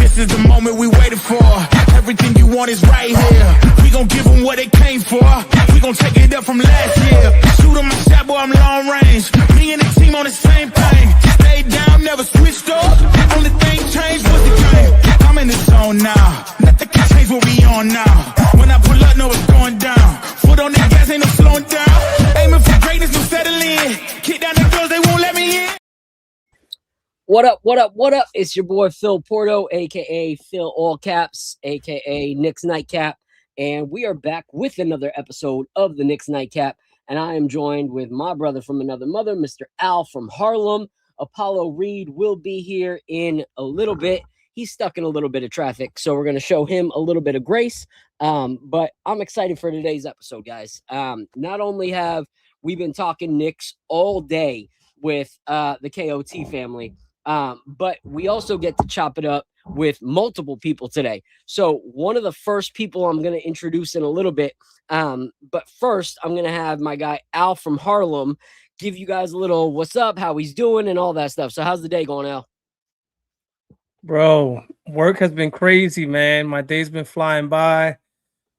This is the moment we waited for. Everything you want is right here. We gon' give them what they came for. We gon' take it up from last year. Shoot on my shot, boy, I'm long range. Me and the team on the same thing. Stayed down, never switched up. Only thing changed was the game. I'm in the zone now. Nothing can change what we on now. When I pull up, know it's going down. Foot on the gas, ain't no slowing down. Aiming for greatness, no settling. Kick down the doors, they won't let me in. What up, what up, what up? It's your boy Phil Porto, a.k.a. Phil All Caps, a.k.a. Knicks Nightcap. And we are back with another episode of the Knicks Nightcap. And I am joined with my brother from another mother, Mr. Al from Harlem. Apollo Reed will be here in a little bit. He's stuck in a little bit of traffic, so we're going to show him a little bit of grace. But I'm excited for today's episode, guys. Not only have we been talking Knicks all day with the KOT family, but we also get to chop it up with multiple people today. So one of the first people I'm going to introduce in a little bit. But first, I'm going to have my guy Al from Harlem give you guys a little what's up, how he's doing, and all that stuff. So how's the day going, Al? Bro, work has been crazy, man. My day's been flying by.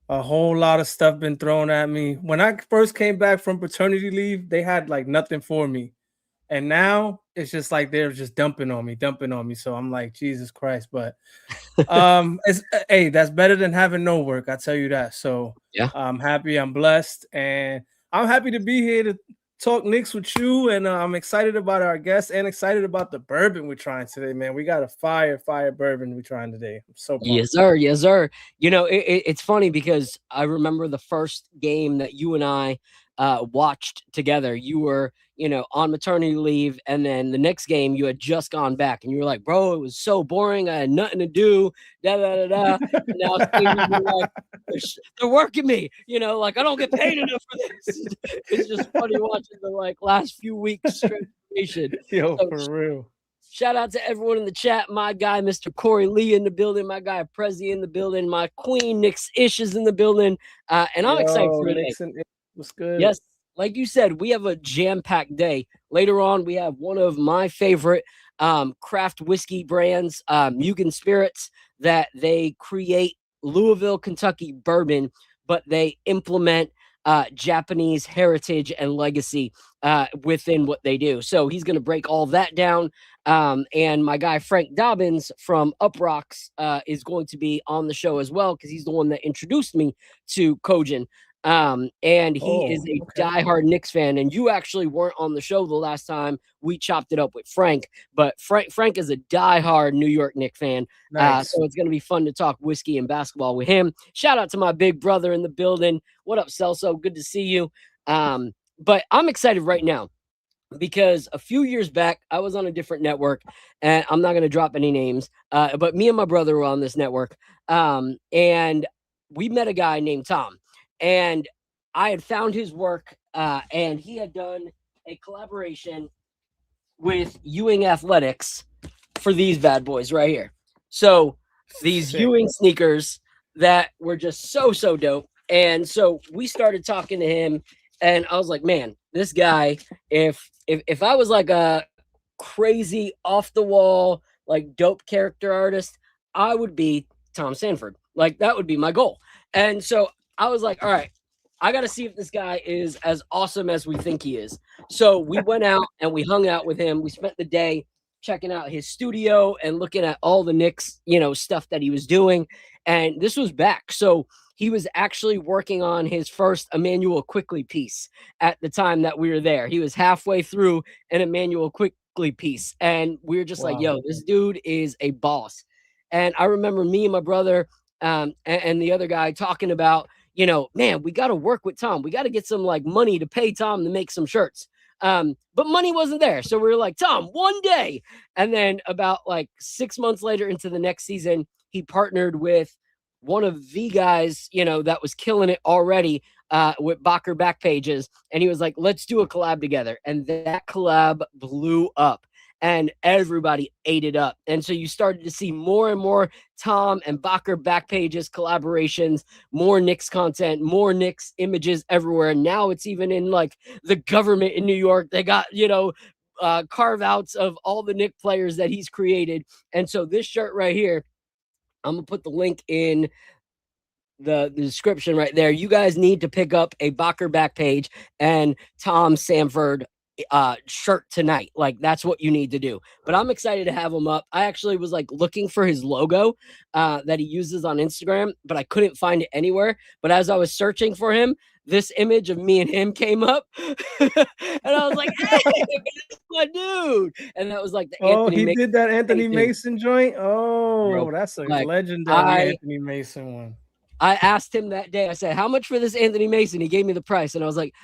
A whole lot of stuff been thrown at me. When I first came back from paternity leave, they had like nothing for me. And now it's just like they're just dumping on me. So I'm like, Jesus Christ. But hey, that's better than having no work. I tell you that. So yeah, I'm happy. I'm blessed. And I'm happy to be here to talk Knicks with you. And I'm excited about our guests and excited about the bourbon we're trying today, man. We got a fire bourbon we're trying today. I'm so pumped. Yes, sir. Yes, sir. You know, it's funny because I remember the first game that you and I watched together. You were, on maternity leave, and then the next game you had just gone back, and you were like, "Bro, it was so boring. I had nothing to do." Da da da da. And now like, they're working me. Like I don't get paid enough for this. It's just funny watching the last few weeks transformation. Yo, so, for real. Shout out to everyone in the chat. My guy, Mr. Corey Lee in the building. My guy, Prezi in the building. My queen, Knicks Ish is in the building. And I'm excited for today. What's good? Yes. Like you said, we have a jam-packed day. Later on, we have one of my favorite craft whiskey brands, Mugen Spirits, that they create Louisville, Kentucky bourbon, but they implement Japanese heritage and legacy within what they do. So he's going to break all that down. And my guy, Frank Dobbins from UpRocks, is going to be on the show as well because he's the one that introduced me to Kojin. And he is a diehard Knicks fan, and you actually weren't on the show the last time we chopped it up with Frank, but Frank is a diehard New York Knicks fan. Nice. So it's going to be fun to talk whiskey and basketball with him. Shout out to my big brother in the building. What up, Celso? Good to see you. But I'm excited right now because a few years back, I was on a different network, and I'm not going to drop any names, but me and my brother were on this network, and we met a guy named Tom. And I had found his work, and he had done a collaboration with Ewing Athletics for these bad boys right here. So these Ewing sneakers that were just so dope. And so we started talking to him, and I was like, man, this guy, if I was like a crazy off the wall, like dope character artist, I would be Tom Sanford. Like that would be my goal. And so I was like, all right, I got to see if this guy is as awesome as we think he is. So we went out and we hung out with him. We spent the day checking out his studio and looking at all the Knicks, stuff that he was doing. And this was back. So he was actually working on his first Emmanuel Quickley piece at the time that we were there. He was halfway through an Emmanuel Quickley piece. And we were just like, yo, this dude is a boss. And I remember me and my brother and the other guy talking about, man, we got to work with Tom. We got to get some money to pay Tom to make some shirts. But money wasn't there. So we were like, Tom, one day. And then about 6 months later into the next season, he partnered with one of the guys, that was killing it already with Bocker back pages. And he was like, let's do a collab together. And that collab blew up. And everybody ate it up. And so you started to see more and more Tom and Bocker back pages, collaborations, more Knicks content, more Knicks images everywhere. And now it's even in the government in New York. They got, carve outs of all the Knicks players that he's created. And so this shirt right here I'm gonna put the link in the description right there. You guys need to pick up a Bocker back page and Tom Sanford shirt tonight. Like that's what you need to do. But I'm excited to have him up. I actually was like looking for his logo that he uses on Instagram, but I couldn't find it anywhere. But as I was searching for him, this image of me and him came up, and I was like, "Hey, that's my dude!" And that was like the Oh, Anthony. he did that Anthony Mason. Mason joint. Oh, Bro, that's a like, legendary Anthony Mason one. I asked him that day. I said, "How much for this Anthony Mason?" He gave me the price, and I was like,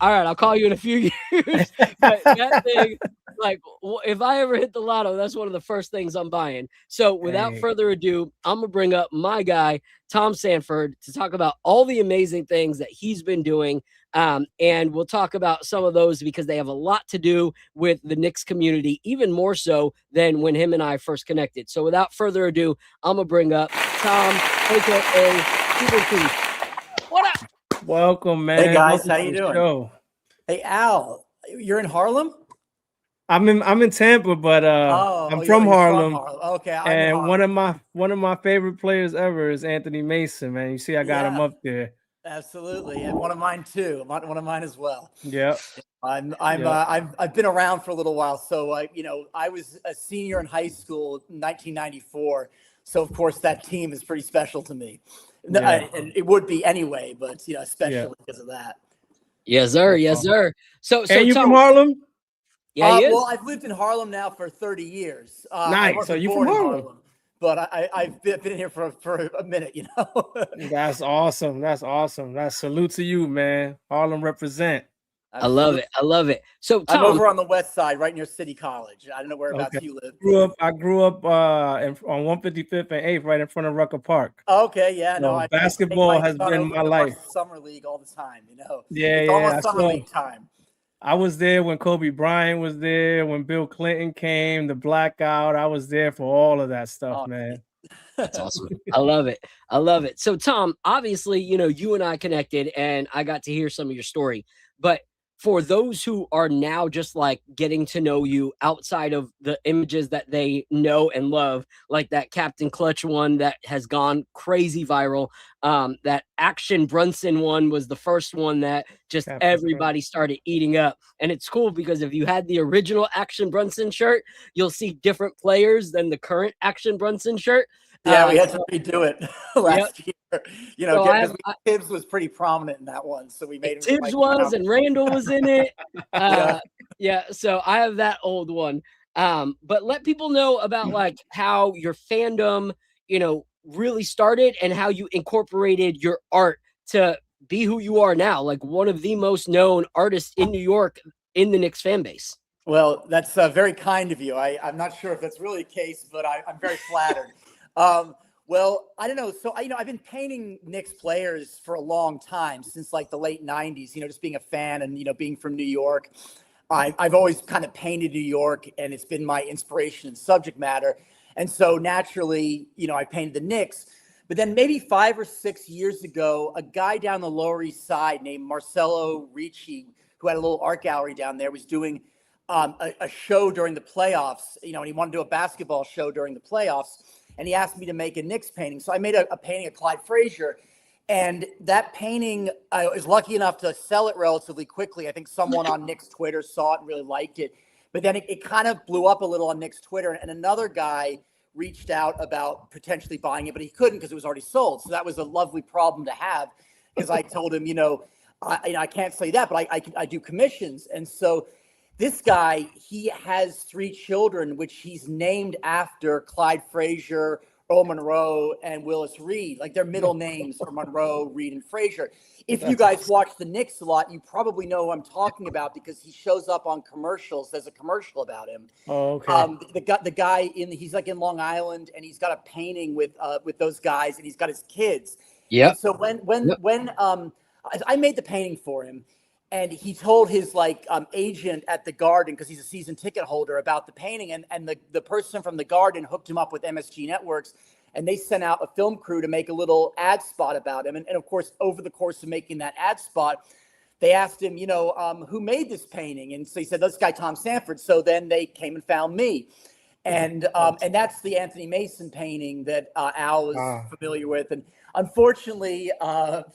"All right, I'll call you in a few years." But that thing, like, if I ever hit the lotto, that's one of the first things I'm buying. So, without further ado, I'm gonna bring up my guy Tom Sanford to talk about all the amazing things that he's been doing, and we'll talk about some of those because they have a lot to do with the Knicks community, even more so than when him and I first connected. So, without further ado, I'm gonna bring up Tom, aka what up? Welcome, man. Hey guys, Welcome how to you the doing? show. Hey Al, you're in Harlem? I'm in Tampa, but I'm from Harlem. Okay, I'm in And Harlem. one of my favorite players ever is Anthony Mason, man. You see, I got him up there. Absolutely, and one of mine too. One of mine as well. Yep. I've been around for a little while, so I was a senior in high school in 1994. So of course that team is pretty special to me. Yeah. And it would be anyway, but especially because of that. Yes, sir. Yes, sir. So and you Tom, from Harlem? Yeah, he is. Well, I've lived in Harlem now for 30 years. Nice. So you from Harlem? But I've been here for a minute, That's awesome. That's awesome. That's salute to you, man. Harlem represent. I love it. I love it. So Tom, I'm over on the west side, right near City College. I don't know whereabouts you live. I grew up on 155th and 8th, right in front of Rucker Park. Okay, yeah, no. Basketball has been my life. Summer league all the time, Yeah, it's almost summer league time. I was there when Kobe Bryant was there, when Bill Clinton came, the blackout. I was there for all of that stuff, man. That's awesome. I love it. I love it. So Tom, obviously, you and I connected and I got to hear some of your story, but for those who are now just like getting to know you outside of the images that they know and love, like that Captain Clutch one that has gone crazy viral. That Action Brunson one was the first one that just everybody started eating up. And it's cool because if you had the original Action Brunson shirt, you'll see different players than the current Action Brunson shirt. Yeah, we had to redo it last year. Because Tibbs was pretty prominent in that one, so we made him. Tibbs was, and Randall was in it. Yeah, so I have that old one. But let people know about like how your fandom, really started and how you incorporated your art to be who you are now, like one of the most known artists in New York in the Knicks fan base. Well, that's very kind of you. I'm not sure if that's really the case, but I'm very flattered. Well, I don't know. So, I've been painting Knicks players for a long time, since like the late 90s, just being a fan and, being from New York. I've always kind of painted New York, and it's been my inspiration and subject matter. And so naturally, I painted the Knicks. But then maybe 5 or 6 years ago, a guy down the Lower East Side named Marcelo Ricci, who had a little art gallery down there, was doing a show during the playoffs, and he wanted to do a basketball show during the playoffs. And he asked me to make a Knicks painting. So I made a painting of Clyde Frazier. And that painting, I was lucky enough to sell it relatively quickly. I think someone on Knicks Twitter saw it and really liked it. But then it kind of blew up a little on Knicks Twitter. And another guy reached out about potentially buying it, but he couldn't because it was already sold. So that was a lovely problem to have, because I told him, I can't say that, but I do commissions. And so this guy, he has 3 children, which he's named after Clyde Frazier, Earl Monroe, and Willis Reed. Like their middle names are Monroe, Reed, and Frazier. If you guys watch the Knicks a lot, you probably know who I'm talking about because he shows up on commercials. There's a commercial about him. Oh, okay. The guy he's like in Long Island, and he's got a painting with those guys, and he's got his kids. Yeah. So when I made the painting for him, and he told his agent at the Garden, because he's a season ticket holder, about the painting. And the person from the Garden hooked him up with MSG Networks, and they sent out a film crew to make a little ad spot about him. And of course, over the course of making that ad spot, they asked him, who made this painting? And so he said, this guy, Tom Sanford. So then they came and found me. And that's the Anthony Mason painting that Al is familiar with. And unfortunately,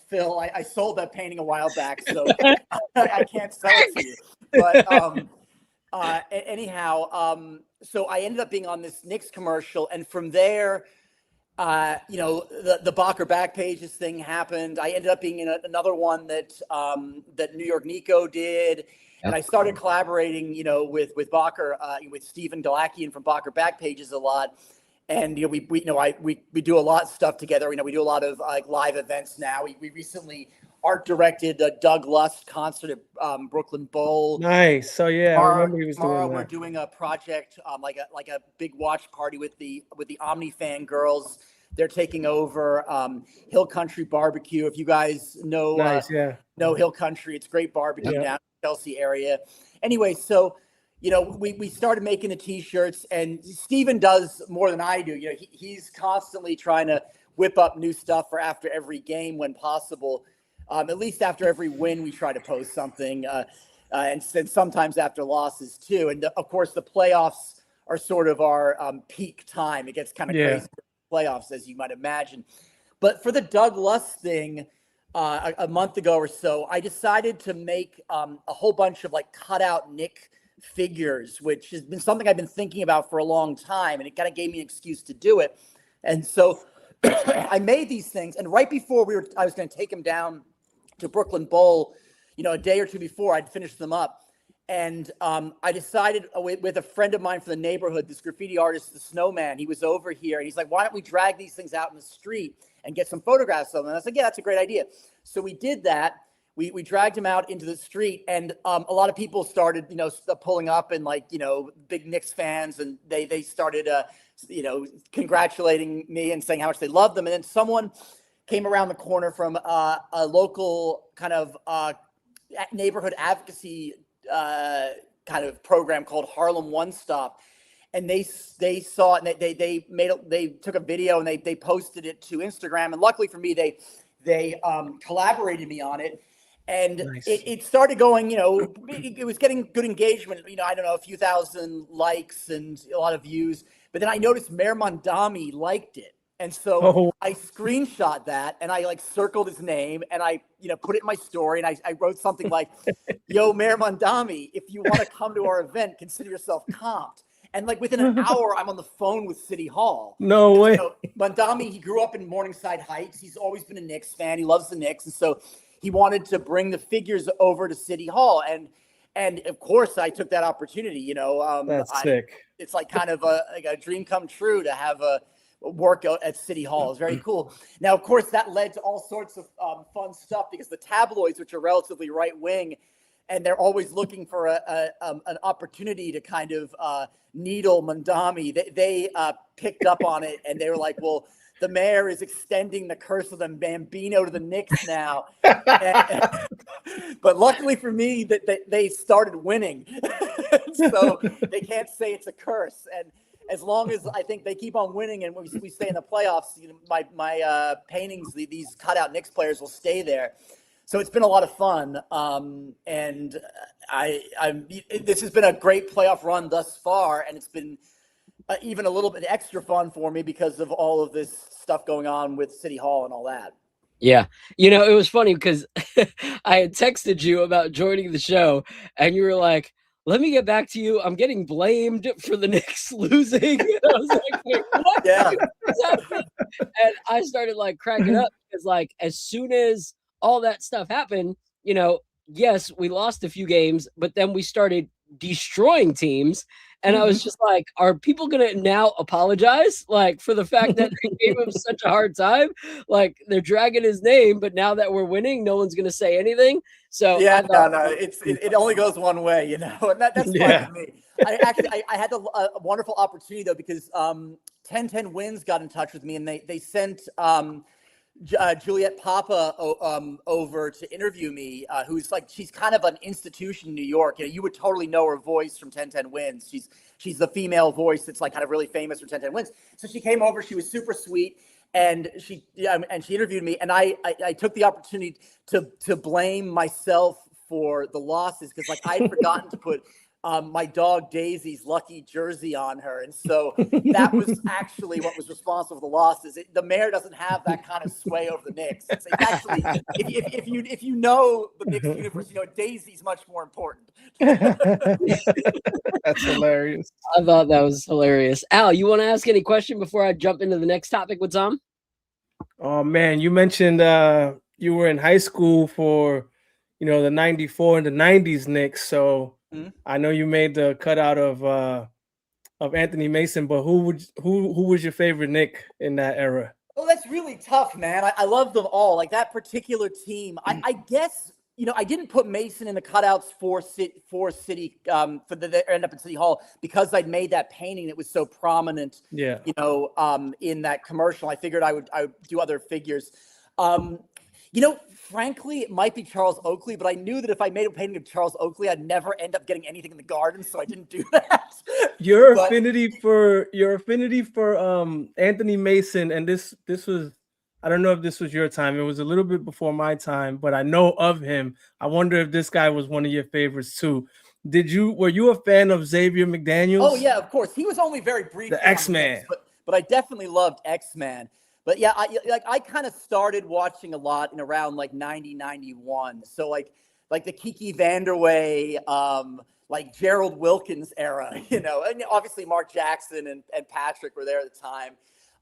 Phil, I sold that painting a while back, so I can't sell it to you. But anyhow, so I ended up being on this Knicks commercial, and from there, the Bocker back pages thing happened. I ended up being in another one that New York Nico did. And I started collaborating, with Bocker, with Stephen Galakian from Bocker Back Pages a lot. And, we do a lot of stuff together. We do a lot of live events now. We recently art directed a Doug Lust concert at Brooklyn Bowl. Nice. So yeah, I remember he was doing that. We're doing a project, like a big watch party with the Omni fan girls. They're taking over Hill Country Barbecue. If you guys know, know Hill Country, it's great barbecue down in the Chelsea area. Anyway, so we started making the T-shirts, and Steven does more than I do. He's constantly trying to whip up new stuff for after every game when possible. At least after every win, we try to post something, and sometimes after losses too. And of course, the playoffs are sort of our peak time. It gets kind of crazy playoffs, as you might imagine. But for the Doug Lust thing, a month ago or so, I decided to make a whole bunch of cutout Nick figures, which has been something I've been thinking about for a long time, and it kind of gave me an excuse to do it. And so I made these things, and right before I was going to take them down to Brooklyn Bowl, a day or two before, I'd finished them up. And I decided with a friend of mine from the neighborhood, this graffiti artist, the Snowman, he was over here, and he's like, why don't we drag these things out in the street and get some photographs of them? And I was like, yeah, that's a great idea. So we did that. We dragged him out into the street, and a lot of people started, pulling up, and big Knicks fans, and they started, congratulating me and saying how much they loved them. And then someone came around the corner from a local kind of neighborhood advocacy kind of program called Harlem One Stop, and they saw it, and they took a video, and they posted it to Instagram. And luckily for me, they collaborated me on it. And it started going, it was getting good engagement. I don't know, a few thousand likes and a lot of views. But then I noticed Mayor Mondami liked it. And so I screenshot that, and I circled his name, and I, put it in my story, and I wrote something like, yo, Mayor Mondami, if you want to come to our event, consider yourself comped. And within an hour, I'm on the phone with City Hall. No way. Mondami, he grew up in Morningside Heights. He's always been a Knicks fan. He loves the Knicks. And so he wanted to bring the figures over to City Hall. And of course, I took that opportunity, That's sick. It's kind of a dream come true to have a work at City Hall. Is very cool. Now, of course, that led to all sorts of fun stuff, because the tabloids, which are relatively right wing, and they're always looking for an opportunity to kind of needle Mondami. They picked up on it, and they were like, well, the mayor is extending the curse of the Bambino to the Knicks now. But luckily for me, that they started winning. So they can't say it's a curse. And as long as I think they keep on winning and we stay in the playoffs, my paintings, these cutout Knicks players will stay there. So it's been a lot of fun. And this has been a great playoff run thus far. And it's been even a little bit extra fun for me because of all of this stuff going on with City Hall and all that. Yeah. It was funny because I had texted you about joining the show, and you were like, let me get back to you. I'm getting blamed for the Knicks losing. And I was like, wait, what? Yeah. And I started cracking up because as soon as all that stuff happened, yes, we lost a few games, but then we started destroying teams. And I was just like, are people going to now apologize for the fact that they gave him such a hard time? They're dragging his name, but now that we're winning, no one's going to say anything. So yeah, no, it only goes one way, and that's fine with me. I had a wonderful opportunity though, because 1010 Wins got in touch with me, and they sent Juliet Papa over to interview me, who's she's kind of an institution in New York. You would totally know her voice from 1010 Wins. She's the female voice that's kind of really famous for 1010 Wins. So she came over. She was super sweet, and she interviewed me, and I took the opportunity to blame myself for the losses, because I'd forgotten to put my dog Daisy's lucky jersey on her, and so that was actually what was responsible for the losses. The mayor doesn't have that kind of sway over the Knicks. It's actually, if you know the Knicks universe, you know Daisy's much more important. That's hilarious. I thought that was hilarious. Al, you want to ask any question before I jump into the next topic with Tom? Oh man, you mentioned you were in high school for, the 94 and the 90s Knicks. So I know you made the cutout of Anthony Mason, but who was your favorite Knick in that era? Oh, that's really tough, man. I love them all. Like that particular team, I guess, I didn't put Mason in the cutouts for City for the end up in City Hall because I'd made that painting that was so prominent. Yeah. In that commercial, I figured I would do other figures. Frankly, it might be Charles Oakley, but I knew that if I made a painting of Charles Oakley, I'd never end up getting anything in the garden, so I didn't do that. Your affinity for Anthony Mason, and this was, I don't know if this was your time. It was a little bit before my time, but I know of him. I wonder if this guy was one of your favorites too. Were you a fan of Xavier McDaniels? Oh yeah, of course. He was only very brief. The X-Man. But I definitely loved X-Man. But yeah, I kind of started watching a lot in around like 90, 91. So like the Kiki Vanderway, like Gerald Wilkins era, and obviously Mark Jackson and Patrick were there at the time.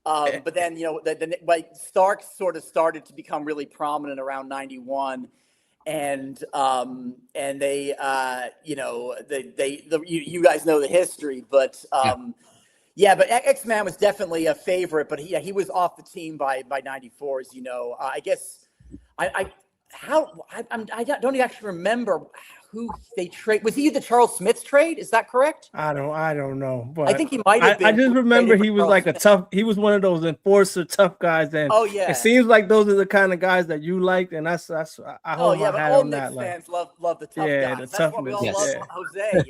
But then, the Starks sort of started to become really prominent around 91. And they, you guys know the history, but but X-Man was definitely a favorite, but he was off the team by 94, as you know. I guess I don't actually remember who they trade. Was he the Charles Smith trade? Is that correct? I don't know, but I think he might have been. I just remember he was like he was one of those enforcer tough guys. And it seems like those are the kind of guys that you liked, and I hold my hat on that. Fans love the tough guys. That's what we all love Jose,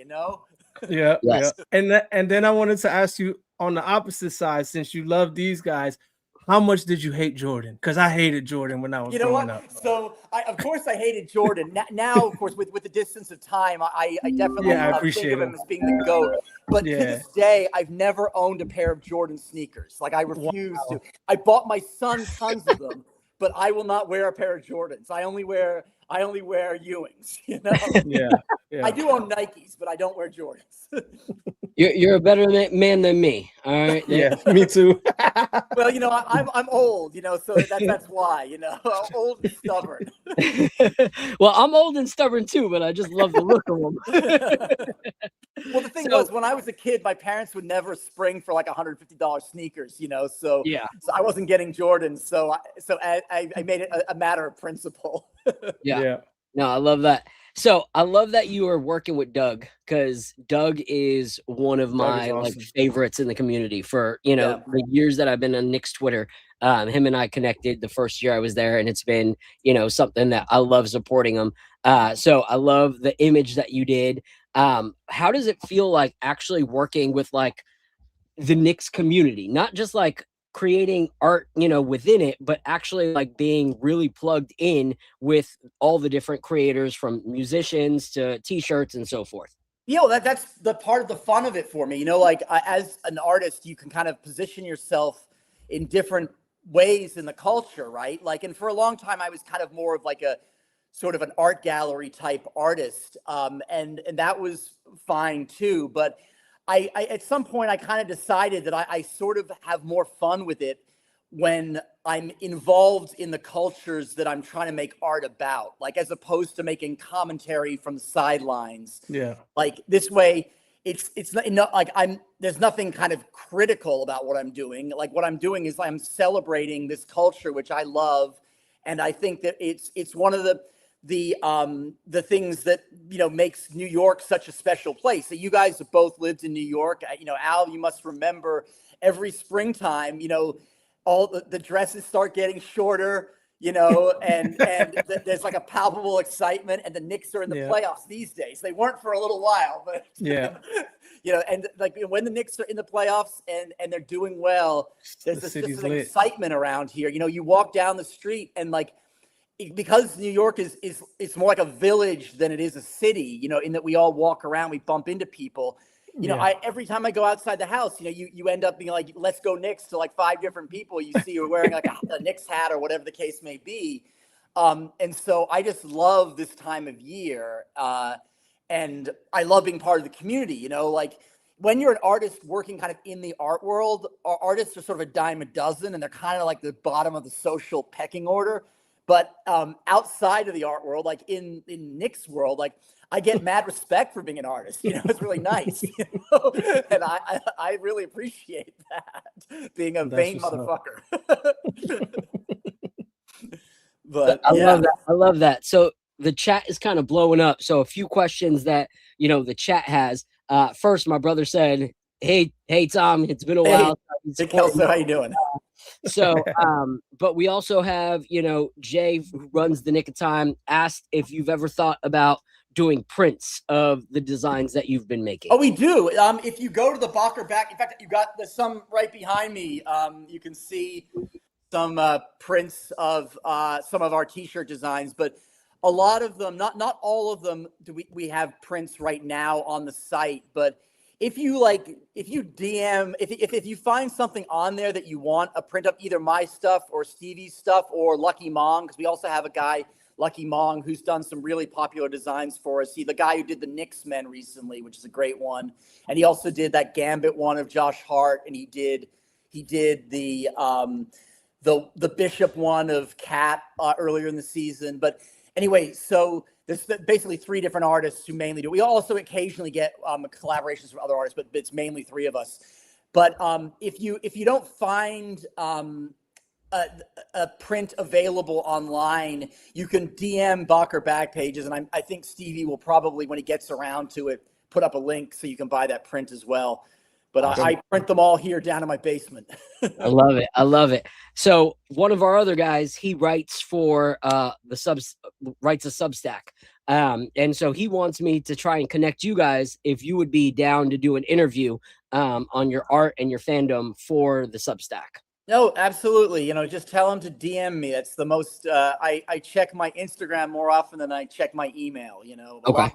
Yeah. And then I wanted to ask you on the opposite side, since you love these guys, how much did you hate Jordan? Because I hated Jordan when I was growing up. So of course I hated Jordan. Now, of course, with the distance of time, I definitely think of him as being the GOAT. But to this day, I've never owned a pair of Jordan sneakers. Like I refuse to. I bought my son tons of them, but I will not wear a pair of Jordans. I only wear Ewings. Yeah. I do own Nikes, but I don't wear Jordans. You're a better man than me. All right. Yeah, me too. Well, I'm old, so that's why, I'm old and stubborn. Well, I'm old and stubborn too, but I just love the look of them. Well, the thing was, when I was a kid, my parents would never spring for like $150 sneakers, so I wasn't getting Jordans. So I made it a matter of principle. Yeah. No, I love that. So I love that you are working with Doug, because Doug is one of my favorites in the community for, the years that I've been on Knicks Twitter. Him and I connected the first year I was there, and it's been, something that I love supporting him. So I love the image that you did. How does it feel like actually working with like the Knicks community, not just like creating art, within it, but actually like being really plugged in with all the different creators, from musicians to t-shirts and so forth? That's the part of the fun of it for me. As an artist, you can kind of position yourself in different ways in the culture, right? And for a long time, I was kind of more of like a sort of an art gallery type artist. And that was fine too. But I at some point, I kind of decided that I sort of have more fun with it when I'm involved in the cultures that I'm trying to make art about, like as opposed to making commentary from the sidelines. Yeah. Like this way, it's not like there's nothing kind of critical about what I'm doing. Like what I'm doing is I'm celebrating this culture, which I love. And I think that it's one of the things that, makes New York such a special place. So you guys have both lived in New York. Al, you must remember every springtime, all the dresses start getting shorter, and there's like a palpable excitement, and the Knicks are in the playoffs these days. They weren't for a little while, but and like when the Knicks are in the playoffs and they're doing well, there's just an excitement around here. You walk down the street and like because New York is it's more like a village than it is a city, you know, in that we all walk around, we bump into people. You know, every time I go outside the house, you know, you end up being like, let's go Knicks to like 5 different people you see are wearing like a Knicks hat or whatever the case may be. And so I just love this time of year. And I love being part of the community, you know, like when you're an artist working kind of in the art world, artists are sort of a dime a dozen and they're kind of like the bottom of the social pecking order. But outside of the art world, like in Nick's world, like I get mad respect for being an artist. You know, it's really nice. You know? And I really appreciate that, being a vain motherfucker. But I love that. I love that. So the chat is kind of blowing up. So a few questions that, you know, the chat has. First, my brother said, hey, Tom, it's been a while. Hey, Kelso, how you doing? So, but we also have, you know, Jay, who runs the Nick of Time, asked if you've ever thought about doing prints of the designs that you've been making. Oh, we do. If you go to the Bocker back, in fact, there's some right behind me. You can see some prints of some of our T-shirt designs, but a lot of them, not all of them, we have prints right now on the site. But if you DM, if you find something on there that you want a print of, either my stuff or Stevie's stuff or Lucky Mong, because we also have a guy, Lucky Mong, who's done some really popular designs for us. He's the guy who did the Knicks Men recently, which is a great one, and he also did that Gambit one of Josh Hart, and he did the Bishop one of Cat earlier in the season. But anyway, so there's basically 3 different artists who mainly do. We also occasionally get collaborations from other artists, but it's mainly 3 of us. But if you don't find a print available online, you can DM Bocker Back Pages, and I think Stevie will probably, when he gets around to it, put up a link so you can buy that print as well. But I print them all here down in my basement. I love it. I love it. So one of our other guys, he writes for writes a Substack. And so he wants me to try and connect you guys if you would be down to do an interview on your art and your fandom for the Substack. No, absolutely. You know, just tell him to DM me. That's the most, I check my Instagram more often than I check my email, you know. Okay.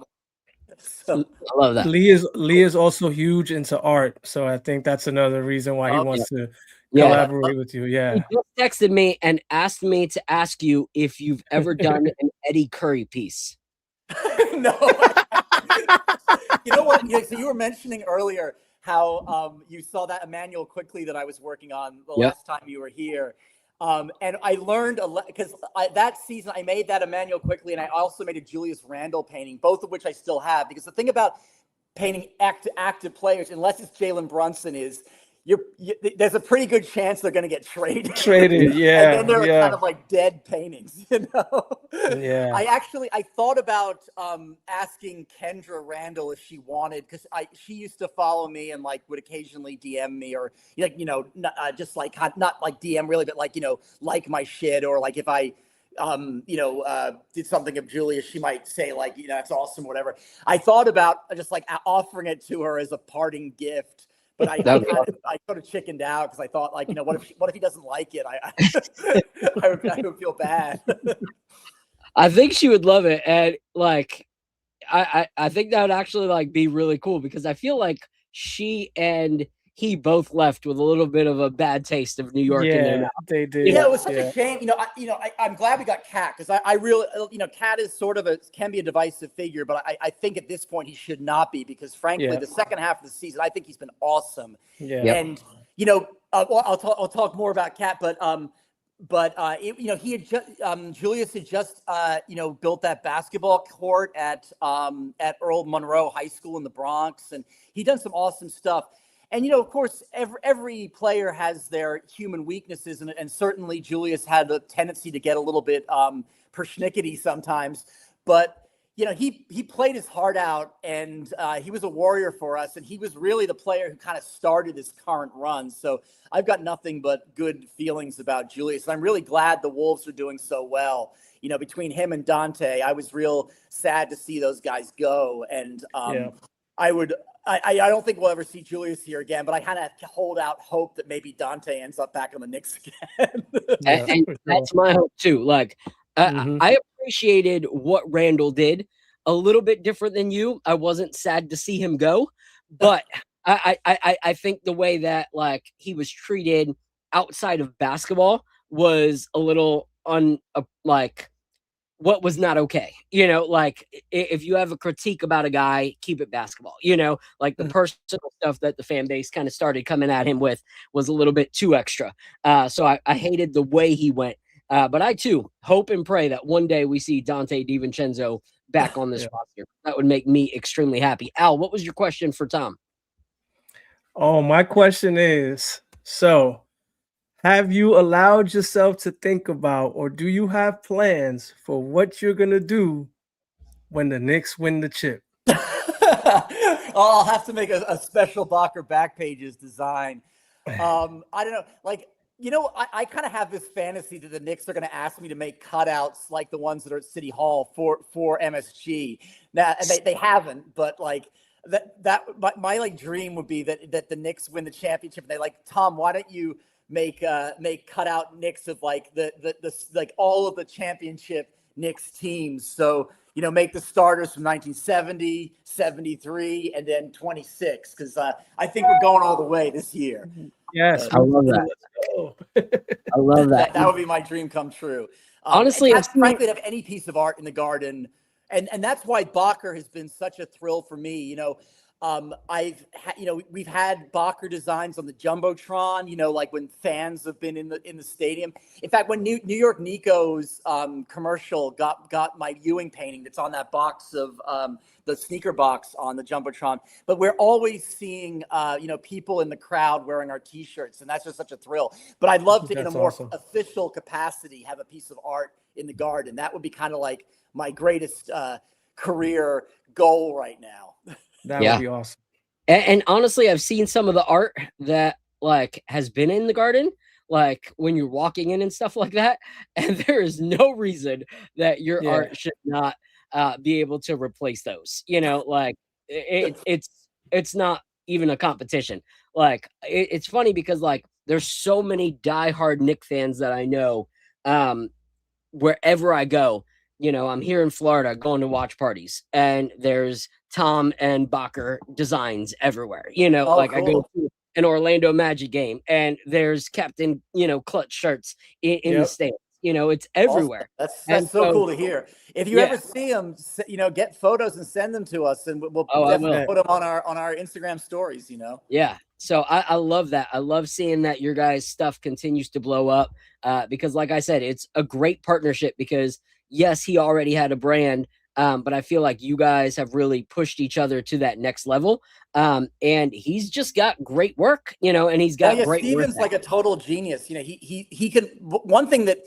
So, I love that. Lee is also huge into art, so I think that's another reason why he wants to collaborate with you. Yeah. He just texted me and asked me to ask you if you've ever done an Eddie Curry piece. No. You know what? So you were mentioning earlier how you saw that Emmanuel Quickly that I was working on the last time you were here. And I learned because that season I made that Emmanuel Quickly, and I also made a Julius Randle painting, both of which I still have. Because the thing about painting active players, unless it's Jalen Brunson, is there's a pretty good chance they're going to get traded. Yeah. And then they're kind of like dead paintings, you know? Yeah. I thought about asking Kendra Randall if she wanted, because she used to follow me and like would occasionally DM me, or like, you know, just like not like DM really, but like, you know, like my shit, or like if I did something of Julia, she might say like, you know, that's awesome, whatever. I thought about just like offering it to her as a parting gift. But I sort of chickened out because I thought, like, you know, what if he doesn't like it? I would feel bad. I think she would love it, and like, I think that would actually like be really cool, because I feel like she and he both left with a little bit of a bad taste of New York in their mouth. They did. Yeah, it was such a shame. I'm glad we got Cat, because I really, Cat is sort of can be a divisive figure, but I think at this point he should not be, because frankly, the second half of the season, I think he's been awesome. Yeah. And I'll talk more about Cat, but he had just Julius had just built that basketball court at Earl Monroe High School in the Bronx, and he done some awesome stuff. And, of course, every player has their human weaknesses, and certainly Julius had a tendency to get a little bit persnickety sometimes. But, he played his heart out, and he was a warrior for us, and he was really the player who kind of started his current run. So I've got nothing but good feelings about Julius, and I'm really glad the Wolves are doing so well. Between him and Dante, I was real sad to see those guys go, and I don't think we'll ever see Julius here again, but I kind of hold out hope that maybe Dante ends up back on the Knicks again. and that's my hope too. Like, I appreciated what Randall did. A little bit different than you. I wasn't sad to see him go, but I think the way that like he was treated outside of basketball was a little like what was not okay. You know, like if you have a critique about a guy, keep it basketball. You know, like the personal stuff that the fan base kind of started coming at him with was a little bit too extra. So I hated the way he went. But I too hope and pray that one day we see Dante DiVincenzo back on this roster. That would make me extremely happy. Al, what was your question for Tom? Oh, my question is, so have you allowed yourself to think about, or do you have plans for what you're going to do when the Knicks win the chip? I'll have to make a special Bocker back pages design. I don't know. Like, you know, I kind of have this fantasy that the Knicks are going to ask me to make cutouts like the ones that are at City Hall for MSG. Now, and they haven't, but like my like dream would be that the Knicks win the championship. And they like, Tom, why don't you make cutout Knicks of like the like all of the championship Knicks teams? So, you know, make the starters from 1970, 73, and then 26, because I think we're going all the way this year. Yes, I love that. I love that. That would be my dream come true. Honestly, frankly, to have any piece of art in the Garden, and that's why Bocker has been such a thrill for me. You know, we've had Bocker designs on the Jumbotron, you know, like when fans have been in the stadium. In fact, when New York Nico's commercial got my Ewing painting that's on that box of the sneaker box on the Jumbotron, but we're always seeing people in the crowd wearing our T-shirts, and that's just such a thrill. But I'd love to, in a more official capacity, have a piece of art in the Garden. That would be kind of like my greatest career goal right now. That would be awesome. And honestly, I've seen some of the art that like has been in the Garden, like when you're walking in and stuff like that. And there is no reason that your art should not be able to replace those. You know, like it's not even a competition. Like it's funny because like there's so many diehard Knick fans that I know wherever I go. You know, I'm here in Florida going to watch parties, and there's Tom and Bocker designs everywhere. You know, cool. I go to an Orlando Magic game, and there's Captain, Clutch shirts in the stands. You know, it's everywhere. Awesome. That's so cool to hear. If you ever see them, get photos and send them to us, and we'll definitely put them on our Instagram stories. Yeah. So I love that. I love seeing that your guys' stuff continues to blow up because, like I said, it's a great partnership because. Yes, he already had a brand, but I feel like you guys have really pushed each other to that next level. And he's just got great work, and he's got great work. Steven's like a total genius. He can. One thing that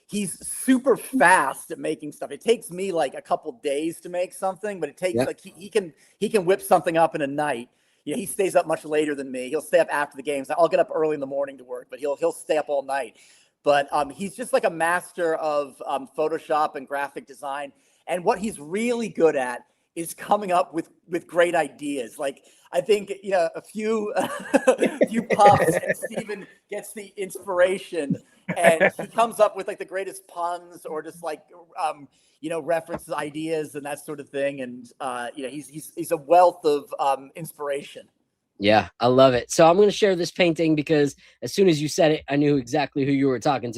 he's super fast at making stuff. It takes me like a couple days to make something, but it takes like he can whip something up in a night. He stays up much later than me. He'll stay up after the games. I'll get up early in the morning to work, but he'll stay up all night. But he's just like a master of Photoshop and graphic design. And what he's really good at is coming up with great ideas. Like, I think, a few puffs and Steven gets the inspiration and he comes up with like the greatest puns or just like, references ideas and that sort of thing. And, he's a wealth of inspiration. Yeah, I love it. So I'm going to share this painting because as soon as you said it, I knew exactly who you were talking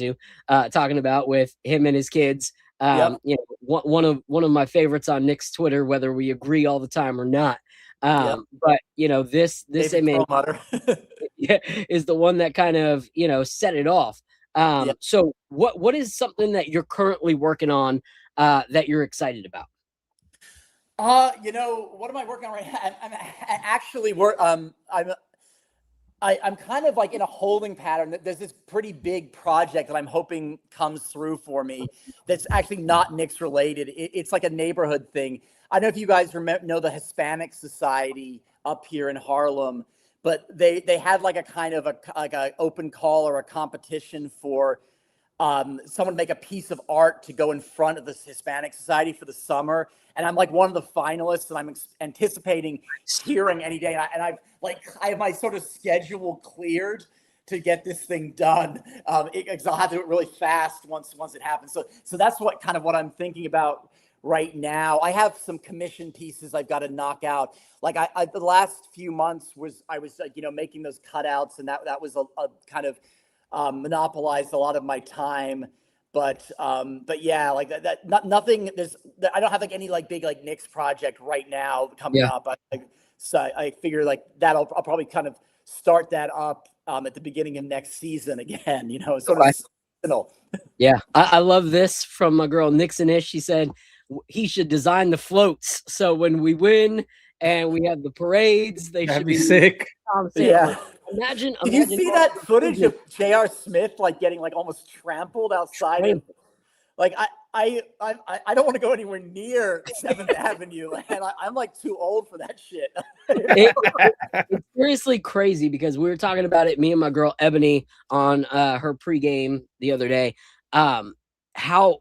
about with him and his kids. One of my favorites on Nick's Twitter, whether we agree all the time or not. But this image is the one that kind of, set it off. So what is something that you're currently working on that you're excited about? What am I working on right now? I'm actually I'm kind of like in a holding pattern. There's this pretty big project that I'm hoping comes through for me that's actually not Knicks related. It's like a neighborhood thing. I don't know if you guys know the Hispanic Society up here in Harlem, but they had like a kind of a open call or a competition for someone make a piece of art to go in front of the Hispanic Society for the summer. And I'm like one of the finalists, and I'm anticipating hearing any day. And I have my sort of schedule cleared to get this thing done. Because I'll have to do it really fast once it happens. So that's what I'm thinking about right now. I have some commission pieces I've got to knock out. Like I the last few months I was making those cutouts, and that was a kind of monopolized a lot of my time. But yeah, like nothing. I don't have like any like big like Knicks project right now coming up. So I figure like I'll probably kind of start that up at the beginning of next season again. Sort of seasonal. Yeah, I love this from my girl Nixonish. She said he should design the floats so when we win and we have the parades, they should be sick. Yeah. Imagine. Did you see that footage of J.R. Smith like getting like almost trampled outside of, like I don't want to go anywhere near 7th Avenue, and I'm like too old for that shit. It's seriously crazy because we were talking about it, me and my girl Ebony, on her pregame the other day. How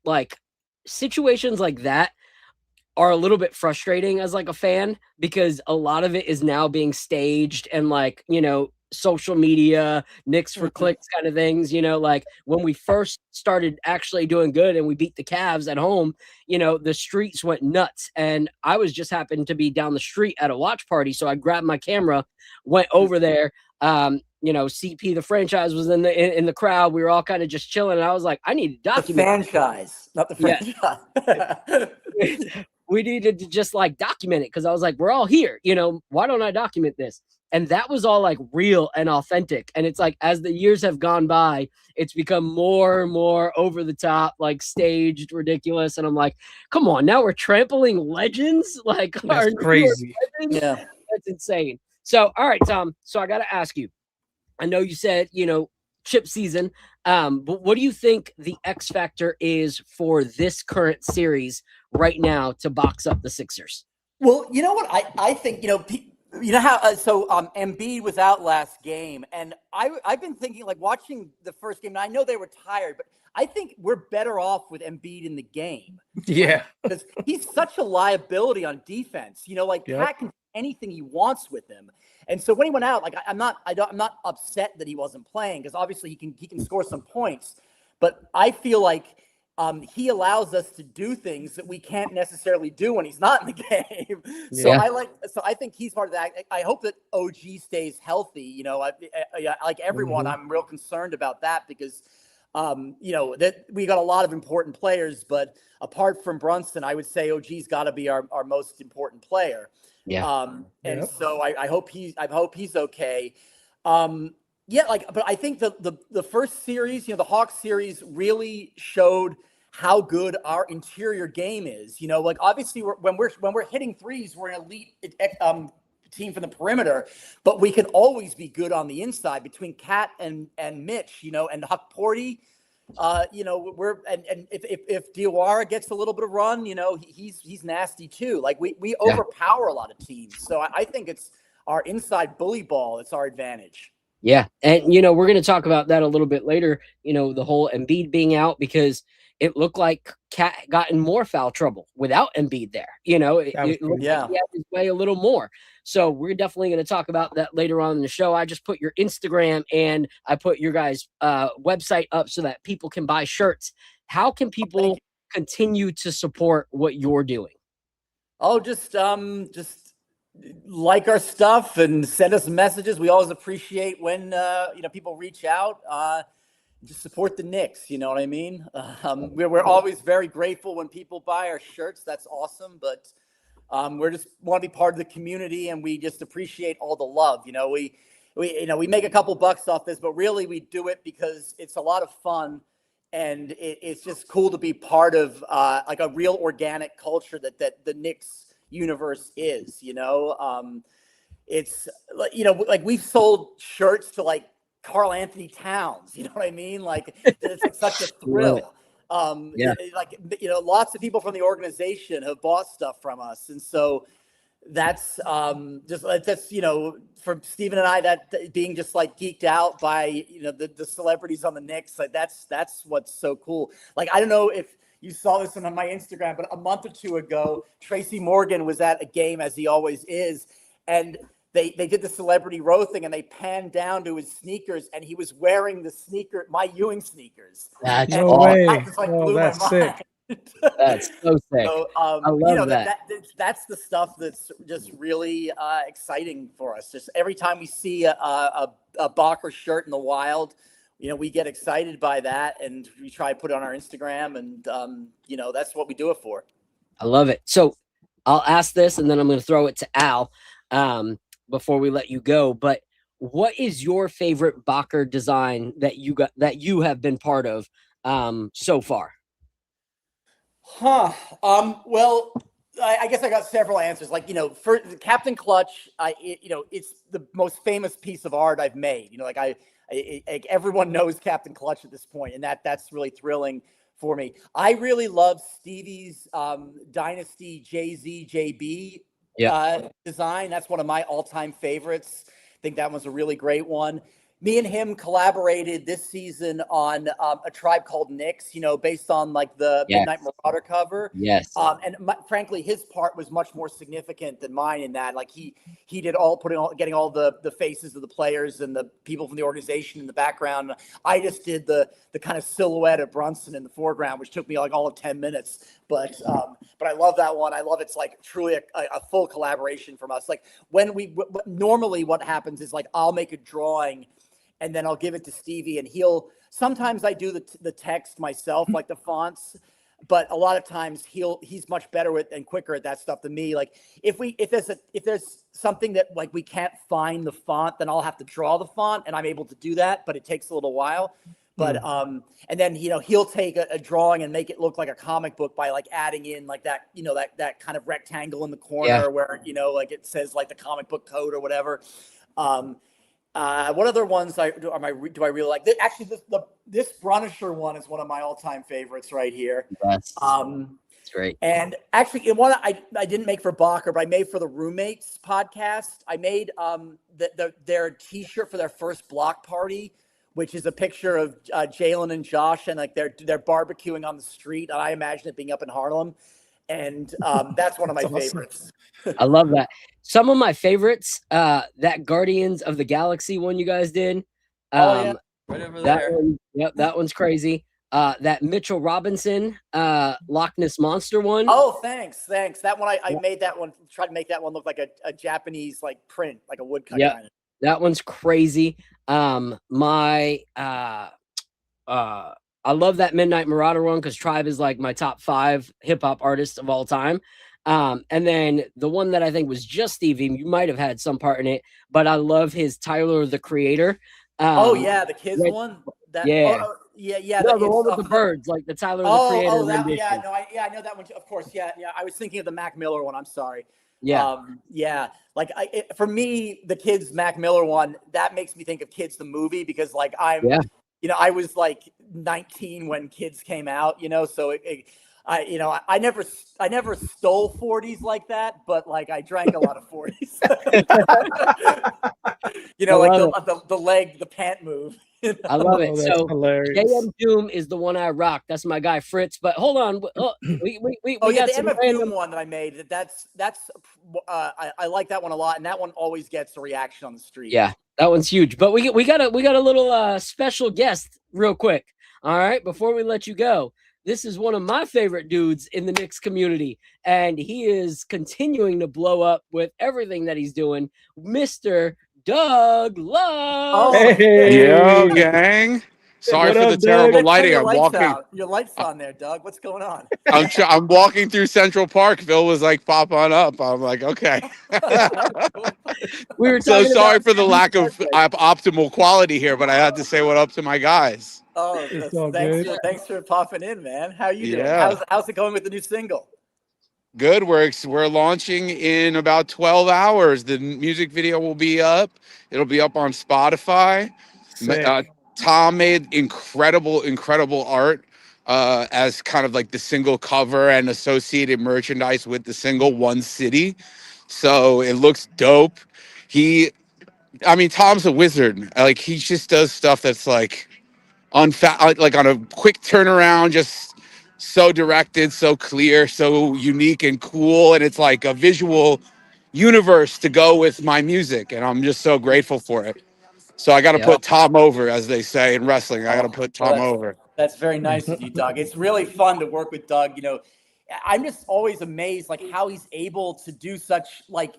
like situations like that are a little bit frustrating as like a fan, because a lot of it is now being staged and like, social media, Knicks for clicks kind of things, like when we first started actually doing good and we beat the Cavs at home, the streets went nuts. And I was just happened to be down the street at a watch party. So I grabbed my camera, went over there. CP, the franchise, was in the crowd. We were all kind of just chilling. And I was like, I need to document the franchise, not the franchise. Yeah. We needed to just like document it because I was like, we're all here. Why don't I document this? And that was all like real and authentic. And it's like, as the years have gone by, it's become more and more over the top, like staged, ridiculous. And I'm like, come on, now we're trampling legends. Like, that's crazy. Yeah, that's insane. So, all right, Tom. So I got to ask you, I know you said, chip season, but what do you think the X factor is for this current series right now to box up the Sixers? Well, you know what? I think, how Embiid was out last game, and I've been thinking, like, watching the first game, and I know they were tired, but I think we're better off with Embiid in the game. Yeah. Because he's such a liability on defense. Cat can do anything he wants with him. And so when he went out, like, I'm not upset that he wasn't playing, because obviously he can score some points, but I feel like he allows us to do things that we can't necessarily do when he's not in the game. So I think he's part of that. I hope that OG stays healthy. Like everyone, I'm real concerned about that because, that we got a lot of important players, but apart from Brunson, I would say OG's got to be our most important player. Yeah. So I hope he's okay. But I think the first series, the Hawks series, really showed how good our interior game is. Like obviously when we're hitting threes, we're an elite team from the perimeter, but we can always be good on the inside between Cat and Mitch, and Huck Porty. If Diawara gets a little bit of run, he's nasty too. Like we overpower a lot of teams. So I think it's our inside bully ball. It's our advantage. Yeah. And, we're going to talk about that a little bit later, the whole Embiid being out, because it looked like Cat got in more foul trouble without Embiid there. It looked like he had his way a little more. So we're definitely going to talk about that later on in the show. I just put your Instagram and I put your guys' website up so that people can buy shirts. How can people continue to support what you're doing? Oh, just like our stuff and send us messages. We always appreciate when people reach out. Just support the Knicks. You know what I mean? We're always very grateful when people buy our shirts. That's awesome. But we're just want to be part of the community, and we just appreciate all the love. We make a couple bucks off this, but really we do it because it's a lot of fun, and it's just cool to be part of like a real organic culture that the Knicks universe is. It's like we've sold shirts to like Karl-Anthony Towns, you know what I mean? Like it's such a thrill. Lots of people from the organization have bought stuff from us, and so that's for Steven and I, that being just like geeked out by the celebrities on the Knicks, like that's what's so cool. Like I don't know if you saw this on my Instagram, but a month or two ago, Tracy Morgan was at a game, as he always is, and they did the celebrity row thing, and they panned down to his sneakers, and he was wearing my Ewing sneakers. That's No awesome. way. That just like Oh, blew my that's sick. mind. That's so sick. So, I love that. That's the stuff that's just really exciting for us. Just every time we see a Bocker shirt in the wild, we get excited by that, and we try to put it on our Instagram, and that's what we do it for. I love it. So I'll ask this, and then I'm going to throw it to Al before we let you go. But what is your favorite Bocker design that you have been part of so far? Well, I guess I got several answers. Like, for Captain Clutch, it's the most famous piece of art I've made. Everyone knows Captain Clutch at this point, and that's really thrilling for me. I really love Stevie's Dynasty Jay-Z JB design. That's one of my all-time favorites. I think that one's a really great one. Me and him collaborated this season on a Tribe Called Knicks, based on like the Midnight Marauder cover. Yes. Frankly, his part was much more significant than mine in that. Like he did getting all the faces of the players and the people from the organization in the background. I just did the kind of silhouette of Brunson in the foreground, which took me like all of 10 minutes. But I love that one. I love it's like truly a full collaboration from us. Like normally what happens is like I'll make a drawing and then I'll give it to Stevie, and sometimes I do the text myself, like the fonts, but a lot of times he's much better and quicker at that stuff than me. Like if there's something that like we can't find the font, then I'll have to draw the font, and I'm able to do that, but it takes a little while. But and then he'll take a drawing and make it look like a comic book by like adding in like that that kind of rectangle in the corner where like it says like the comic book code or whatever. What other ones do I really like? Actually, this Brunisher one is one of my all-time favorites right here. Yes. It's great. And actually, one I didn't make for Bocker, but I made for the Roommates podcast. I made their T-shirt for their first block party, which is a picture of Jalen and Josh, and like they're barbecuing on the street. I imagine it being up in Harlem, and that's one of my favorites. I love that. Some of my favorites, that Guardians of the Galaxy one you guys did. Right over there. That one's crazy. That Mitchell Robinson, Loch Ness Monster one. Oh, thanks. That one I made that one. Tried to make that one look like a Japanese like print, like a woodcut kind of. That one's crazy. I love that Midnight Marauder one because Tribe is like my top 5 hip hop artists of all time. And then the one that I think was just Stevie, you might have had some part in it, but I love his Tyler the Creator. The kids one. The one with the birds, like the Tyler the Creator rendition. I know that one too. Of course, I was thinking of the Mac Miller one. I'm sorry. Like for me, the kids Mac Miller one, that makes me think of Kids the movie because like I was like 19 when Kids came out, so I never stole 40s like that, but like I drank a lot of 40s. Like the pant move. I love it. So hilarious. JM Doom is the one I rock. That's my guy Fritz. But hold on, we got the some MF random Doom one that I made. I like that one a lot, and that one always gets a reaction on the street. Yeah, that one's huge. But we got a little special guest real quick. All right, before we let you go. This is one of my favorite dudes in the Knicks community, and he is continuing to blow up with everything that he's doing. Mr. Doug Love. Hey. Yo, gang. Sorry for the terrible lighting. I'm walking. Your lights on there, Doug. What's going on? I'm walking through Central Park. Phil was like, pop on up. I'm like, okay. We were so sorry for the lack of optimal quality here, but I had to say what up to my guys. Oh, thanks for popping in, man. How you doing? How's it going with the new single? Good. We're launching in about 12 hours. The music video will be up. It'll be up on Spotify. Tom made incredible art as kind of like the single cover and associated merchandise with the single One City. So it looks dope. Tom's a wizard. Like he just does stuff that's like like on a quick turnaround, just so directed, so clear, so unique and cool. And it's like a visual universe to go with my music, and I'm just so grateful for it. So I got to Yeah. put Tom over, as they say in wrestling. I got to put Well, Tom over. That's very nice of you, Doug. It's really fun to work with Doug. You know, I'm just always amazed, like how he's able to do such like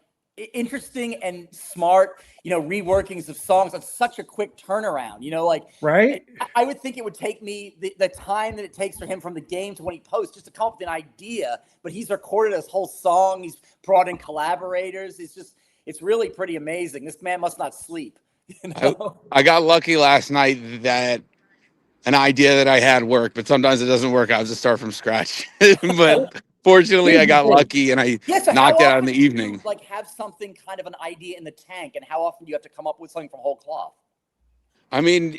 interesting and smart, reworkings of songs on such a quick turnaround. Like Right? I would think it would take me the time that it takes for him from the game to when he posts just to come up with an idea. But he's recorded his whole song. He's brought in collaborators. It's really pretty amazing. This man must not sleep. I got lucky last night that an idea that I had worked, but sometimes it doesn't work. I have to start from scratch. But fortunately, I got lucky and I So knocked it out in the do you, evening. like have something kind of an idea in the tank, and how often do you have to come up with something from whole cloth? I mean,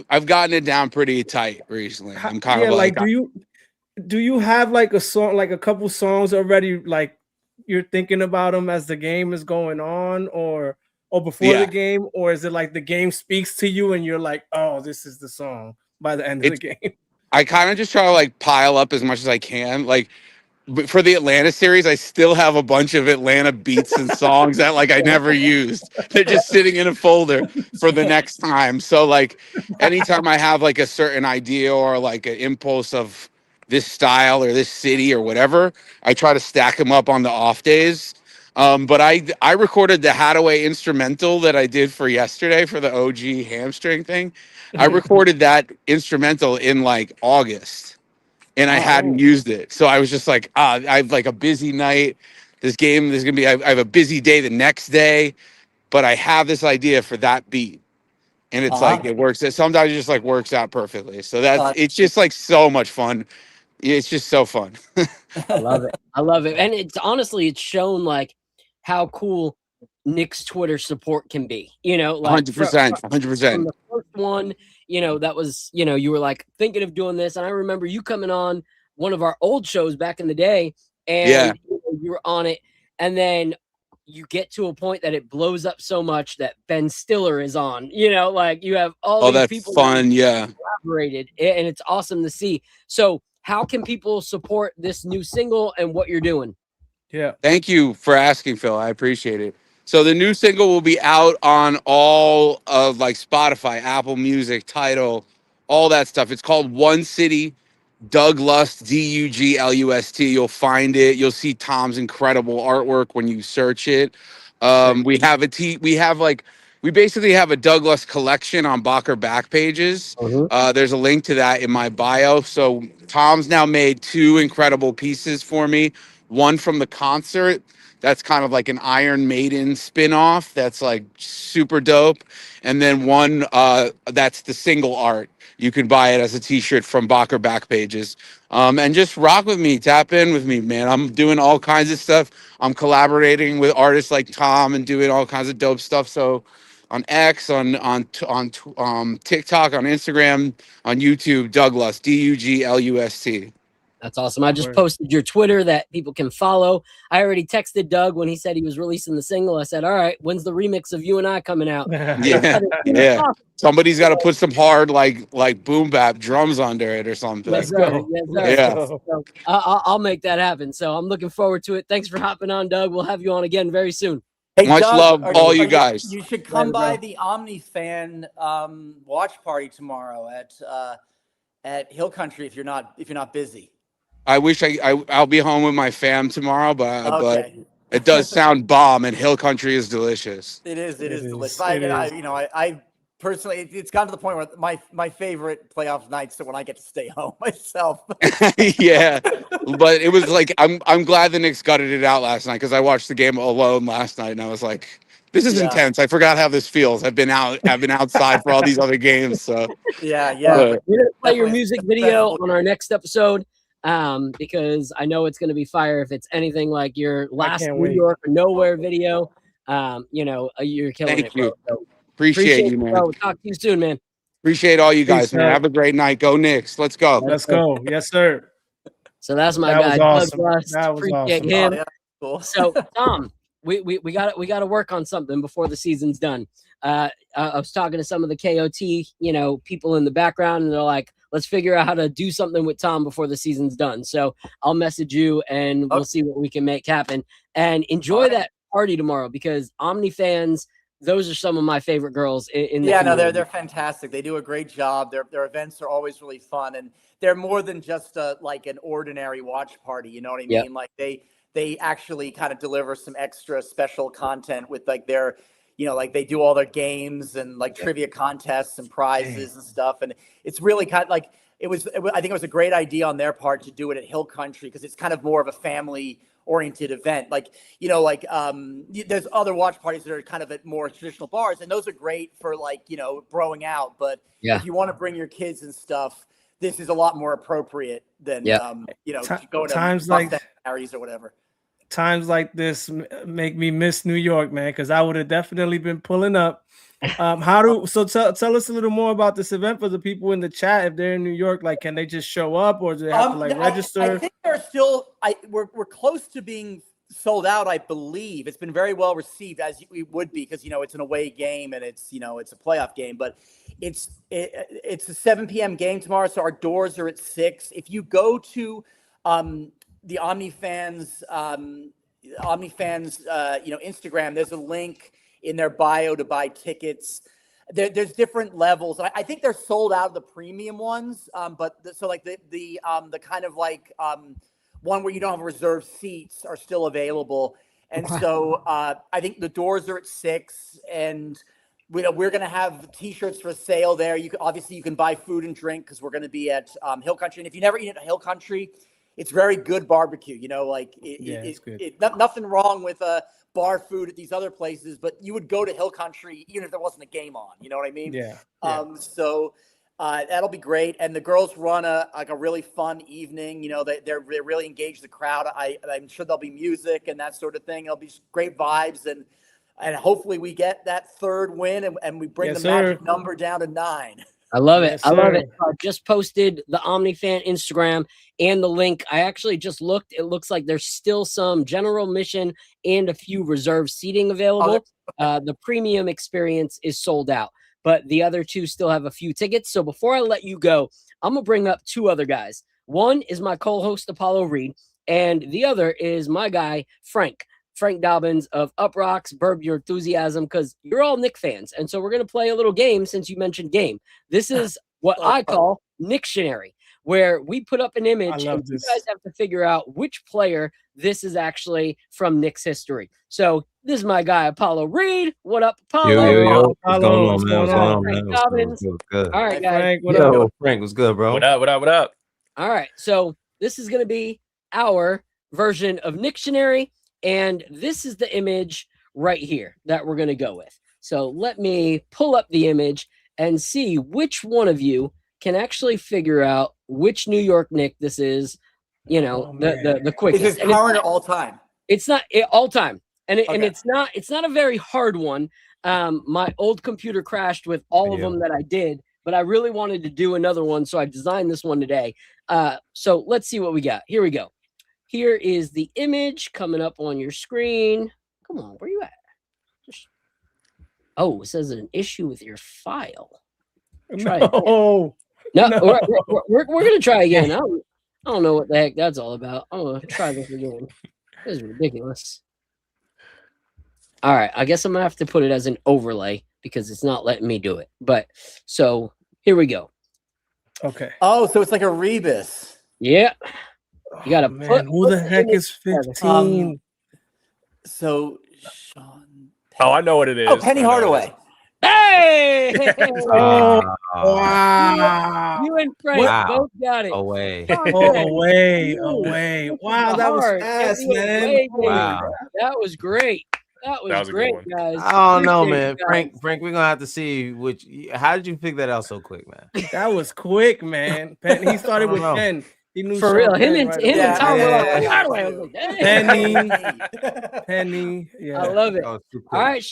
I've gotten it down pretty tight recently. I'm kind of like do you have like a song, like a couple songs already, like you're thinking about them as the game is going on, or before the game, or is it like the game speaks to you and you're like, oh, this is the song by the end of the game? I kind of just try to like pile up as much as I can. Like for the Atlanta series, I still have a bunch of Atlanta beats and songs that like I never used. They're just sitting in a folder for the next time. So like anytime I have like a certain idea or like an impulse of this style or this city or whatever, I try to stack them up on the off days. But I recorded the Hadaway instrumental that I did for yesterday for the OG hamstring thing. I recorded that instrumental in like August, and I hadn't used it. So I was just like, I have like a busy night. This game, there's gonna be. I have a busy day the next day, but I have this idea for that beat, and it's like it works. Sometimes it just like works out perfectly. So it's just like so much fun. It's just so fun. I love it. I love it. And it's honestly, it's shown like how cool Nick's Twitter support can be. Like 100%, from 100%. the first one, that was, you were like thinking of doing this. And I remember you coming on one of our old shows back in the day, and you were on it. And then you get to a point that it blows up so much that Ben Stiller is on, like you have all these people fun. collaborated, and it's awesome to see. So how can people support this new single and what you're doing? Yeah. Thank you for asking, Phil. I appreciate it. So the new single will be out on all of like Spotify, Apple Music, Tidal, all that stuff. It's called One City, Doug Lust, Duglust. You'll find it. You'll see Tom's incredible artwork when you search it. We basically have a Doug Lust collection on Bocker back pages. There's a link to that in my bio. So Tom's now made 2 incredible pieces for me. One from the concert, that's kind of like an Iron Maiden spin-off that's like super dope. And then one that's the single art. You can buy it as a t-shirt from Bocker back pages. And just rock with me, tap in with me, man. I'm doing all kinds of stuff. I'm collaborating with artists like Tom and doing all kinds of dope stuff. So on X, on TikTok, on Instagram, on YouTube, Douglas, Duglust. That's awesome. I just posted your Twitter that people can follow. I already texted Doug when he said he was releasing the single. I said, all right, when's the remix of You and I coming out? Yeah. Somebody's got to put some hard like boom bap drums under it or something. Let's go. So, I'll make that happen. So I'm looking forward to it. Thanks for hopping on, Doug. We'll have you on again very soon. Hey, Much Doug, love, all you guys. You should come by the Omni Fan watch party tomorrow at Hill Country if you're not busy. I wish I'll be home with my fam tomorrow, but Okay. it does sound bomb, and Hill Country is delicious. It is delicious. I personally, it's gotten to the point where my favorite playoff nights are when I get to stay home myself. Yeah, but it was like I'm glad the Knicks gutted it out last night because I watched the game alone last night and I was like, this is intense. I forgot how this feels. I've been outside for all these other games. So yeah. We're gonna play your music video on our next episode. Because I know it's going to be fire if it's anything like your last New York or Nowhere video. You're killing it. You. Bro. So appreciate you, man. Bro. Talk to you soon, man. Appreciate all you guys, man. Have a great night. Go Knicks. Let's go. Let's go. Yes, sir. So that's my guy, awesome. Doug Lust. That was Appreciate awesome. him. Oh, yeah. Cool. So Tom, we got to work on something before the season's done. I was talking to some of the KOT, people in the background, and they're like, let's figure out how to do something with Tom before the season's done. So I'll message you and we'll see what we can make happen. And enjoy that party tomorrow because Omni fans, those are some of my favorite girls in the Yeah, no, community. they're fantastic. They do a great job. Their events are always really fun, and they're more than just like an ordinary watch party. You know what I mean? Yep. Like they actually kind of deliver some extra special content with like their, like they do all their games and like trivia contests and prizes and stuff. And it's really kind of like I think it was a great idea on their part to do it at Hill Country because it's kind of more of a family oriented event. Like, there's other watch parties that are kind of at more traditional bars, and those are great for like, broing out. But if you want to bring your kids and stuff, this is a lot more appropriate than, going to times like Harry's or whatever. Times like this make me miss New York, man, because I would have definitely been pulling up. Tell us a little more about this event for the people in the chat. If they're in New York, like, can they just show up or do they have to like register? I think they're still. We're close to being sold out. I believe it's been very well received, as we would be, because it's an away game and it's it's a playoff game. But it's a 7 p.m. game tomorrow, so our doors are at 6. If you go to the OmniFans, Instagram, there's a link in their bio to buy tickets. There's different levels. I think they're sold out of the premium ones, but the kind of like one where you don't have reserved seats are still available. And so I think the doors are at 6, and we're going to have T-shirts for sale there. You can buy food and drink because we're going to be at Hill Country. And if you never eat at Hill Country, it's very good barbecue. It's good. Nothing wrong with bar food at these other places, but you would go to Hill Country even if there wasn't a game on. You know what I mean? Yeah. So that'll be great. And the girls run a really fun evening. They really engage the crowd. I'm sure there'll be music and that sort of thing. It'll be great vibes, and hopefully we get that third win and we bring the magic number down to 9. I love it. Yes, I love sir. it. I just posted the OmniFan Instagram and the link. I actually just looked. It looks like there's still some general admission and a few reserved seating available. The premium experience is sold out, but the other two still have a few tickets. So before I let you go, I'm going to bring up 2 other guys. One is my co-host, Apollo Reed, and the other is my guy, Frank Dobbins of UpRocks, Burb Your Enthusiasm, because you're all Knick fans. And so we're going to play a little game since you mentioned game. This is what I call Nictionary, where we put up an image and you guys have to figure out which player this is actually from Knicks history. So this is my guy, Apollo Reed. What up, Apollo? Yo. What's going on, man? What's going on, man? Dobbins. What's good? All right, guys. Frank, what up? Frank, what's good, bro? What up? All right. So this is going to be our version of Nictionary. And this is the image right here that we're going to go with. So let me pull up the image and see which one of you can actually figure out which New York Knick this is, the quickest. Is it current or all time? It's not all time. And it's not a very hard one. My old computer crashed with all of them that I did, but I really wanted to do another one. So I designed this one today. So let's see what we got. Here we go. Here is the image coming up on your screen. Come on, where you at? It says an issue with your file. Try it. No. We're gonna try again. I don't know what the heck that's all about. I'm gonna try this again. This is ridiculous. All right, I guess I'm gonna have to put it as an overlay because it's not letting me do it. But so here we go. Okay. Oh, so it's like a rebus. Yeah. You gotta put. Who the heck is 15? So Sean. Oh, I know what it is. Oh, Penny Hardaway. Hey! Oh, wow. You and Frank both got it. Away. Away. Wow, that was Hard. fast, man. Wow. That was great. That was a great, good guys. I don't know, Appreciate man. it, guys. Frank, we're gonna have to see which. How did you pick that out so quick, man? That was quick, man. He started with 10. He knew For real. Him and Tom were like, yeah. "Hardaway." I was like, "Dang." Penny. Yeah. I love it. That was too quick. All right.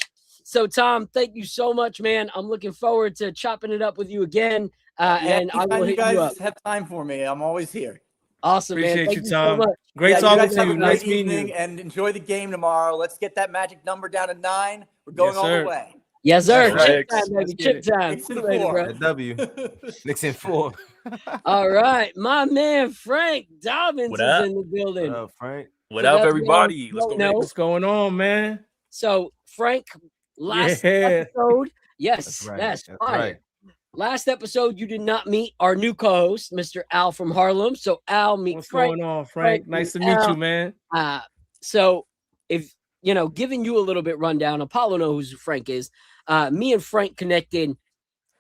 So, Tom, thank you so much, man. I'm looking forward to chopping it up with you again. And I will hit you up. Have time for me. I'm always here. Awesome, man. Appreciate Thank you, so Tom. much. Great talking to have you. a Nice great meeting evening you. and enjoy the game tomorrow. Let's get that magic number down to 9. We're going Yes, all sir. the way. Yes, sir. That's Chip right. time, baby. Let's get Chip it. time. Knicks in See you later, 4. bro. A W. Knicks in 4. All right. My man, Frank Dobbins What is up? in the building. What up, Frank? What So up, that's everybody? what Let's go. I don't know. Knicks. What's going on, man? So Frank, last Yeah. episode, yes, That's right. that's That's fire. right. Last episode, you did not meet our new co-host, Mr. Al from Harlem. So Al, meet What's Frank. going on, Frank? Nice to meet you, man. So if giving you a little bit rundown, Apollo knows who Frank is. Me and Frank connected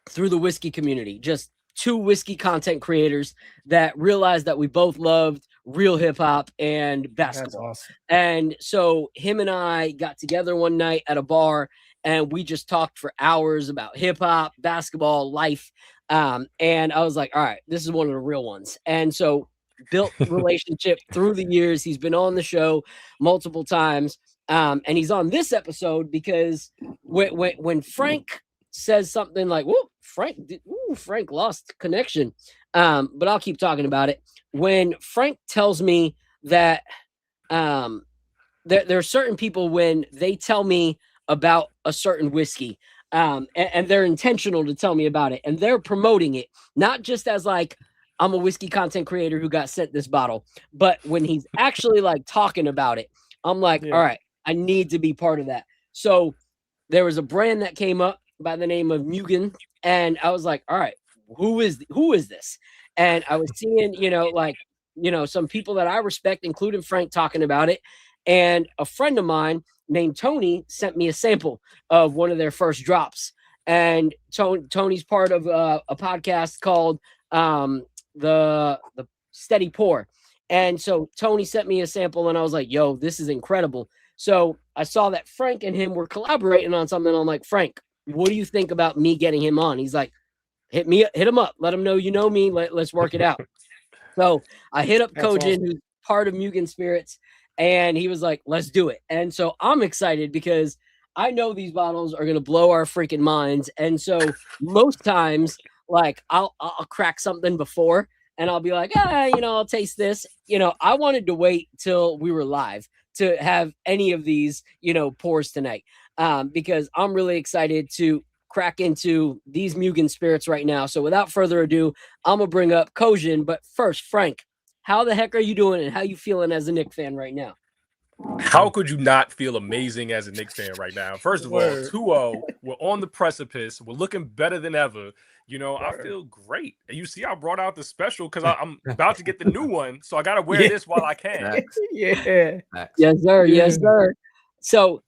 through the whiskey community, just two whiskey content creators that realized that we both loved real hip hop and basketball. That's awesome. And so him and I got together one night at a bar and we just talked for hours about hip hop, basketball, life. And I was like, all right, this is one of the real ones. And so built relationship through the years. He's been on the show multiple times. And he's on this episode because when Frank says something like, "Whoa, Frank lost connection," but I'll keep talking about it. When Frank tells me that there are certain people when they tell me about a certain whiskey, and they're intentional to tell me about it, and they're promoting it, not just as like, I'm a whiskey content creator who got sent this bottle, but when he's actually like talking about it, I'm like, all right, I need to be part of that. So there was a brand that came up by the name of Mugen, and I was like, all right, who is this? And I was seeing, some people that I respect, including Frank, talking about it. And a friend of mine named Tony sent me a sample of one of their first drops. And Tony's part of a podcast called the Steady Pour. And so Tony sent me a sample and I was like, yo, this is incredible. So I saw that Frank and him were collaborating on something. I'm like, Frank, what do you think about me getting him on? He's like, hit him up. Let him know you know me. Let's work it out. So I hit up Kojin, awesome, who's part of Mugen Spirits, and he was like, let's do it. And so I'm excited because I know these bottles are going to blow our freaking minds. And so most times, like, I'll crack something before and I'll be like, I'll taste this. I wanted to wait till we were live to have any of these, pours tonight, because I'm really excited to crack into these Mugen Spirits right now. So without further ado, I'm going to bring up Kojin. But first, Frank, how the heck are you doing and how you feeling as a Knicks fan right now? How could you not feel amazing as a Knicks fan right now? First of all, 2-0, we're on the precipice. We're looking better than ever. I feel great. And you see, I brought out the special because I'm about to get the new one. So I got to wear this while I can. Yeah. Yes, sir. Yes, sir. So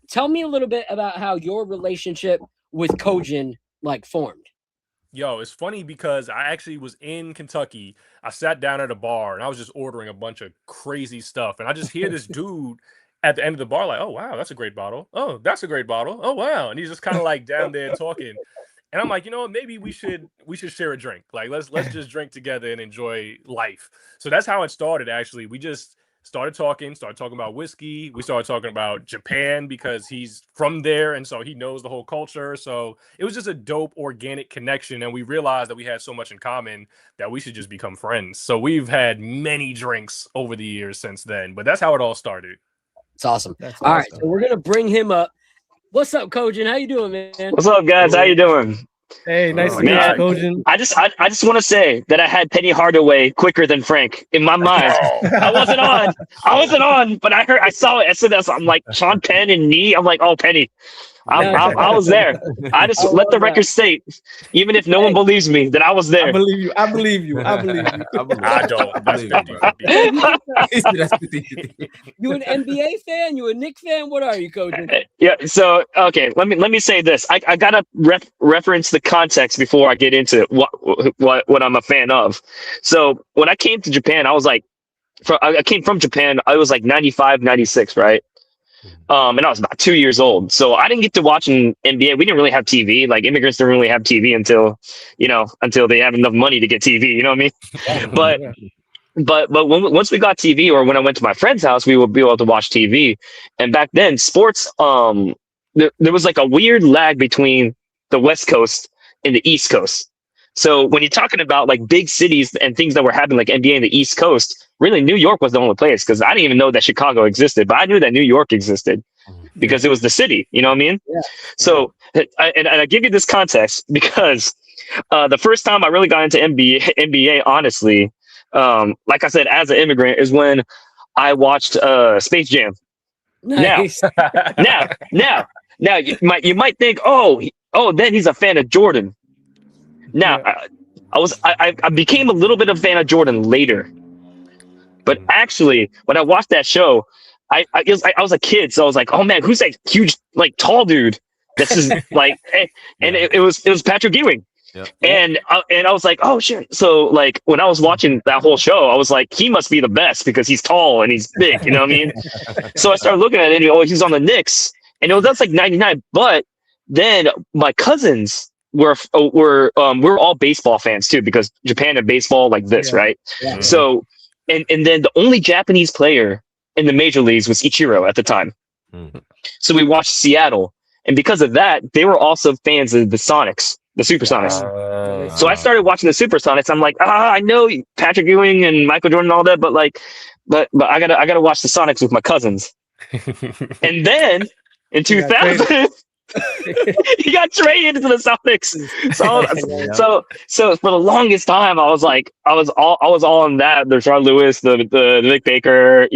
tell me a little bit about how your relationship with Kojin formed. Yo, it's funny because I actually was in Kentucky. I sat down at a bar and I was just ordering a bunch of crazy stuff. And I just hear this dude at the end of the bar like, oh, wow, that's a great bottle. Oh, that's a great bottle. Oh, wow. And he's just kind of down there talking. And I'm like, maybe we should share a drink. Let's just drink together and enjoy life. So that's how it started, actually. We just started talking about whiskey. We started talking about Japan because he's from there. And so he knows the whole culture. So it was just a dope organic connection. And we realized that we had so much in common that we should just become friends. So we've had many drinks over the years since then. But that's how it all started. It's awesome. All right. So we're going to bring him up. What's up, Kojin? How you doing, man? What's up, guys? How you doing? Hey, nice to meet you, Kojin. I just want to say that I had Penny Hardaway quicker than Frank in my mind. I wasn't on, but I saw it. SNS. I'm like Sean Penn and knee. I'm like, oh, Penny. I was there. I just let the record state, even if no one believes me, that I was there. I believe you. I don't. You an NBA fan? You a Knicks fan? What are you, Kojin? Yeah. So okay, let me say this. I gotta reference the context before I get into what I'm a fan of. So when I came to Japan, I came from Japan. I was 95, 96, right? And I was about 2 years old. So I didn't get to watch an NBA. We didn't really have TV. Immigrants don't really have TV until they have enough money to get TV. You know what I mean? But once we got TV, or when I went to my friend's house, we would be able to watch TV. And back then, sports, there was a weird lag between the West Coast and the East Coast. So when you're talking about big cities and things that were happening NBA in the East Coast, really New York was the only place, because I didn't even know that Chicago existed, but I knew that New York existed because it was the city. You know what I mean? Yeah. So I give you this context because the first time I really got into NBA, honestly, like I said, as an immigrant, is when I watched Space Jam. Nice. Now, you might think, then he's a fan of Jordan. Now, I became a little bit of a fan of Jordan later, but actually, when I watched that show, I was a kid, so I was like, oh man, who's that huge, like, tall dude? This is like, and it was Patrick Ewing. Yep. And I was like, oh shit. So like when I was watching that whole show, I was like, he must be the best because he's tall and he's big, you know what I mean? So I started looking at it and he's on the Knicks, and that's like 99. But then my cousins we're all baseball fans too, because Japan had baseball like this, right? Yeah. So and then the only Japanese player in the major leagues was Ichiro at the time. So we watched Seattle, and because of that, they were also fans of the Sonics. The Supersonics. So I started watching the Supersonics. I'm like, I know Patrick Ewing and Michael Jordan and all that, but I gotta watch the Sonics with my cousins. And then in 2000, he got traded to the Sonics. So for the longest time, I was all on that. The Rashard Lewis, the Nick Baker,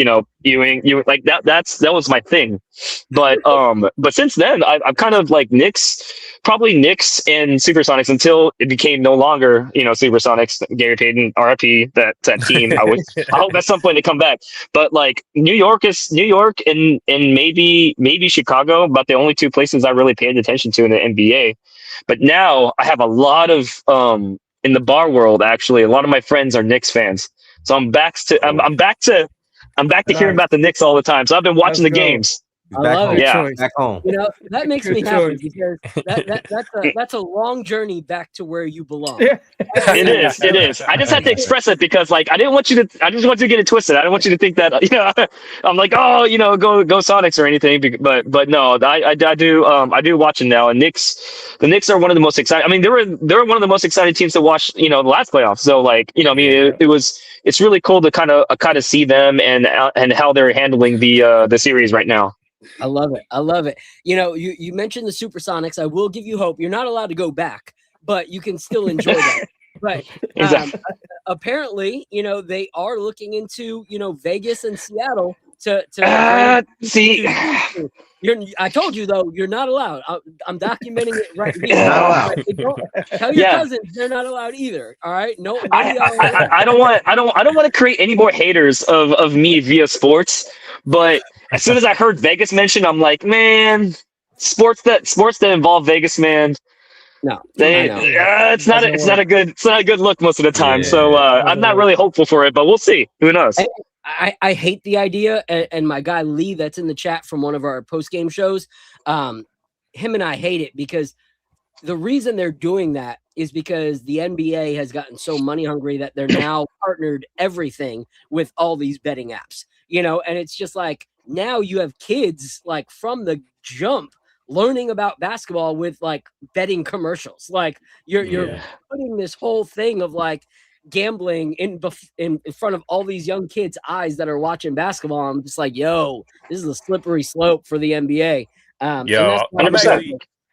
Ewing, like that was my thing. But since then, I've kind of like probably Knicks and Supersonics until it became no longer, Supersonics. Gary Payton, RIP, that team. I hope at some point they come back. But like New York and maybe Chicago, about the only two places I really paid attention to in the NBA. But now I have a lot of in the bar world, actually, a lot of my friends are Knicks fans. So I'm back to hearing about the Knicks all the time. So I've been watching the games. I love it. Yeah, back home. That makes me happy because that's a long journey back to where you belong. It is. I just had to express it because, like, I just want you to get it twisted. I don't want you to think that, I'm like, go Sonics or anything. But no, I do watch it now. And the Knicks are one of the most exciting. I mean, they were one of the most exciting teams to watch, the last playoffs. So like, it's really cool to kind of see them and how they're handling the series right now. I love it. You mentioned the Supersonics. I will give you hope. You're not allowed to go back, but you can still enjoy that. But apparently, they are looking into, Vegas and Seattle to see. I told you though, you're not allowed. I'm documenting it right here. Not allowed. Tell your cousins they're not allowed either. All right. No. I don't want to create any more haters of me via sports, but as soon as I heard Vegas mentioned, I'm like, man, sports that involve Vegas, man. No, it's not a good look most of the time. So I'm not really hopeful for it, but we'll see. Who knows? I hate the idea, and my guy Lee, that's in the chat from one of our post game shows, him and I hate it because the reason they're doing that is because the NBA has gotten so money hungry that they're now partnered everything with all these betting apps. And it's just like now you have kids like from the jump learning about basketball with like betting commercials. Like you're putting this whole thing of like gambling in front of all these young kids' eyes that are watching basketball. I'm just like, yo, this is a slippery slope for the NBA.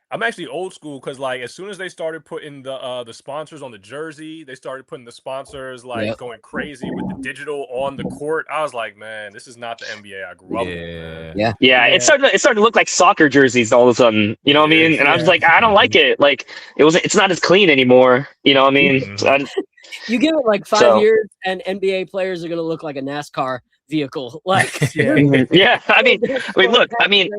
I'm actually old school because like as soon as they started putting the sponsors on the jersey, they started putting the sponsors going crazy with the digital on the court. I was like, man, this is not the NBA I grew up with. Yeah. It's starting to look like soccer jerseys all of a sudden. You know what I mean? And I was like, I don't like it. Like it's not as clean anymore. You know what I mean? You give it like 5 years, and NBA players are gonna look like a NASCAR vehicle. Like yeah. I mean, look. I mean.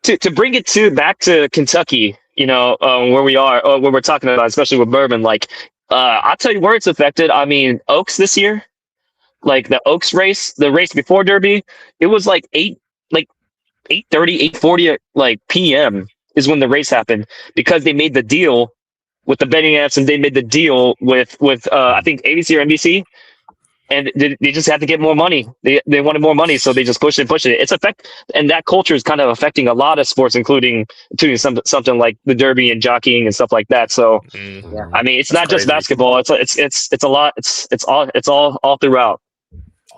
To bring it back to Kentucky, where we are, or where we're talking about, especially with Bourbon, like, I'll tell you where it's affected. I mean, Oaks this year, like the Oaks race, the race before Derby, it was like 8:30, 8:40, like PM is when the race happened because they made the deal with the betting apps and they made the deal with I think ABC or NBC. And they just had to get more money. They wanted more money, so they just pushed it. It's and that culture is kind of affecting a lot of sports, including something like the Derby and jockeying and stuff like that. So, I mean, it's not just basketball. It's a lot. It's all throughout.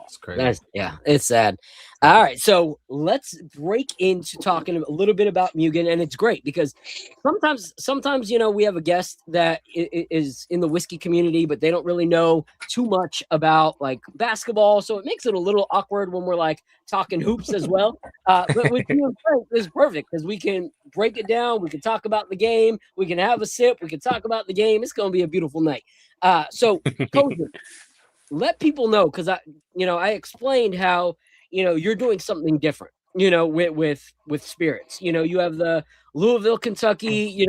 It's crazy. It's sad. All right, so let's break into talking a little bit about Mugen, and it's great because sometimes we have a guest that is in the whiskey community, but they don't really know too much about like basketball, so it makes it a little awkward when we're like talking hoops as well. But with you and Frank, this is perfect because we can break it down, we can talk about the game, we can have a sip, we can talk about the game. It's going to be a beautiful night. So, Kozer, let people know because I explained how. You're doing something different, with spirits. You have the Louisville, Kentucky,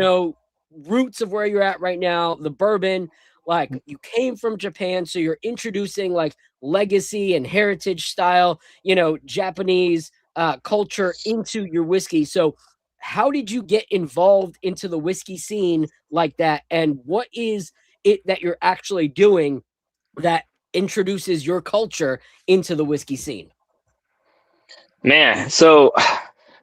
roots of where you're at right now, the bourbon, like you came from Japan. So you're introducing like legacy and heritage style, Japanese culture into your whiskey. So how did you get involved into the whiskey scene like that? And what is it that you're actually doing that introduces your culture into the whiskey scene? Man, so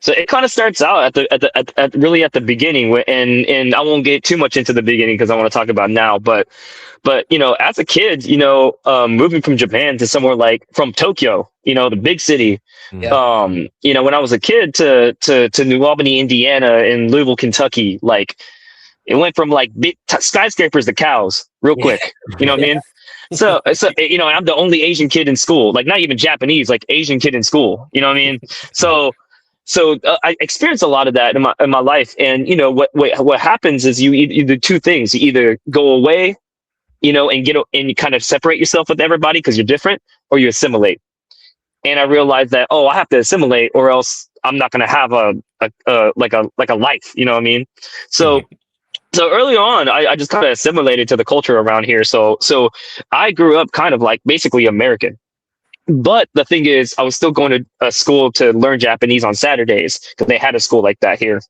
it kind of starts out at really at the beginning, and I won't get too much into the beginning because I want to talk about now. But as a kid, moving from Japan to somewhere like from Tokyo, the big city. Yeah. When I was a kid to New Albany, Indiana, and Louisville, Kentucky, like it went from like big skyscrapers to cows real quick. You know what I mean? So I'm the only Asian kid in school, like not even Japanese, like Asian kid in school. You know what I mean? So I experienced a lot of that in my life. And what happens is you do two things. You either go away, and you kind of separate yourself with everybody because you're different, or you assimilate. And I realized that I have to assimilate, or else I'm not going to have a life. You know what I mean? So early on, I just kind of assimilated to the culture around here. So I grew up kind of like basically American. But the thing is, I was still going to a school to learn Japanese on Saturdays because they had a school like that here.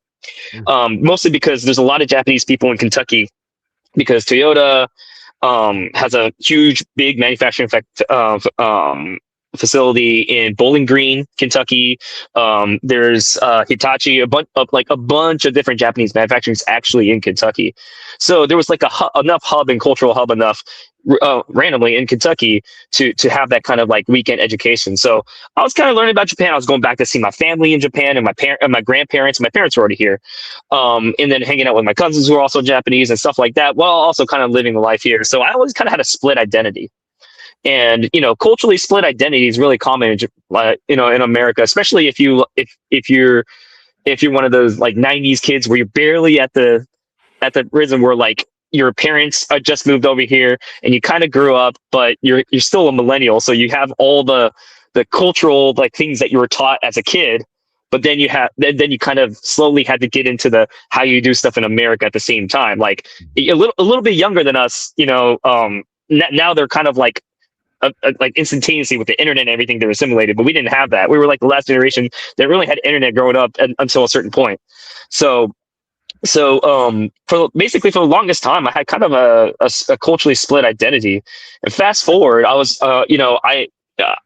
Mostly because there's a lot of Japanese people in Kentucky because Toyota has a huge, big manufacturing facility in Bowling Green, Kentucky. There's Hitachi, a bunch of different Japanese manufacturing actually in Kentucky. So there was like enough hub and cultural hub enough randomly in Kentucky to have that kind of like weekend education. So I was kind of learning about Japan. I was going back to see my family in Japan and my grandparents. My parents were already here, and then hanging out with my cousins who are also Japanese and stuff like that, while also kind of living the life here. So I always kind of had a split identity. And culturally split identity is really common, in America, especially if you're one of those like '90s kids where you're barely at the rhythm where like your parents just moved over here and you kind of grew up, but you're still a millennial, so you have all the cultural like things that you were taught as a kid, but then you kind of slowly had to get into the how you do stuff in America at the same time. Like a little bit younger than us, now they're kind of like instantaneously with the internet and everything, they're assimilated, but we didn't have that. We were like the last generation that really had internet growing up until a certain point. So for the longest time, I had kind of a culturally split identity. And fast forward, I was,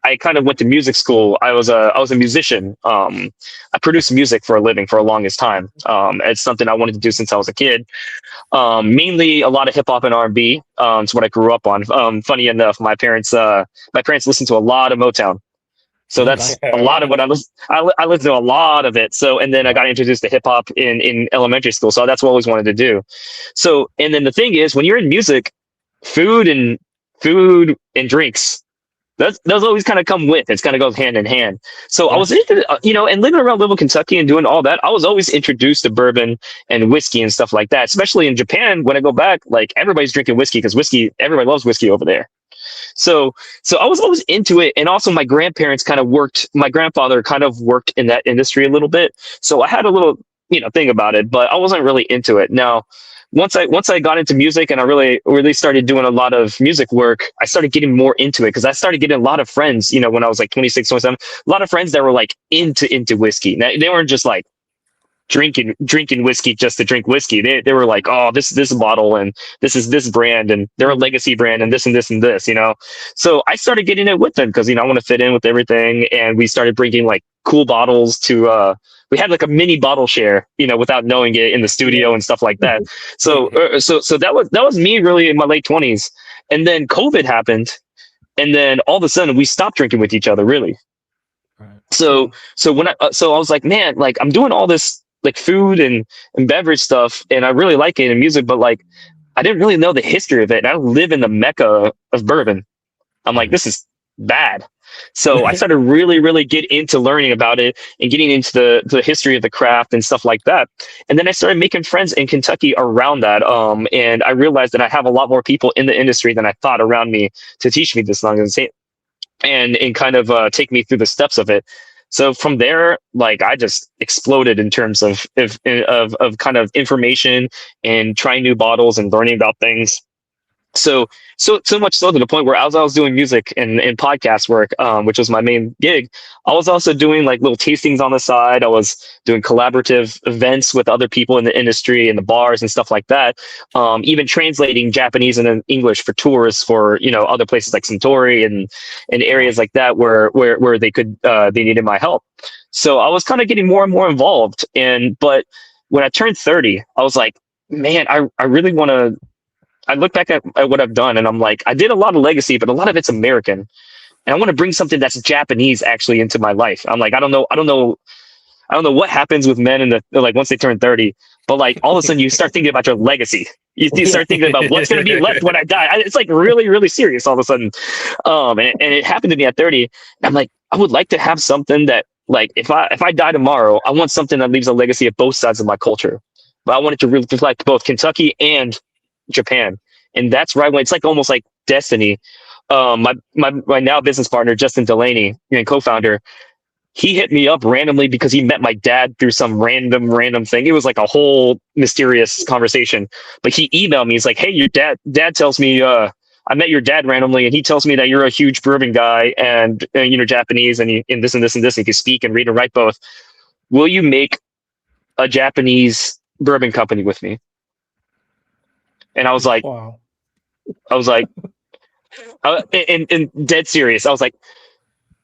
I kind of went to music school. I was a musician. I produced music for a living for the longest time. It's something I wanted to do since I was a kid. Mainly a lot of hip hop and R&B. It's what I grew up on. Funny enough, my parents listened to a lot of Motown. So that's a lot of what I listened to a lot of it. So, and then I got introduced to hip hop in elementary school. So that's what I always wanted to do. So, and then the thing is, when you're in music, food and drinks, those always kind of come with. It's kind of goes hand in hand. So I was into, and living around Louisville, Kentucky and doing all that, I was always introduced to bourbon and whiskey and stuff like that. Especially in Japan, when I go back, like everybody's drinking whiskey because everybody loves whiskey over there. So I was always into it. And also my grandfather kind of worked in that industry a little bit. So I had a little, thing about it, but I wasn't really into it. Now, once I got into music and I really started doing a lot of music work, I started getting more into it because I started getting a lot of friends, when I was like 26, 27, a lot of friends that were like into whiskey. Now, they weren't just like drinking whiskey just to drink whiskey. They were like, oh, this bottle and this is this brand and they're a legacy brand and this and this and this, So I started getting it with them because, I want to fit in with everything. And we started bringing like cool bottles to, we had like a mini bottle share, without knowing it in the studio and stuff like that. So that was me really in my late 20s. And then COVID happened. And then all of a sudden we stopped drinking with each other, really. Right. So so I was like, man, like I'm doing all this like food and beverage stuff, and I really like it in music, but like I didn't really know the history of it. And I live in the mecca of bourbon. I'm like, this is bad. So I started really get into learning about it and getting into the history of the craft and stuff like that. And then I started making friends in Kentucky around that. And I realized that I have a lot more people in the industry than I thought around me to teach me this long and kind of take me through the steps of it. So from there, like I just exploded in terms of kind of information and trying new bottles and learning about things. So much so to the point where as I was doing music and podcast work, which was my main gig, I was also doing like little tastings on the side. I was doing collaborative events with other people in the industry and the bars and stuff like that. Even translating Japanese and English for tours for, you know, other places like Suntory and areas like that where they could they needed my help. So I was kind of getting more and more involved. But when I turned 30, I was like, man, I really want to. I look back at what I've done and I'm like, I did a lot of legacy, but a lot of it's American. And I want to bring something that's Japanese actually into my life. I'm like, I don't know what happens with men in like once they turn 30, but like all of a sudden you start thinking about your legacy. You start thinking about what's going to be left when I die. It's like really serious all of a sudden. And it happened to me at 30. I'm like, I would like to have something that like, if I die tomorrow, I want something that leaves a legacy of both sides of my culture. But I want it to really reflect both Kentucky and Japan. And that's right when it's like almost like destiny. My now business partner, Justin Delaney, and co-founder, he hit me up randomly because he met my dad through some random thing. It was like a whole mysterious conversation. But he emailed me. He's like, hey, your dad tells me I met your dad randomly, and he tells me that you're a huge bourbon guy and you know, Japanese and this and this and this, and you can speak and read and write both. Will you make a Japanese bourbon company with me? And I was like, wow. And dead serious. I was like,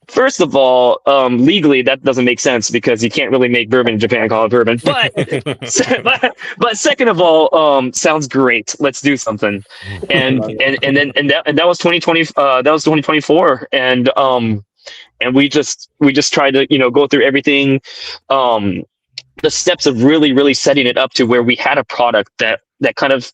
first of all, legally that doesn't make sense because you can't really make bourbon in Japan called bourbon. But second of all, sounds great. Let's do something. And that was 2020. That was 2024. And we just tried to, you know, go through everything, the steps of really setting it up to where we had a product that kind of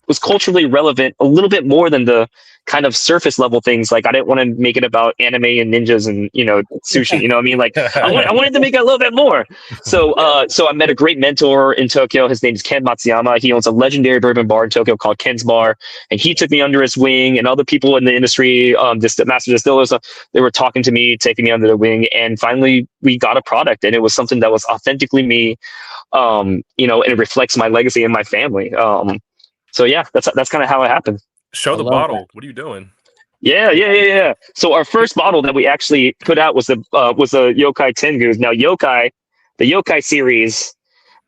was culturally relevant a little bit more than the kind of surface level things. Like I didn't want to make it about anime and ninjas and, you know, sushi, you know what I mean? Like I wanted to make it a little bit more. So I met a great mentor in Tokyo. His name is Ken Matsuyama. He owns a legendary bourbon bar in Tokyo called Ken's Bar. And he took me under his wing, and other people in the industry, master distillers, they were talking to me, taking me under their wing. And finally we got a product, and it was something that was authentically me, you know, and it reflects my legacy and my family. So yeah, that's kind of how it happened. Show the bottle. That. What are you doing? Yeah. So our first bottle that we actually put out was the Yokai Tengu. Now the Yokai series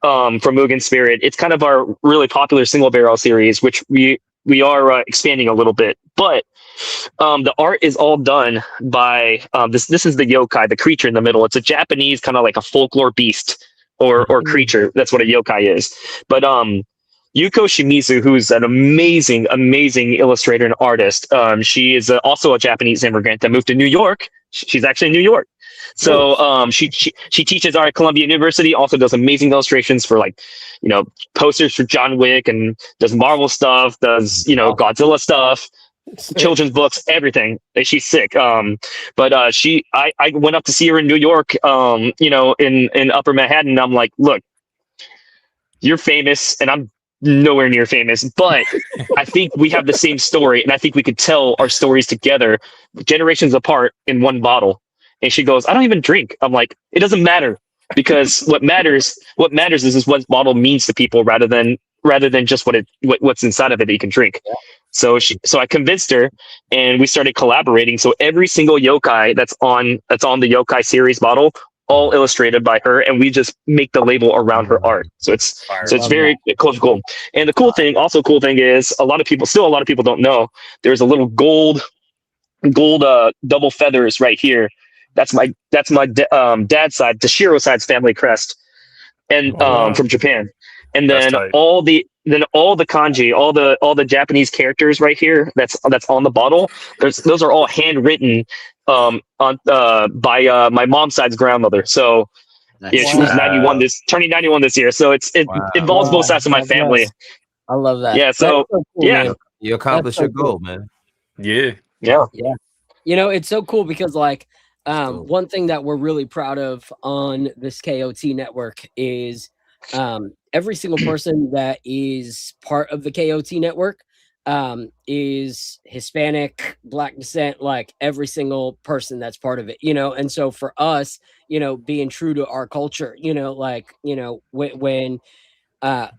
from Mugen Spirit, it's kind of our really popular single barrel series, which we are expanding a little bit. But the art is all done by this is the yokai, the creature in the middle. It's a Japanese kind of like a folklore beast or creature. That's what a yokai is. But Yuko Shimizu, who's an amazing illustrator and artist. She is also a Japanese immigrant that moved to New York. She's actually in New York. So she teaches art at Columbia University, also does amazing illustrations for, like, you know, posters for John Wick, and does Marvel stuff, does, you know, Godzilla stuff, children's books, everything. She's sick. But I went up to see her in New York, you know, in Upper Manhattan. And I'm like, look, you're famous and I'm nowhere near famous, but I think we have the same story, and I think we could tell our stories together, generations apart, in one bottle. And she goes, I don't even drink. I'm like, it doesn't matter, because what matters is what bottle means to people rather than just what's inside of it that you can drink. Yeah. So I convinced her, and we started collaborating. So every single yokai that's on the Yokai series bottle, all illustrated by her, and we just make the label around her art. So it's very cool. And the cool thing is a lot of people don't know there's a little gold double feathers right here. That's my dad's side, Tashiro side's family crest, and from Japan. And then all the kanji, all the Japanese characters right here that's on the bottle, those are all handwritten on by my mom's side's grandmother. So yeah, she was 91 turning 91 this year. So it involves both sides of my family. I love that. Yeah. So, cool, yeah, man. You accomplished your goal, man. Yeah. yeah. You know, it's so cool because like cool. one thing that we're really proud of on this KOT network is every single person that is part of the KOT network is Hispanic, Black descent, like every single person that's part of it, you know. And so for us, you know, being true to our culture, you know, like, you know, when I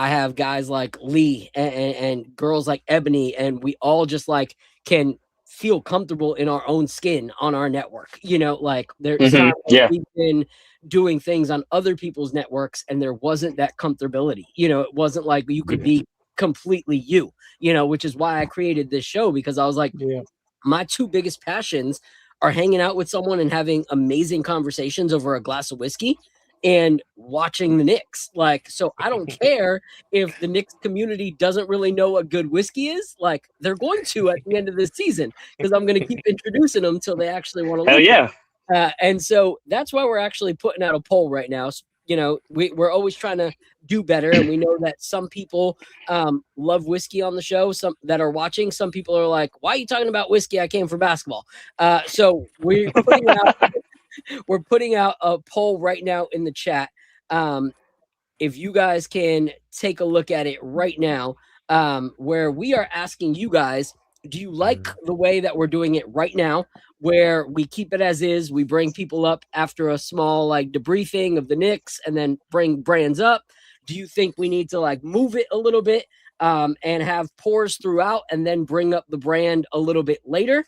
have guys like Lee and girls like Ebony, and we all just like can feel comfortable in our own skin on our network, you know, like there's times we've been doing things on other people's networks and there wasn't that comfortability, you know. It wasn't like you could be completely you know, which is why I created this show, because I was like, my two biggest passions are hanging out with someone and having amazing conversations over a glass of whiskey and watching the Knicks. Like, so I don't care if the Knicks community doesn't really know what good whiskey is. Like, they're going to at the end of this season, because I'm going to keep introducing them until they actually want to. Hell yeah. And so that's why we're actually putting out a poll right now. You know, we're always trying to do better, and we know that some people love whiskey on the show, some that are watching. Some people are like, why are you talking about whiskey? I came for basketball. So we're putting out we're putting out a poll right now in the chat. If you guys can take a look at it right now, where we are asking you guys, do you like the way that we're doing it right now, where we keep it as is, we bring people up after a small like debriefing of the Knicks and then bring brands up? Do you think we need to like move it a little bit and have pours throughout and then bring up the brand a little bit later?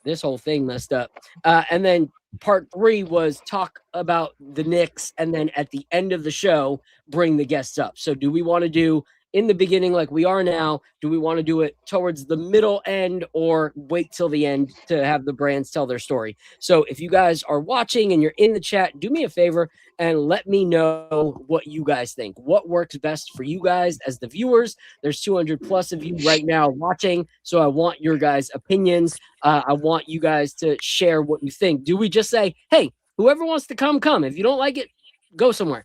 This whole thing messed up. And then part 3 was talk about the Knicks, and then at the end of the show, bring the guests up. So do we want to do in the beginning like we are now? Do we want to do it towards the middle end, or wait till the end to have the brands tell their story? So if you guys are watching and you're in the chat, do me a favor and let me know what you guys think. What works best for you guys as the viewers? There's 200 plus of you right now watching, so I want your guys' opinions. I want you guys to share what you think. Do we just say, hey, whoever wants to come? If you don't like it, go somewhere.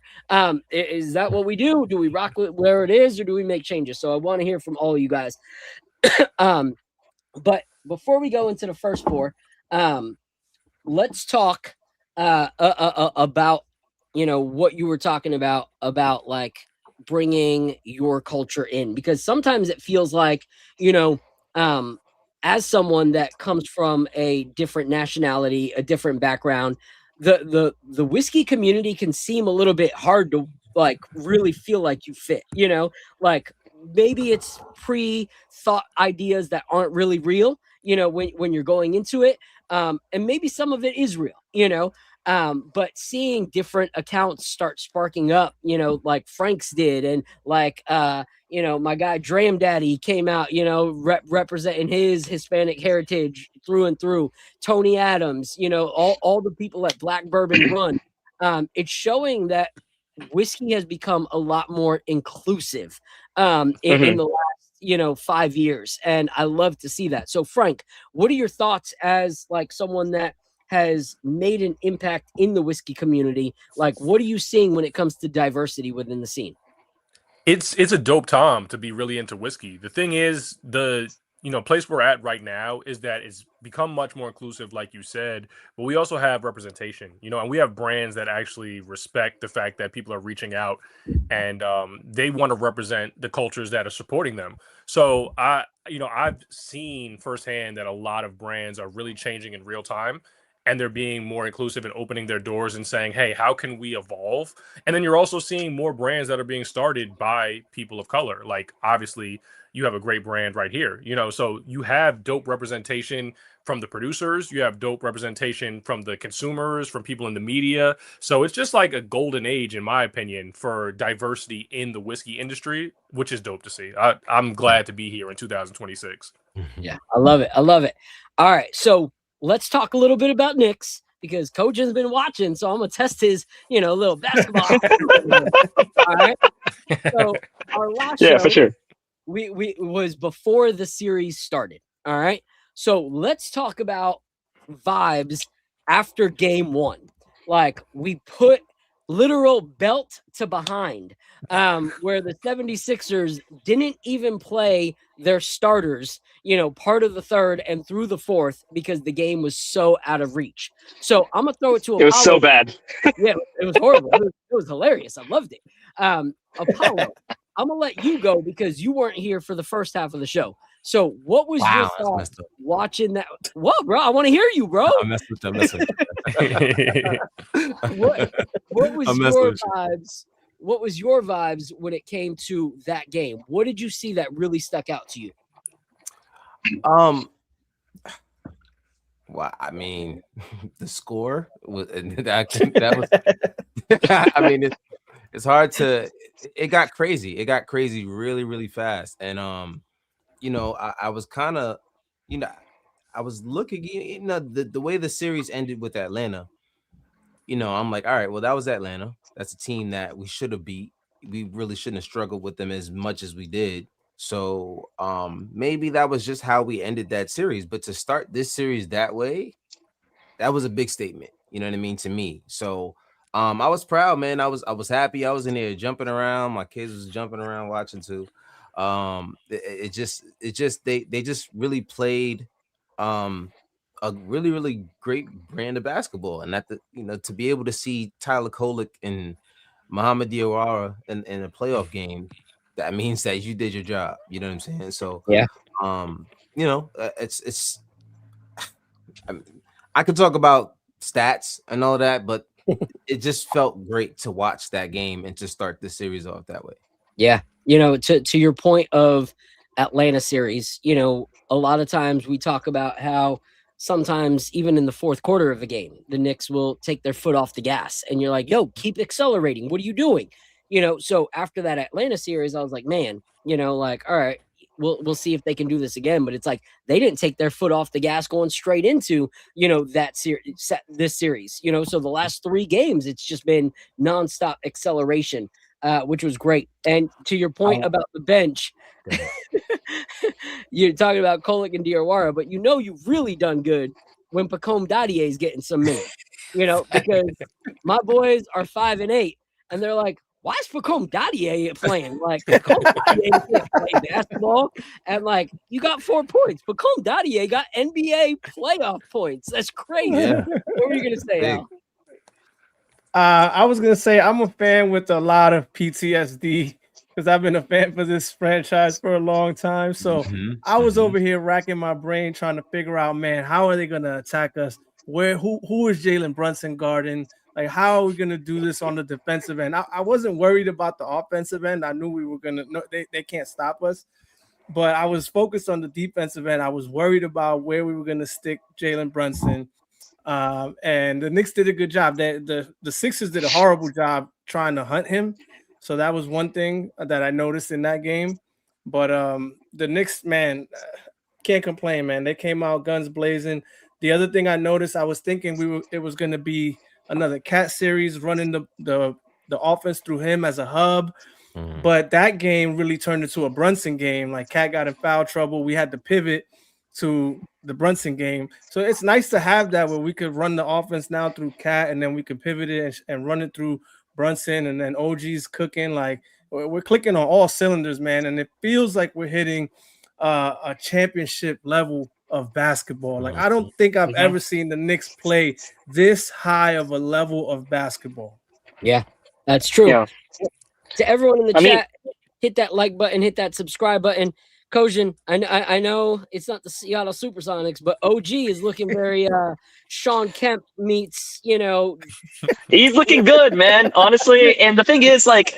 Is that what we do? Do we rock with where it is, or do we make changes? So I want to hear from all of you guys. But before we go into the first 4, let's talk about, you know, what you were talking about like bringing your culture in, because sometimes it feels like, you know, as someone that comes from a different nationality, a different background, the whiskey community can seem a little bit hard to like really feel like you fit, you know, like maybe it's pre-thought ideas that aren't really real, you know, when you're going into it. And maybe some of it is real, you know, but seeing different accounts start sparking up, you know, like Frank's did, and like, you know, my guy Dram Daddy came out, you know, representing his Hispanic heritage through and through. Tony Adams, you know, all the people at Black Bourbon Run. It's showing that whiskey has become a lot more inclusive in the last, you know, 5 years. And I love to see that. So Frank, what are your thoughts as like someone that has made an impact in the whiskey community? Like, what are you seeing when it comes to diversity within the scene? It's a dope time to be really into whiskey. The thing is, the place we're at right now is that it's become much more inclusive, like you said, but we also have representation, you know, and we have brands that actually respect the fact that people are reaching out and they want to represent the cultures that are supporting them. So I've seen firsthand that a lot of brands are really changing in real time, and they're being more inclusive and opening their doors and saying, hey, how can we evolve? And then you're also seeing more brands that are being started by people of color. Like, obviously, you have a great brand right here, you know, so you have dope representation from the producers, you have dope representation from the consumers, from people in the media. So it's just like a golden age, in my opinion, for diversity in the whiskey industry, which is dope to see. I'm glad to be here in 2026. Yeah, I love it. I love it. All right. So let's talk a little bit about Knicks, because Coach has been watching. So I'm going to test his, you know, little basketball. All right. So our last show, for sure. We was before the series started. All right. So let's talk about vibes after game one. Like, we put literal belt to behind, where the 76ers didn't even play their starters, part of the third and through the fourth, because the game was so out of reach. So I'm gonna throw it to Apollo. It was so bad. Yeah, it was horrible. It was hilarious. I loved it. Apollo, I'm gonna let you go because you weren't here for the first half of the show. So what was your thought watching that? What, bro? I want to hear you, bro. I'm messing with you. What was your vibes? What was your vibes when it came to that game? What did you see that really stuck out to you? Well, I mean, the score was that was. I mean, it's hard to. It got crazy. It got crazy really, really fast, and I was kind of, I was looking, the way the series ended with Atlanta. I'm like, all right, well, that was Atlanta. That's a team that we should have beat. We really shouldn't have struggled with them as much as we did. So maybe that was just how we ended that series. But to start this series that way, that was a big statement. You know what I mean, to me. So I was proud, man. I was happy. I was in there jumping around. My kids was jumping around watching too. They just really played a really, really great brand of basketball, and to be able to see Tyler Kolek and Muhammad Diawara in a playoff game, that means that you did your job. You know what I'm saying? So yeah, it's I could talk about stats and all that, but it just felt great to watch that game and to start the series off that way. Yeah. To your point of Atlanta series, a lot of times we talk about how sometimes even in the fourth quarter of a game, the Knicks will take their foot off the gas and you're like, yo, keep accelerating. What are you doing? So after that Atlanta series, I was like, man, all right, we'll see if they can do this again. But it's like, they didn't take their foot off the gas going straight into, this series, so the last 3 games, it's just been nonstop acceleration. Which was great. And to your point about the bench, you're talking about Kolek and Diawara, but you've really done good when Pacome Dadier is getting some minutes, because my boys are 5 and 8, and they're like, why is Pacome Dadier playing? Like, Pacome Dadier can't play basketball, and you got 4 points. Pacome Dadier got NBA playoff points. That's crazy. Yeah. What were you gonna say, Al? I was gonna say I'm a fan with a lot of PTSD because I've been a fan for this franchise for a long time. So I was over here racking my brain trying to figure out, man, how are they gonna attack us? Who is Jalen Brunson guarding? Like, how are we gonna do this on the defensive end? I wasn't worried about the offensive end. I knew we were gonna. No, they can't stop us. But I was focused on the defensive end. I was worried about where we were gonna stick Jalen Brunson. And the Knicks did a good job. The Sixers did a horrible job trying to hunt him. So that was one thing that I noticed in that game. But the Knicks, man, can't complain, man. They came out guns blazing. The other thing I noticed, I was thinking it was going to be another Cat series running the offense through him as a hub. But that game really turned into a Brunson game. Like, Cat got in foul trouble. We had to pivot to the Brunson game. So it's nice to have that where we could run the offense now through Cat, and then we could pivot it and run it through Brunson, and then OG's cooking. Like, we're clicking on all cylinders, man. And it feels like we're hitting a championship level of basketball. Like, I don't think I've ever seen the Knicks play this high of a level of basketball. Yeah, that's true. Yeah. To everyone in the chat, hit that like button, hit that subscribe button. Kojin, I know it's not the Seattle Supersonics, but OG is looking very Sean Kemp meets, He's looking good, man, honestly. And the thing is, as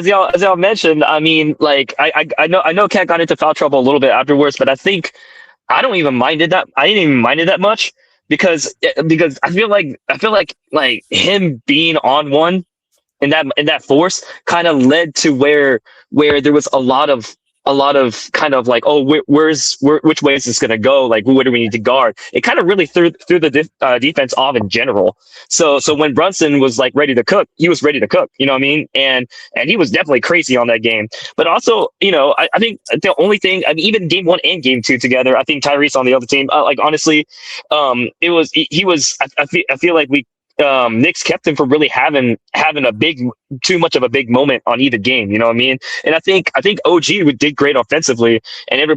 y'all mentioned, I mean, I know Cat got into foul trouble a little bit afterwards, but I think I didn't even mind it that much because I feel like him being on one in that force kind of led to where there was a lot of a lot of kind of like, oh, which way is this going to go? Like, where do we need to guard? It kind of really threw the defense off in general. So when Brunson was like ready to cook, he was ready to cook. You know what I mean? And he was definitely crazy on that game. But also, you know, I think the only thing, I mean, even game 1 and game 2 together, I think Tyrese on the other team, like honestly, he was. I feel like Knicks kept him from really having too much of a big moment on either game. You know what I mean? And I think OG did great offensively, and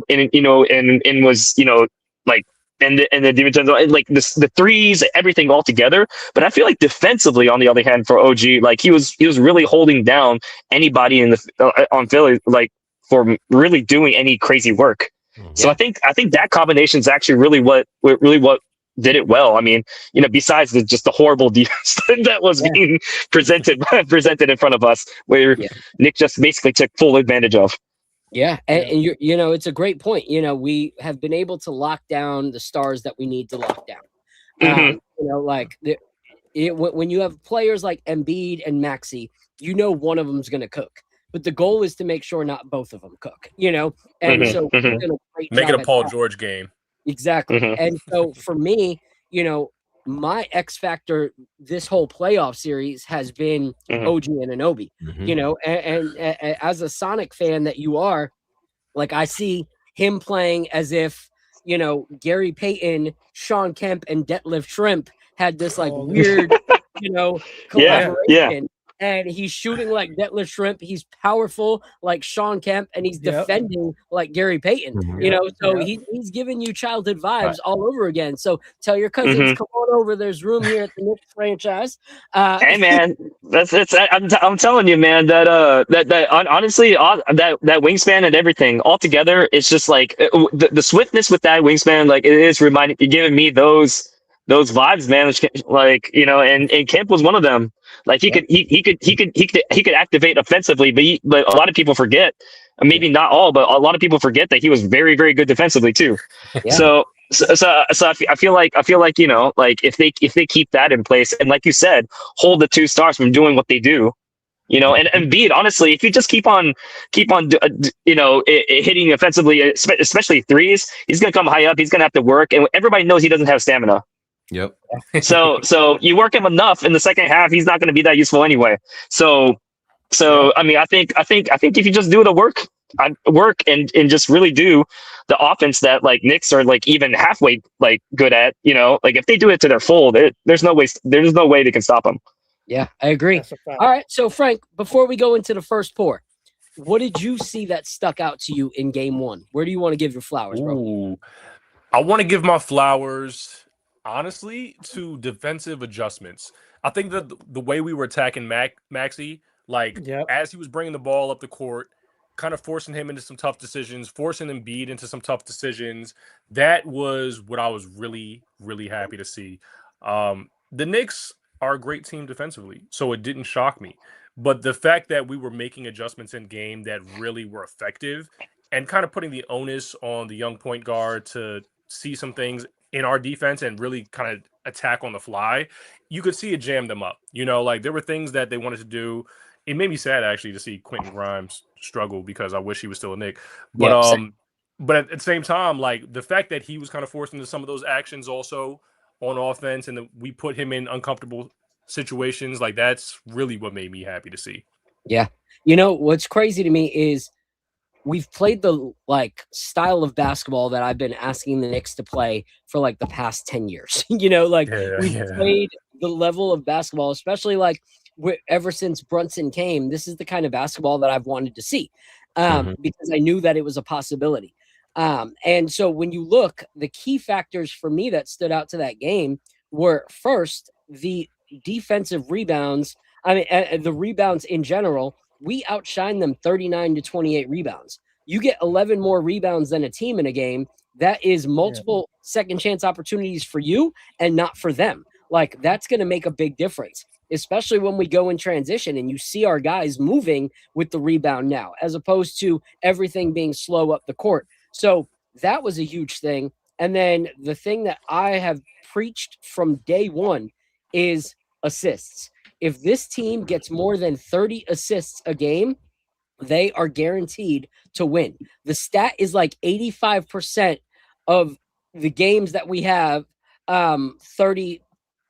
was, you know, like, and the defense, like the threes, everything all together. But I feel like defensively, on the other hand, for OG, like he was really holding down anybody in the on Philly, like, for really doing any crazy work. So I think that combination is actually really what did it well. I mean, you know, besides just the horrible defense that was being presented in front of us, where Nick just basically took full advantage of. Yeah, and you know, it's a great point. You know, we have been able to lock down the stars that we need to lock down. You know, like when you have players like Embiid and Maxey, you know one of them's going to cook. But the goal is to make sure not both of them cook. You know, and so we're doing a great make job it a Paul that. George game. Exactly. And so for me, you know, my X factor this whole playoff series has been OG and Anunoby. You know, and as a Sonic fan that you are, like, I see him playing as if, you know, Gary Payton, Sean Kemp, and Detlef Shrimp had this like weird, you know, collaboration. And he's shooting like Detlef Shrimp. He's powerful like Sean Kemp, and he's defending like Gary Payton. You know, so he's giving you childhood vibes all over again. So tell your cousins, come on over. There's room here at the Knicks franchise. Hey man, I'm telling you, man, that honestly, that wingspan and everything all together, it's just like the swiftness with that wingspan, like it is giving me those vibes, man. Like, you know, and Kemp was one of them. Like he could activate offensively, but a lot of people forget, maybe not all, but a lot of people forget that he was very, very good defensively too. So I feel like, you know, like if they keep that in place, and like you said, hold the two stars from doing what they do, you know, and Embiid, honestly, if you just keep on, you know, hitting offensively, especially threes, he's gonna come high up. He's gonna have to work, and everybody knows he doesn't have stamina. So you work him enough in the second half, he's not going to be that useful anyway. So I mean, I think if you just do the work and just really do the offense that like Knicks are like even halfway like good at, you know, like if they do it to their full, there's no way they can stop them. Yeah, I agree. All right, so Frank, before we go into the first pour, what did you see that stuck out to you in game 1? Where do you want to give your flowers, bro? I want to give my flowers, honestly, to defensive adjustments. I think that the way we were attacking Maxey, like as he was bringing the ball up the court, kind of forcing him into some tough decisions, forcing Embiid into some tough decisions, that was what I was really, really happy to see. The Knicks are a great team defensively, so it didn't shock me. But the fact that we were making adjustments in game that really were effective and kind of putting the onus on the young point guard to see some things in our defense and really kind of attack on the fly, you could see it jam them up. You know, like there were things that they wanted to do. It made me sad actually to see Quentin Grimes struggle because I wish he was still a Knick. But but at the same time, like the fact that he was kind of forced into some of those actions also on offense, and we put him in uncomfortable situations, like that's really what made me happy to see. Yeah, you know what's crazy to me is we've played the like style of basketball that I've been asking the Knicks to play for like the past 10 years. You know, like we've played the level of basketball, especially like ever since Brunson came. This is the kind of basketball that I've wanted to see because I knew that it was a possibility. And so when you look, the key factors for me that stood out to that game were first, the defensive rebounds. I mean, the rebounds in general. We outshined them 39 to 28 rebounds. You get 11 more rebounds than a team in a game. That is multiple second chance opportunities for you and not for them. Like that's going to make a big difference, especially when we go in transition and you see our guys moving with the rebound now, as opposed to everything being slow up the court. So that was a huge thing. And then the thing that I have preached from day one is assists. If this team gets more than 30 assists a game, they are guaranteed to win. The stat is like 85% of the games that we have 30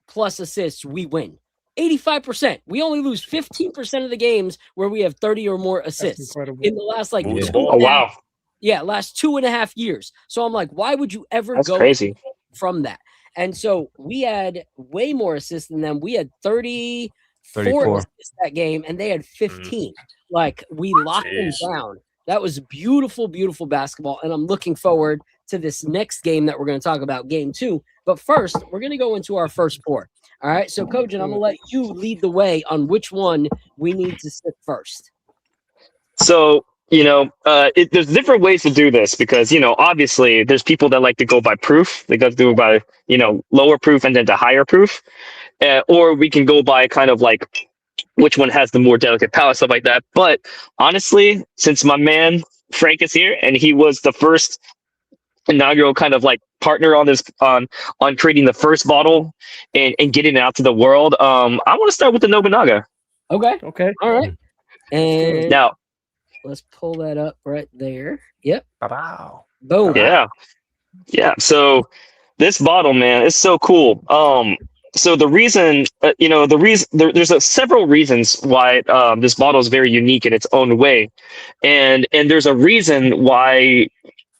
plus assists, we win. 85%. We only lose 15% of the games where we have 30 or more assists in the last like Move the 2 ball. and a half- wow. yeah, last 2.5 years. So I'm like, why would you ever That's go crazy. from that? And so we had way more assists than them. We had 34 34. assists that game, and they had 15. Like, we locked them Jeez. down. That was beautiful, beautiful basketball. And I'm looking forward to this next game that we're going to talk about, game 2. But first, we're going to go into our first pour. All right. So, Kojin, I'm going to let you lead the way on which one we need to sip first. So, there's different ways to do this because, obviously there's people that like to go by proof. They go do by, lower proof and then to higher proof. Or we can go by kind of like which one has the more delicate palate, stuff like that. But honestly, since my man Frank is here and he was the first inaugural kind of like partner on this on creating the first bottle and getting it out to the world, I want to start with the Nobunaga. Okay. Okay. All right. And Now, let's pull that up right there. Yep. Wow. Boom. yeah. So this bottle, man, is so cool. So the reason, there's several reasons why this bottle is very unique in its own way, and there's a reason why,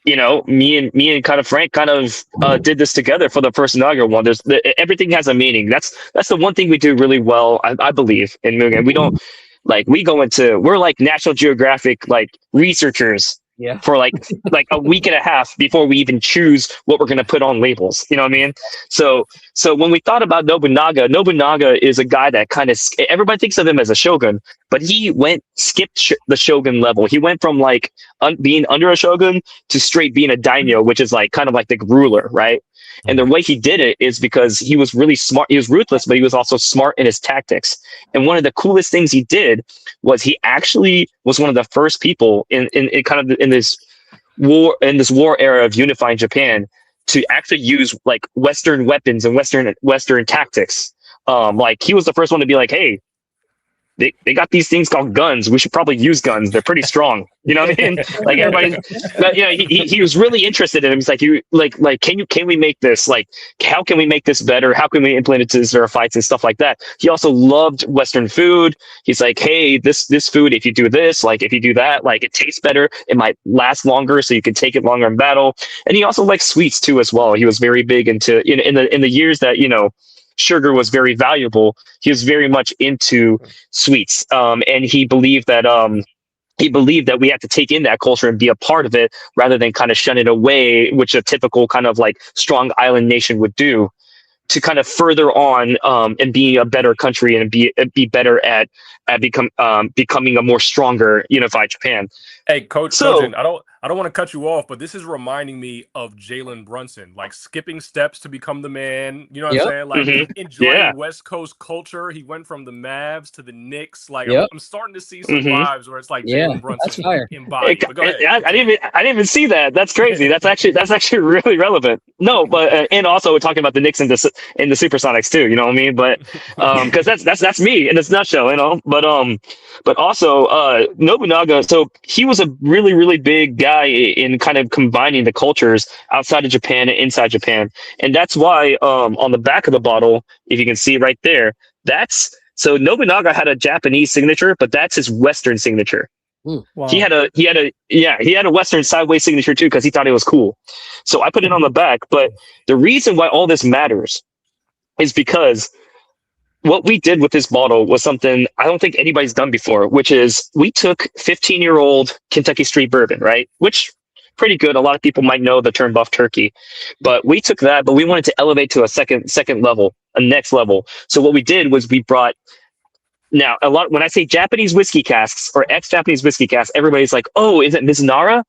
me and kind of Frank kind of did this together for the first inaugural one. Everything has a meaning. That's the one thing we do really well, I believe, in Mugen. We don't we're like National Geographic like researchers. Yeah. For like a week and a half before we even choose what we're going to put on labels. You know what I mean? So when we thought about Nobunaga is a guy that kind of, everybody thinks of him as a shogun, but he skipped the shogun level. He went from like being under a shogun to straight being a daimyo, which is like kind of like the ruler, right? And the way he did it is because he was really smart. He was ruthless, but he was also smart in his tactics. And one of the coolest things he did was he actually was one of the first people in this war era of unifying Japan to actually use like Western weapons and Western tactics. Like he was the first one to be like, hey, they got these things called guns. We should probably use guns. They're pretty strong. You know what I mean? Like everybody, but, he was really interested in it. He's like, can we make this? Like, how can we make this better? How can we implement it into our fights and stuff like that? He also loved Western food. He's like, hey, this food, if you do this, like if you do that, like it tastes better. It might last longer, so you can take it longer in battle. And he also liked sweets too as well. He was very big into in the years that sugar was very valuable. He was very much into sweets, and he believed that we had to take in that culture and be a part of it rather than kind of shun it away, which a typical kind of like strong island nation would do, to kind of further on and be a better country and be better at becoming a more stronger unified Japan. Hey, Coach So- Kojin, I don't want to cut you off, but this is reminding me of Jalen Brunson, like skipping steps to become the man. You know what Yep. I'm saying? Like Mhm. enjoying Yeah. West Coast culture. He went from the Mavs to the Knicks. Like Yep. I'm starting to see some Mhm. vibes where it's like Yeah, Jalen that's Brunson fire. embodied. But go ahead. I didn't even see that. That's crazy. That's actually really relevant. No, but and also we're talking about the Knicks and the Supersonics too. You know what I mean? But because that's me in this nutshell. But also Nobunaga. So he was a really, really big guy in kind of combining the cultures outside of Japan and inside Japan, and that's why on the back of the bottle, if you can see right there, so Nobunaga had a Japanese signature, but that's his Western signature. Wow. He had a Western sideways signature too because he thought it was cool. So I put it on the back. But the reason why all this matters is because what we did with this bottle was something I don't think anybody's done before, which is we took 15-year-old Kentucky Street Bourbon, right? Which pretty good. A lot of people might know the term buff turkey, but we took that, but we wanted to elevate to a second level, a next level. So what we did was we brought. Now, when I say Japanese whiskey casks or ex-Japanese whiskey casks, everybody's like, "Oh, is it Mizunara?"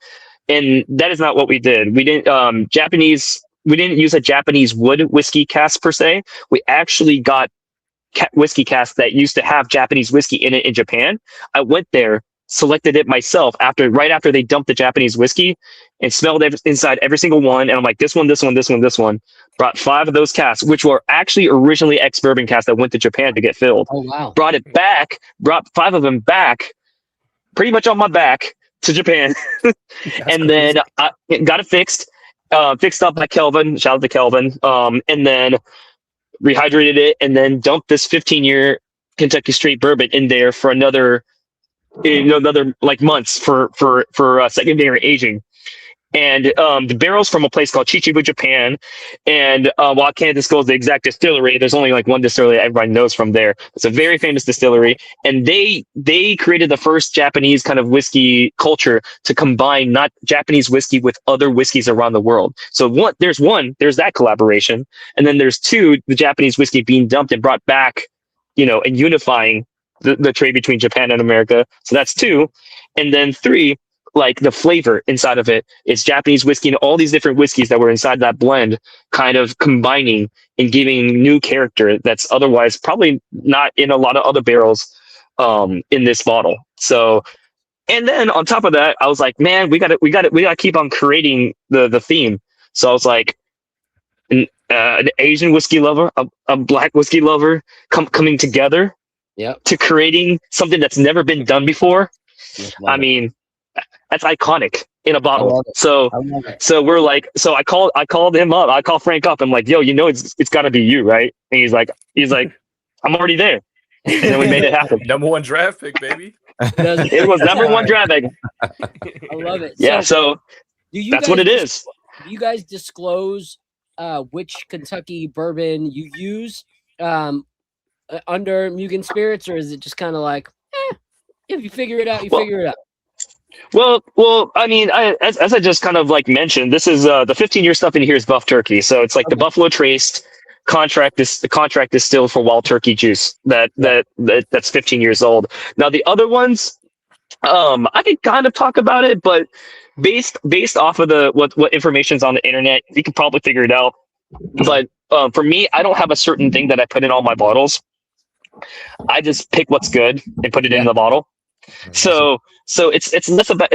And that is not what we did. We didn't We didn't use a Japanese wood whiskey cask per se. We actually got whiskey casks that used to have Japanese whiskey in it in Japan. I went there, selected it myself right after they dumped the Japanese whiskey, and smelled inside every single one. And I'm like, this one. Brought 5 of those casks, which were actually originally ex-bourbon casks that went to Japan to get filled. Oh wow. Brought 5 of them back, pretty much on my back to Japan, and then I got it fixed up by Kelvin. Shout out to Kelvin. And then rehydrated it, and then dumped this 15-year Kentucky straight bourbon in there for another like months for secondary aging. And the barrel's from a place called Chichibu, Japan. And while I can't disclose the exact distillery, there's only like one distillery that everybody knows from there. It's a very famous distillery. And they created the first Japanese kind of whiskey culture to combine not Japanese whiskey with other whiskeys around the world. So there's that collaboration. And then there's two, the Japanese whiskey being dumped and brought back, and unifying the trade between Japan and America. So that's two. And then three, like the flavor inside of it is Japanese whiskey and all these different whiskeys that were inside that blend kind of combining and giving new character that's otherwise probably not in a lot of other barrels in this bottle. So, and then on top of that, I was like, man, we gotta keep on creating the theme. So I was like, an Asian whiskey lover, a black whiskey lover coming together to creating something that's never been done before. I mean, that's iconic in a bottle. So we're like, so I called him up. I called Frank up. I'm like, yo, it's got to be you, right? And he's like, I'm already there. And then we made it happen. Number one draft pick, baby. It was number one draft pick. I love it. Yeah. So that's what it is. Do you guys disclose which Kentucky bourbon you use under Mugen Spirits, or is it just kind of like, if you figure it out, figure it out? Well, I mean, as I just kind of like mentioned, this is the 15-year stuff in here is Buff Turkey. So it's like the Buffalo Traced contract distilled for wild turkey juice that's 15 years old. Now the other ones, I could kind of talk about it, but based off of what information's on the internet, you can probably figure it out. But for me, I don't have a certain thing that I put in all my bottles. I just pick what's good and put it in the bottle. So it's less about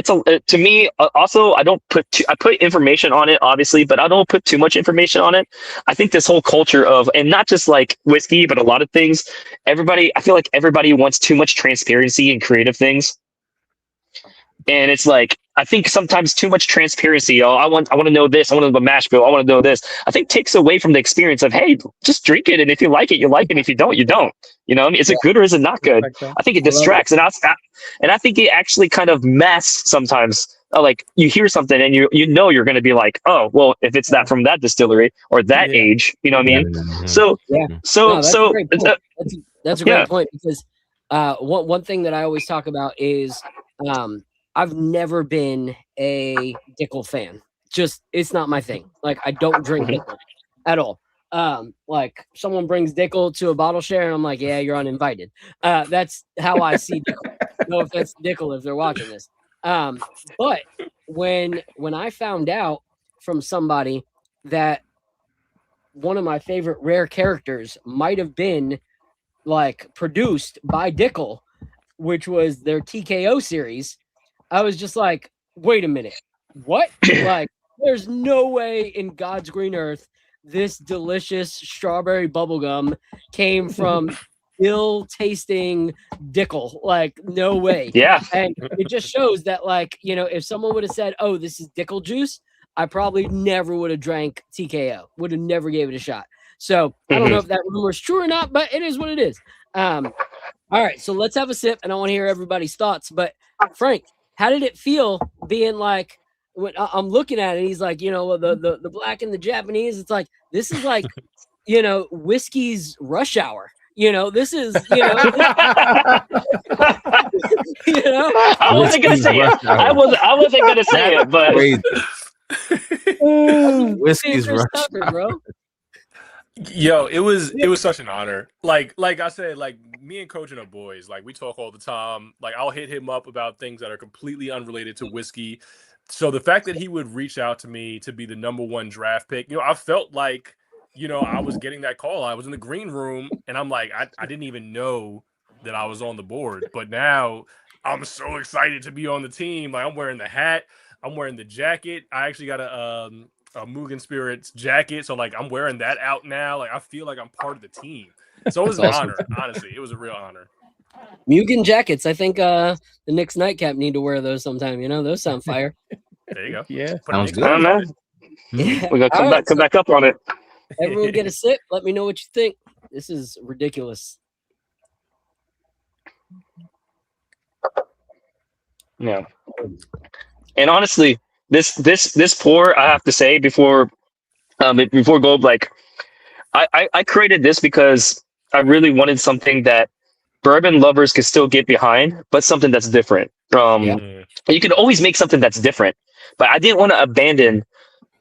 to me. Also, I don't put I put information on it, obviously, but I don't put too much information on it. I think this whole culture of, and not just like whiskey, but a lot of things. I feel like everybody wants too much transparency in creative things, and it's like, I think sometimes too much transparency. Oh, I want to know this. I want to know the mash bill. I want to know this. I think takes away from the experience of, hey, just drink it, and if you like it, you like it. And if you don't, you don't. Is it good or is it not good? I think it distracts, and I think it actually kind of masks sometimes. Like you hear something and you're going to be like, oh, well, if it's that from that distillery or that age, you know what I mean? That's a great point, because one thing that I always talk about is I've never been a Dickel fan. Just, it's not my thing. Like, I don't drink Dickel at all. Like, someone brings Dickel to a bottle share, and I'm like, yeah, you're uninvited. That's how I see Dickel. No offense to Dickel if they're watching this. But when I found out from somebody that one of my favorite rare characters might have been like produced by Dickel, which was their TKO series, I was just like, wait a minute, what? Like, there's no way in God's green earth this delicious strawberry bubblegum came from ill-tasting Dickel. Like, no way. Yeah. And it just shows that, like, if someone would have said, oh, this is Dickel juice, I probably never would have drank TKO, would have never gave it a shot. So I don't know if that rumor is true or not, but it is what it is. All right, so let's have a sip, and I want to hear everybody's thoughts. But Frank, how did it feel being like, when I'm looking at it, he's like, the black and the Japanese, it's like, this is like, whiskey's rush hour. This is, I wasn't gonna say it. I wasn't gonna say it, but whiskey's rush hour, bro. Yo, it was such an honor. Like I said, like, me and Coach and our boys, like, we talk all the time. Like, I'll hit him up about things that are completely unrelated to whiskey. So the fact that he would reach out to me to be the number one draft pick, I felt like, I was getting that call. I was in the green room, and I'm like, I didn't even know that I was on the board. But now I'm so excited to be on the team. Like, I'm wearing the hat. I'm wearing the jacket. I actually got a Mugen Spirits jacket. So, like, I'm wearing that out now. Like, I feel like I'm part of the team. So it was an honor, honestly. It was a real honor. Mugen jackets. I think the Knicks Nightcap need to wear those sometime. Those sound fire. There you go. Yeah. Put Sounds a good. I don't know. Yeah. We gotta All right, come back up on it. everyone get a sip. Let me know what you think. This is ridiculous. Yeah. And honestly, this pour, I have to say before go, like I created this because I really wanted something that bourbon lovers could still get behind, but something that's different. Yeah. You can always make something that's different, but I didn't want to abandon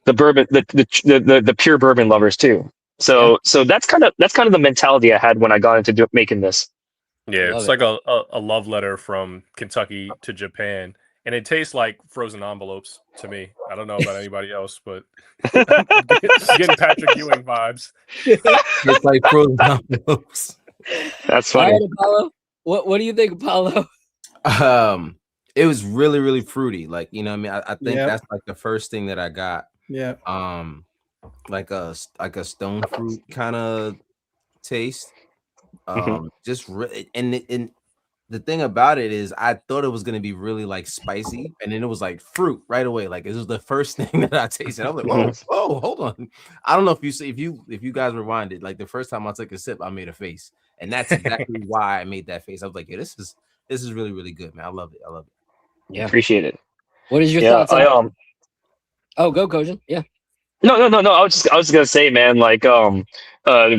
the bourbon, the pure bourbon lovers too. So that's kind of the mentality I had when I got into making this. Yeah, Love it's it. like a love letter from Kentucky to Japan, and it tastes like frozen envelopes to me. I don't know about anybody else, but getting Patrick Ewing vibes. It's like frozen envelopes. That's All funny. right, Apollo. What do you think, Apollo? It was really, really fruity. Like, I mean, I think Yep. that's like the first thing that I got. Yeah. Like a stone fruit kind of taste. Just and the thing about it is I thought it was gonna be really like spicy, and then it was like fruit right away. Like it was the first thing that I tasted. I was like, whoa, hold on. I don't know if you guys rewinded, like the first time I took a sip, I made a face, and that's exactly why I made that face. I was like, yeah, this is really, really good, man. I love it. Yeah. Appreciate it. What is your Yeah, thoughts on Oh, go Kojin. Yeah. No. I was just gonna say, man, like one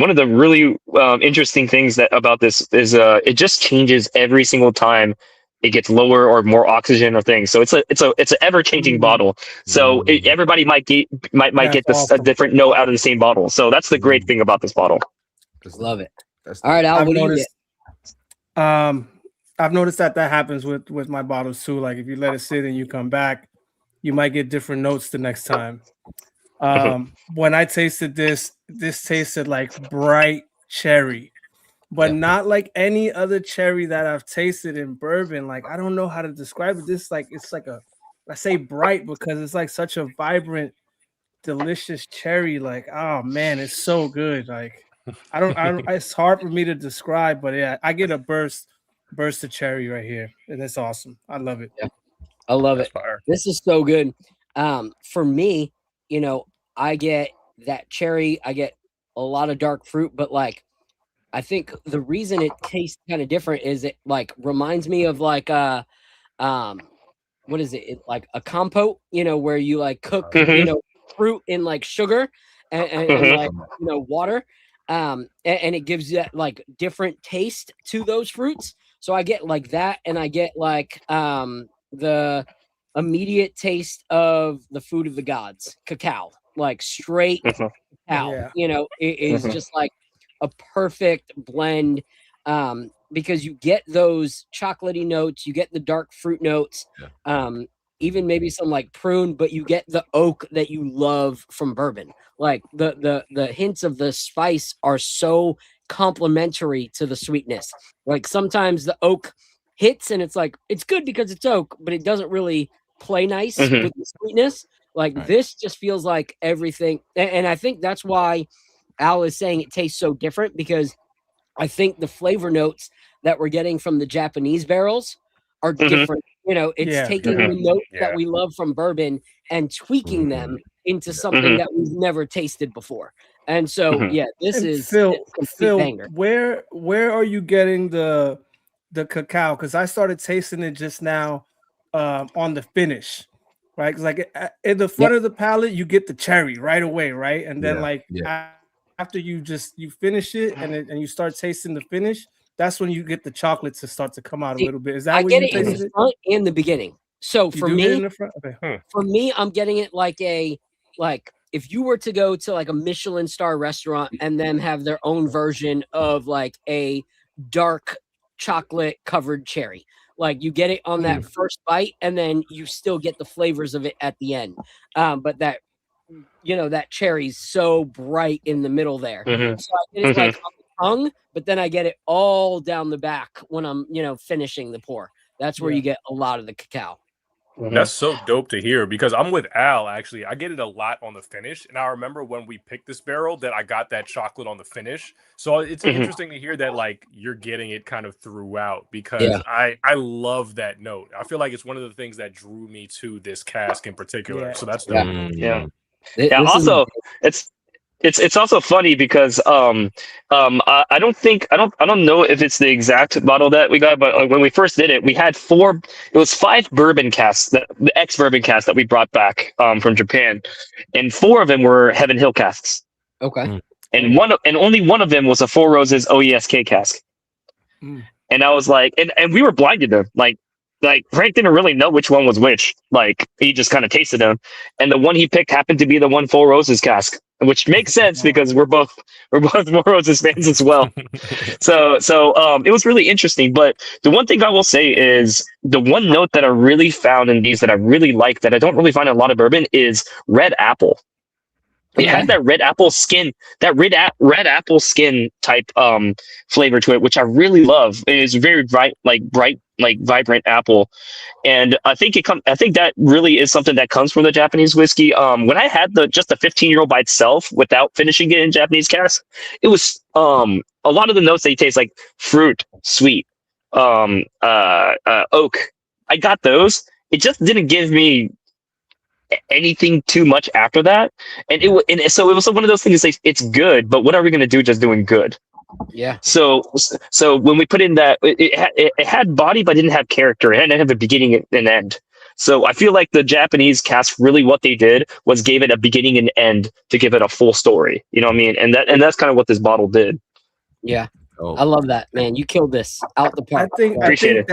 of the really interesting things about this is it just changes every single time it gets lower or more oxygen or things. So it's an ever changing bottle. So everybody might get this a different note out of the same bottle. So that's the great thing about this bottle. Love it. All right, Al, what do you get? I've noticed that happens with my bottles too. Like if you let it sit and you come back, you might get different notes the next time. When I tasted this tasted like bright cherry, but not like any other cherry that I've tasted in bourbon. Like I don't know how to describe it. This it's like I say bright because it's like such a vibrant, delicious cherry. Like, oh man, it's so good. Like I don't it's hard for me to describe, but yeah, I get a burst of cherry right here, and it's awesome. I love it. Yeah. I love it. Fire. This is so good. For me, I get that cherry. I get a lot of dark fruit, but like, I think the reason it tastes kind of different is it like reminds me of like what is it? Like a compote, where you like cook, fruit in like sugar and like water, and it gives you that like different taste to those fruits. So I get like that, and I get like the immediate taste of the food of the gods, cacao, like straight cacao. Yeah. It is just like a perfect blend, because you get those chocolatey notes, you get the dark fruit notes, even maybe some like prune, but you get the oak that you love from bourbon. Like the hints of the spice are so complementary to the sweetness. Like sometimes the oak hits and it's like it's good because it's oak, but it doesn't really play nice with the sweetness. Like this just feels like everything, and I think that's why Al is saying it tastes so different, because I think the flavor notes that we're getting from the Japanese barrels are different. It's taking the notes that we love from bourbon and tweaking them into something that we've never tasted before. And so, this And is Phil. banger. Where are you getting the cacao? Because I started tasting it just now on the finish, right? Because like in the front of the palate, you get the cherry right away, right? And then after you finish it and you start tasting the finish, that's when you get the chocolate to start to come out a little bit. Is that I what get you it in tasted the front and the beginning. So for me, in the front? Okay. for me, I'm getting it like if you were to go to like a Michelin star restaurant and then have their own version of like a dark chocolate covered cherry, like you get it on that first bite and then you still get the flavors of it at the end. But that that cherry's so bright in the middle there. So I get it like on the tongue, but then I get it all down the back when I'm finishing the pour. That's where you get a lot of the cacao. That's so dope to hear because I'm with Al. Actually, I get it a lot on the finish, and I remember when we picked this barrel that I got that chocolate on the finish. So it's interesting to hear that like you're getting it kind of throughout because I love that note. I feel like it's one of the things that drew me to this cask in particular. Yeah. So that's dope. Yeah. Also, it's also funny because I don't know if it's the exact bottle that we got, but like when we first did it, we had 5 bourbon casks, the ex bourbon casks that we brought back from Japan, and 4 of them were Heaven Hill casks. Okay. And only one of them was a Four Roses OESK cask. And I was like, and we were blinded them. Like Frank didn't really know which one was which. Like he just kind of tasted them, and the one he picked happened to be the one Four Roses cask, which makes sense because we're both Four Roses fans as well. So it was really interesting. But the one thing I will say is the one note that I really found in these that I really like that I don't really find in a lot of bourbon is red apple. It has that red apple skin, red apple skin type flavor to it, which I really love. It is very bright, vibrant apple, and I think that really is something that comes from the Japanese whiskey. When I had just the 15-year-old by itself without finishing it in Japanese cask, it was a lot of the notes they taste like fruit, sweet, oak. I got those. It just didn't give me anything too much after that, so it was one of those things. Like, it's good, but what are we going to do just doing good? Yeah. So when we put in that, it had body, but didn't have character. It didn't have a beginning and end. So I feel like the Japanese cask, really what they did was gave it a beginning and end to give it a full story. You know what I mean? And that's kind of what this bottle did. Yeah. I love that, man. You killed this out the park. I think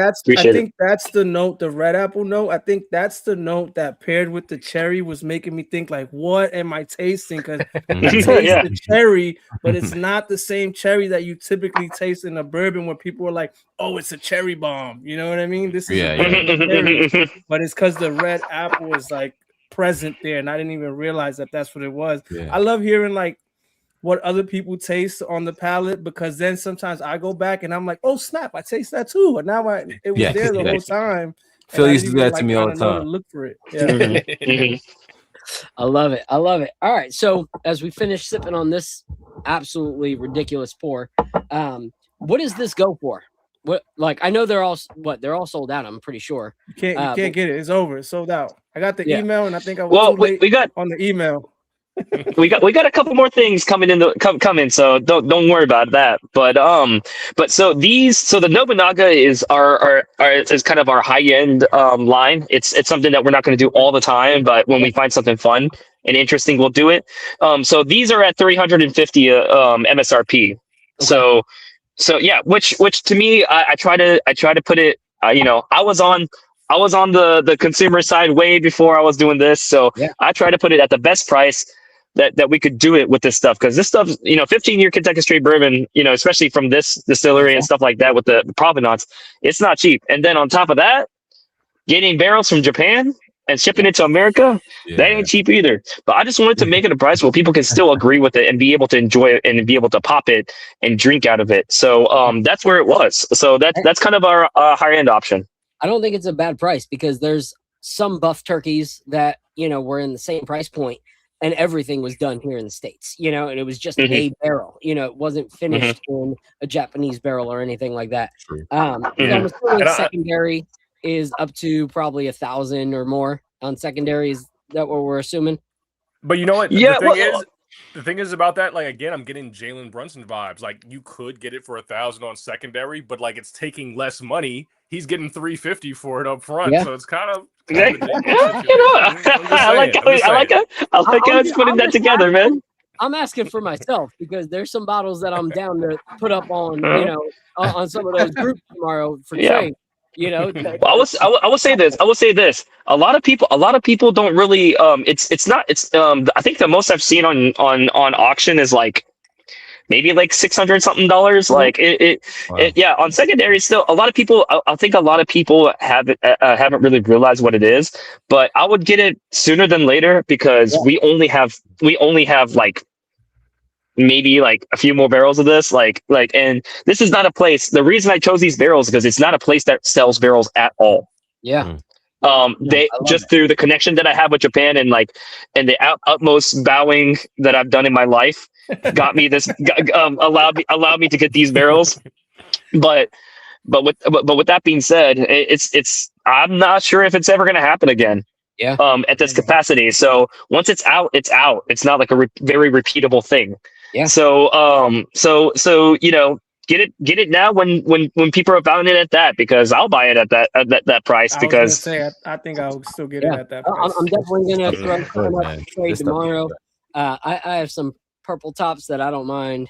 that's the note, the red apple note. I think that's the note that paired with the cherry was making me think like, what am I tasting? Because I taste the cherry, but it's not the same cherry that you typically taste in a bourbon where people are like, oh, it's a cherry bomb. You know what I mean? This is cherry, but it's because the red apple is like present there, and I didn't even realize that that's what it was. Yeah. I love hearing like what other people taste on the palate, because then sometimes I go back and I'm like, oh snap, I taste that too. And now it was there the whole time. Phil used to do that to me all the time. Look for it. Yeah. I love it. I love it. All right. So as we finish sipping on this absolutely ridiculous pour, what does this go for? What, like, I know they're all sold out. I'm pretty sure. You can't get it. It's over. It's sold out. I got the email, and I think I was too late we got on the email. we got a couple more things coming coming, so don't worry about that. But so the Nobunaga is is kind of our high end line. It's something that we're not going to do all the time, but when we find something fun and interesting, we'll do it. So these are at 350 MSRP. Okay. So yeah, which to me, I try to put it. I was on the consumer side way before I was doing this, so I try to put it at the best price that we could do it with this stuff, because this stuff, 15-year Kentucky straight bourbon, especially from this distillery and stuff like that with the provenance, it's not cheap. And then on top of that, getting barrels from Japan and shipping it to America, that ain't cheap either. But I just wanted to make it a price where people can still agree with it and be able to enjoy it and be able to pop it and drink out of it. So that's where it was. So that's kind of our higher end option. I don't think it's a bad price, because there's some buff turkeys that, were in the same price point, and everything was done here in the States, and it was just a barrel, it wasn't finished in a Japanese barrel or anything like that. I'm assuming secondary is up to probably 1,000 or more on secondary. Is that what we're assuming? But you know what? The thing is about that, like, again, I'm getting Jalen Brunson vibes. Like, you could get it for 1,000 on secondary, but like, it's taking less money. He's getting $350 for it up front, so it's kind of. I like how it's putting that together, man. I'm asking for myself, because there's some bottles that I'm down to put up on, on some of those groups tomorrow for trade. Well, I will say this. A lot of people don't really. I think the most I've seen on auction is like maybe like $600 something. Like on secondary still. A lot of people. I think a lot of people haven't really realized what it is. But I would get it sooner than later, because we only have like maybe like a few more barrels of this, and this is not a place. The reason I chose these barrels is because it's not a place that sells barrels at all. They just that. through the connection that I have with Japan and the utmost bowing that I've done in my life got me this allowed me to get these barrels. But with that being said, it's I'm not sure if it's ever going to happen again. Yeah. At this capacity. So once it's out, it's out. It's not like a very repeatable thing. Yeah. So get it now when people are buying it at that, because I'll buy it at that price, because I think I would still get it at that price. I'm definitely gonna throw Good, something up man. to trade This stuff is tomorrow. good. I have some purple tops that I don't mind,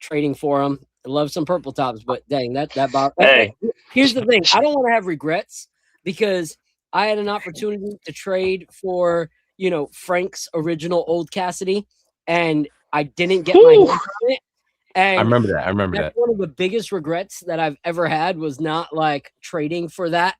trading for them. I love some purple tops, but dang, that Hey. Here's the thing: I don't want to have regrets, because I had an opportunity to trade for Frank's original Old Cassidy, and I didn't get my hands on it. And I remember that. that's one of the biggest regrets that I've ever had, was not like trading for that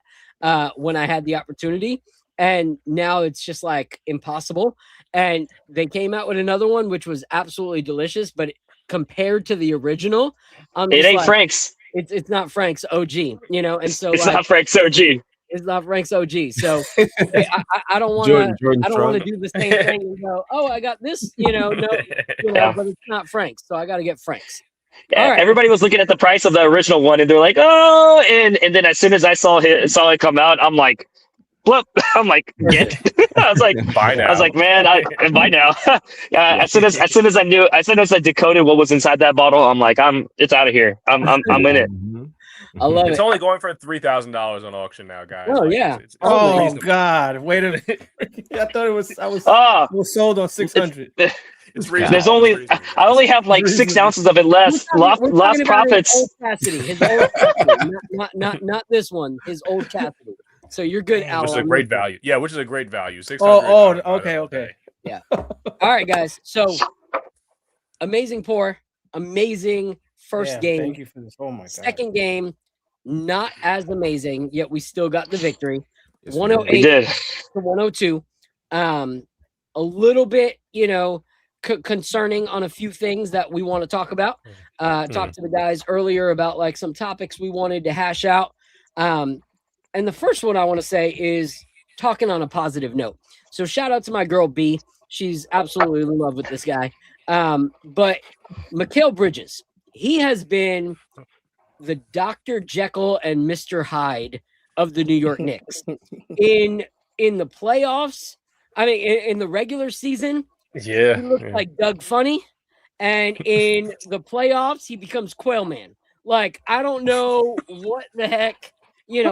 when I had the opportunity. And now it's just like impossible. And they came out with another one, which was absolutely delicious, but compared to the original, It ain't Frank's. It's not Frank's OG, and so It's not Frank's OG. It's not Frank's OG. So I don't want to. I don't want to do the same thing and go, oh, I got this. But it's not Frank's, so I got to get Frank's. Yeah, right. Everybody was looking at the price of the original one, and they're like, "Oh!" And then as soon as I saw it come out, I'm like, "Bloop!" I'm like, "Get!" I was like, Buy now. I was like, "Man, buy now." As soon as I decoded what was inside that bottle, I'm like, it's out of here. I'm in it. I love it. It's only going for $3,000 on auction now, guys. Oh, yeah. It's Oh reasonable. God! Wait a minute. I thought it was. I was sold on 600. It's reasonable. I only have like 6 ounces of it left. Lost profits. His old Cassidy, his old Cassidy, not this one. His old Cassidy. So you're good, Al. Which is a great value. Yeah, which is a great value. 600. Okay. Yeah. All right, guys. So amazing pour, amazing first game. Thank you for this. Oh my God. Second game, not as amazing, yet we still got the victory. Yes, 108 We did. to 102. A little bit, concerning on a few things that we want to talk about. Talked to the guys earlier about like some topics we wanted to hash out. And the first one I want to say is talking on a positive note. So shout out to my girl B. She's absolutely in love with this guy. But Mikal Bridges, he has been the Dr. Jekyll and Mr. Hyde of the New York Knicks. In the playoffs, I mean, in the regular season, Yeah. he looks like Doug Funny. And in the playoffs, he becomes Quail Man. Like, I don't know what the heck,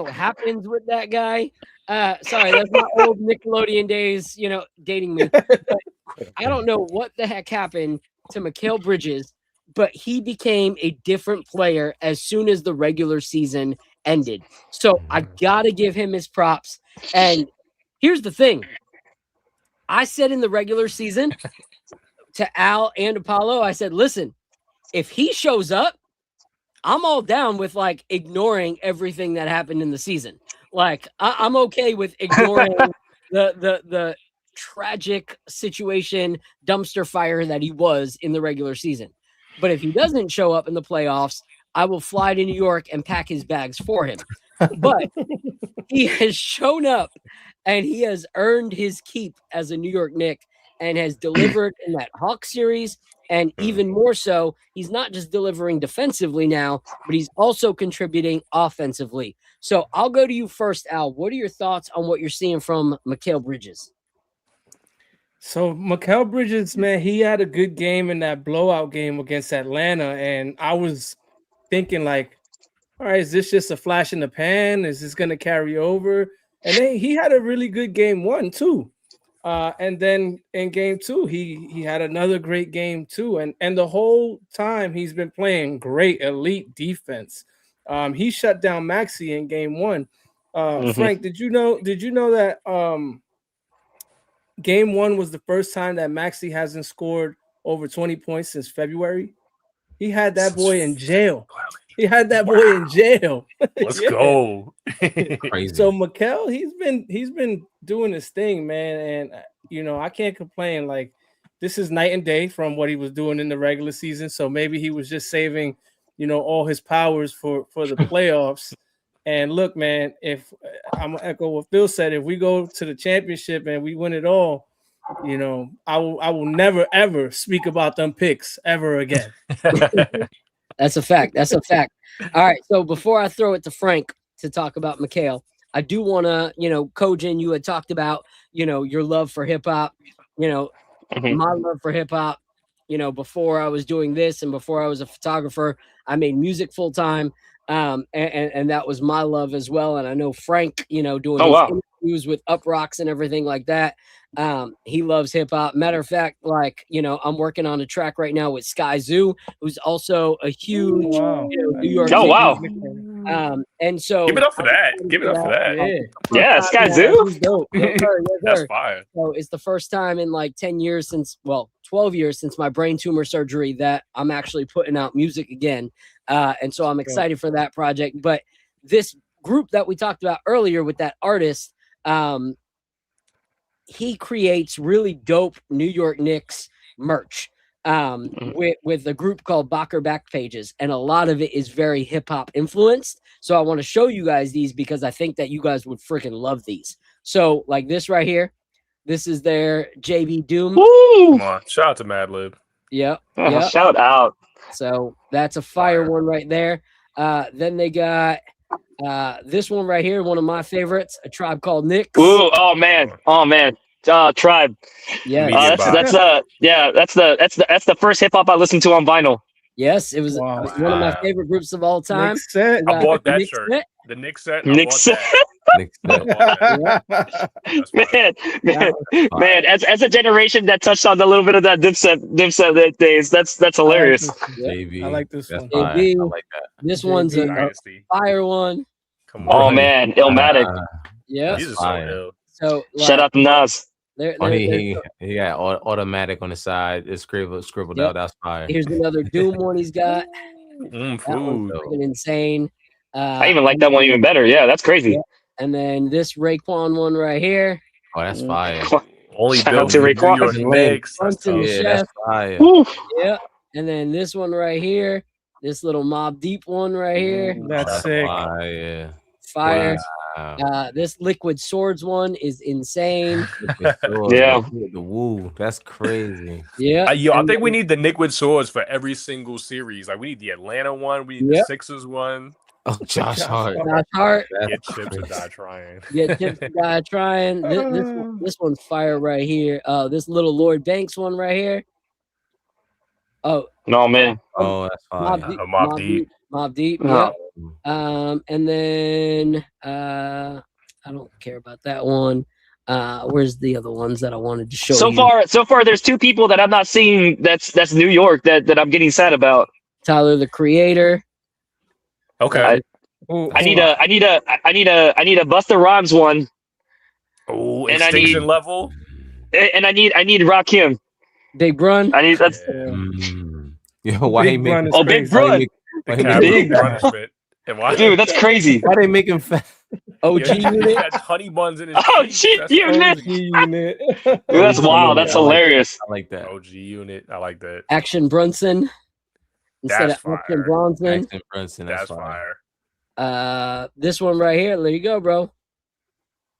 happens with that guy. Sorry, that's my old Nickelodeon days, dating me. But I don't know what the heck happened to Mikal Bridges, but he became a different player as soon as the regular season ended. So I got to give him his props. And here's the thing. I said in the regular season to Al and Apollo, I said, listen, if he shows up, I'm all down with like ignoring everything that happened in the season. Like I'm okay with ignoring the tragic situation, dumpster fire that he was in the regular season. But if he doesn't show up in the playoffs, I will fly to New York and pack his bags for him. But he has shown up and he has earned his keep as a New York Knick and has delivered in that Hawks series. And even more so, he's not just delivering defensively now, but he's also contributing offensively. So I'll go to you first, Al. What are your thoughts on what you're seeing from Mikal Bridges? So Mikal Bridges, man, he had a good game in that blowout game against Atlanta. And I was thinking like, all right, is this just a flash in the pan? Is this going to carry over? And then he had a really good game 1 too. And then in game 2, he had another great game too. And the whole time he's been playing great elite defense. He shut down Maxey in game 1. Frank, did you know that game 1 was the first time that Maxey hasn't scored over 20 points since February? He had that boy in jail. Let's go. Crazy. So Mikal, he's been doing his thing, man, and I can't complain. Like, this is night and day from what he was doing in the regular season. So maybe he was just saving, all his powers for the playoffs. And look, man, if I'm gonna echo what Phil said, if we go to the championship and we win it all, you know, I will never ever speak about them picks ever again. That's a fact. That's a fact. All right. So before I throw it to Frank to talk about Mikal, I do want to, you know, Kojin, you had talked about, you know, your love for hip hop, you know, my love for hip hop. You know, before I was doing this and before I was a photographer, I made music full time. And that was my love as well. And I know Frank, you know, doing interviews with UpRocks and everything like that. He loves hip hop. Matter of fact, like, you know, I'm working on a track right now with Sky Zoo, who's also a huge you know, New York. Oh, wow. And so Give it up for that. Give it up for that. Yeah, Sky Zoo. That's fire. So it's the first time in like 10 years since, well, 12 years since my brain tumor surgery that I'm actually putting out music again. And so I'm excited for that project. But this group that we talked about earlier with that artist, he creates really dope New York Knicks merch with a group called Bocker Backpages. And a lot of it is very hip hop influenced. So I want to show you guys these because I think that you guys would freaking love these. So like this right here, this is their JB Doom. Come on. Shout out to Madlib. Yep. Shout out. So that's a fire one right there. Then they got this one right here, one of my favorites, A Tribe Called Knicks. Ooh, oh man. Tribe. Yeah, that's the first hip hop I listened to on vinyl. Yes, it was one of my favorite groups of all time. I bought that shirt. The Knicks set. Man, as a generation that touched on a little bit of that Dipset days, that's hilarious. I like this one. I like that. This one's a fire one. Come on. Oh man, Illmatic. Yeah. So shout out to Nas. He got automatic on the side. It's scribbled out. That's fire. Here's another Doom one he's got. Food. Freaking insane. I even like that one even better. Yeah, that's crazy. Yeah. And then this Raekwon one right here. Oh, that's fire. Only shout out to Raekwon. That's fire. Yeah. And then this one right here. This little Mobb Deep one right here. That's sick. Fire. Wow. This Liquid Swords one is insane. Yeah. The woo. That's crazy. Yeah. I think we need the Liquid Swords for every single series. Like we need the Atlanta one. We need the Sixers one. Oh, Josh Hart. Get chips and die trying. Get chips and die trying. This one's fire right here. This little Lloyd Banks one right here. Oh no, man. Oh, that's fire. Mobb Deep. Yeah. And then I don't care about that one. Where's the other ones that I wanted to show you? So far, there's two people that I'm not seeing. That's New York that I'm getting sad about. Tyler the Creator. Okay. I need a Busta Rhymes one. Oh, Extinction Level. And I need Rakim. Big Brun. I need that's. Yo, why he making? Oh, Big Brun. Dude, that's crazy. Why they making fat? OG Unit. Honey buns in his OG Unit. That's wild. That's hilarious. I like that. OG Unit. I like that. Action Brunson. Instead of Action Bronson. Action Brunson. That's fire. This one right here. There you go, bro.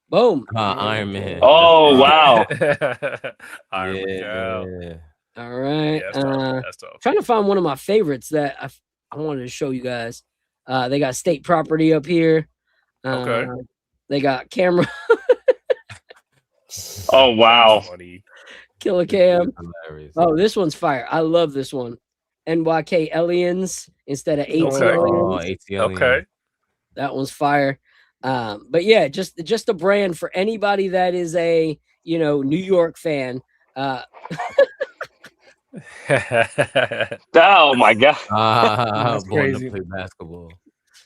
Boom. Iron Man. Oh wow. Iron Man. All right. Yeah, that's tough. Trying to find one of my favorites that I wanted to show you guys. They got State Property up here. Okay. They got Camera. Oh wow. Killer Cam. Oh, this one's fire. I love this one. NYK Aliens instead of AT Aliens. Okay. That one's fire. But yeah, just a brand for anybody that is a New York fan. Oh my god. Born to play basketball.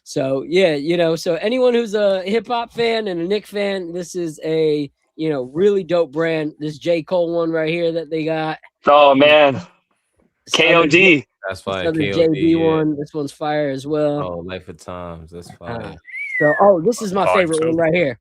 So yeah, so anyone who's a hip hop fan and a Knicks fan, this is a really dope brand. This J. Cole one right here that they got. Oh man. KOD. That's fire. Another JB one. This one's fire as well. Oh, Life of Times. That's fire. So this is my favorite one right here.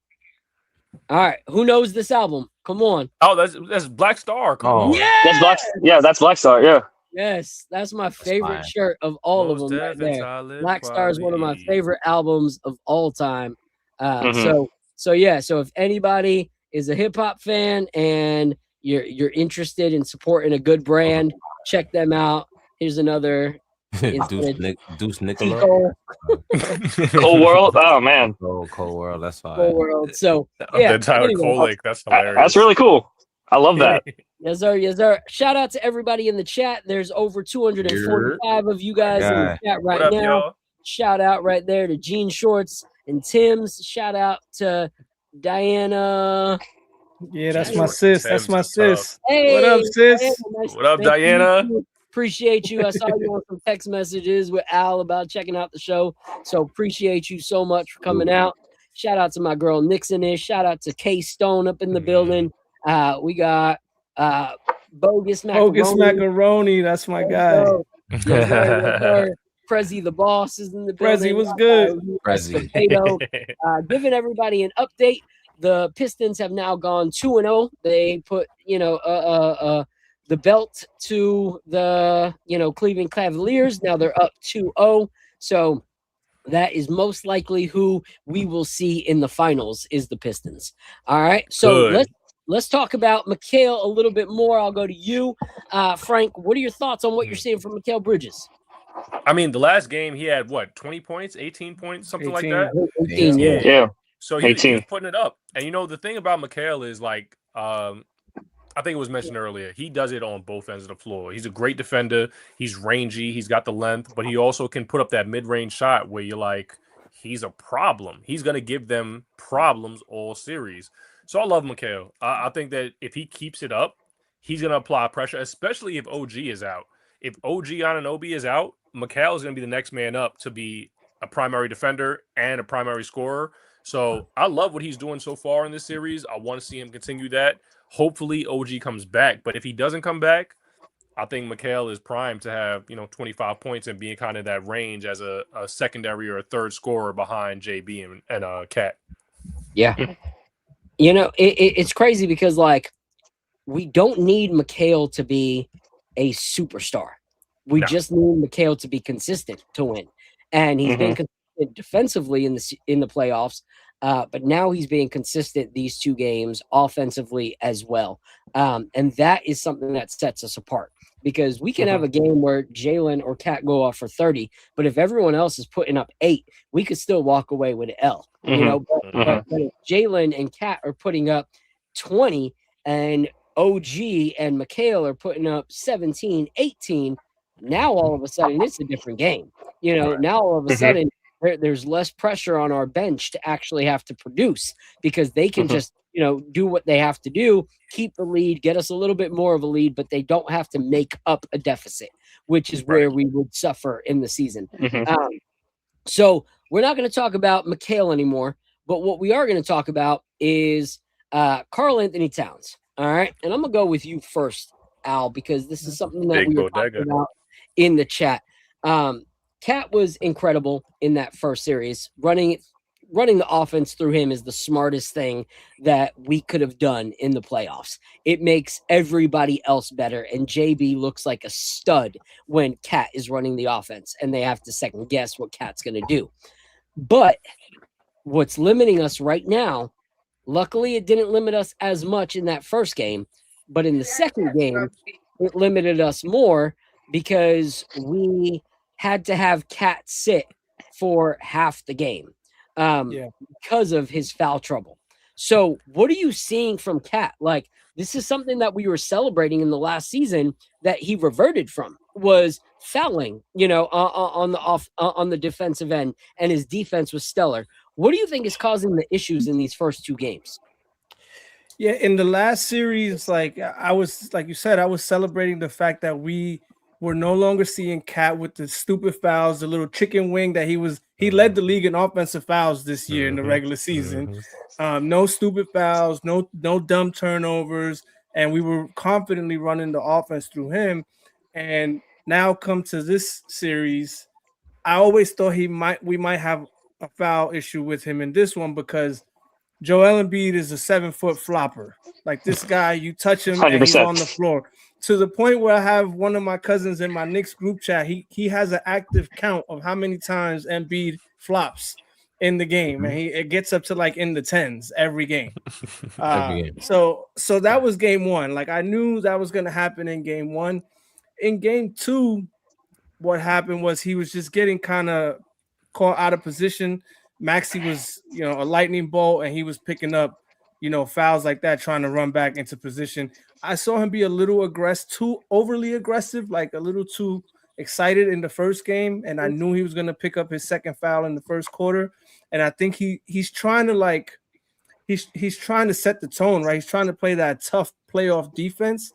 All right, who knows this album? Come on. Oh, that's Black Star. Come on. Yeah, that's Black Star. Yeah. Yes, that's my That's favorite fire. shirt of all of Most them right Def and there. Talib Black Star is one of my Kweli. favorite albums of all time. Mhm. So yeah, so if anybody is a hip hop fan and you're interested in supporting a good brand, check them out. Here's another Deuce Nicola. Cole Cold World. Oh man, Cold World. That's fire. World. So The yeah, Tyler anyway. Kolick. That's hilarious. that's really cool. I love that. Yes, sir. Yes, sir. Shout out to everybody in the chat. There's over 245 of you guys in the chat right What up, now. y'all? Shout out right there to Jean Shorts and Tim's. Shout out to Diana. Yeah, that's Jean my Shorts sis. and That's Tim's my is tough. sis. Hey, What up, sis? Diana, nice What up, to meet Diana? you. Appreciate you. I saw you on some text messages with Al about checking out the show. So appreciate you so much for coming out. Shout out to my girl Nixon-ish. Shout out to K Stone up in the building. We got Bogus Macaroni. That's my guy. Yes, sir, yes, sir. Prezi the boss is in the building. Prezi was good. Prezi. Potato. Giving everybody an update. The Pistons have now gone 2-0. They put, the belt to the, Cleveland Cavaliers. Now they're up 2-0. So that is most likely who we will see in the finals is the Pistons. All right. So Good. let's talk about Mikal a little bit more. I'll go to you. Frank, what are your thoughts on what you're seeing from Mikal Bridges? I mean, the last game he had what, 20 points, 18 points, something 18. like that. 18, yeah. Yeah. So he was 18. putting it up. And the thing about Mikal is like, I think it was mentioned earlier, he does it on both ends of the floor. He's a great defender. He's rangy. He's got the length, but he also can put up that mid-range shot where you're like, he's a problem. He's going to give them problems all series. So I love Mikal. I think that if he keeps it up, he's going to apply pressure, especially if OG is out. If OG Anunoby is out, Mikal is going to be the next man up to be a primary defender and a primary scorer. So I love what he's doing so far in this series. I want to see him continue that. Hopefully OG comes back. But if he doesn't come back, I think Mikal is primed to have, 25 points and be in kind of that range as a secondary or a third scorer behind JB and Cat. Yeah. It's crazy because, like, we don't need Mikal to be a superstar. We just need Mikal to be consistent to win. And he's been consistent defensively in the playoffs. But now he's being consistent these two games offensively as well. And that is something that sets us apart because we can have a game where Jalen or Cat go off for 30, but if everyone else is putting up 8, we could still walk away with an L. But if Jalen and Cat are putting up 20 and OG and Mikal are putting up 17, 18, now all of a sudden it's a different game. Now all of a sudden there's less pressure on our bench to actually have to produce because they can just, do what they have to do, keep the lead, get us a little bit more of a lead, but they don't have to make up a deficit, which is where we would suffer in the season. So we're not going to talk about Mikal anymore, but what we are going to talk about is Karl-Anthony Towns. All right. And I'm going to go with you first, Al, because this is something that we were talking about in the chat. Cat was incredible in that first series. Running the offense through him is the smartest thing that we could have done in the playoffs. It makes everybody else better. And JB looks like a stud when Cat is running the offense and they have to second guess what Cat's going to do. But what's limiting us right now, luckily it didn't limit us as much in that first game, but in the second game, it limited us more because we had to have Cat sit for half the game because of his foul trouble. So what are you seeing from Cat? Like, this is something that we were celebrating in the last season that he reverted from, was fouling, on the defensive end, and his defense was stellar. What do you think is causing the issues in these first two games? Yeah, in the last series, like you said, I was celebrating the fact that we were no longer seeing Cat with the stupid fouls, the little chicken wing that he led the league in offensive fouls this year in the regular season. No stupid fouls, no dumb turnovers, and we were confidently running the offense through him. And now come to this series, I always thought we might have a foul issue with him in this one because Joel Embiid is a 7-foot flopper. Like this guy, you touch him and he's 100%. on the floor. To the point where I have one of my cousins in my Knicks group chat. He has an active count of how many times Embiid flops in the game, and it gets up to like in the tens every game. So that was game one. Like I knew that was gonna happen in game one. In game two, what happened was he was just getting kind of caught out of position. Maxey was, a lightning bolt, and he was picking up, fouls like that, trying to run back into position. I saw him be a little aggressive, too overly aggressive, like a little too excited in the first game, and I knew he was going to pick up his second foul in the first quarter. And I think he's trying to he's trying to set the tone, right? He's trying to play that tough playoff defense,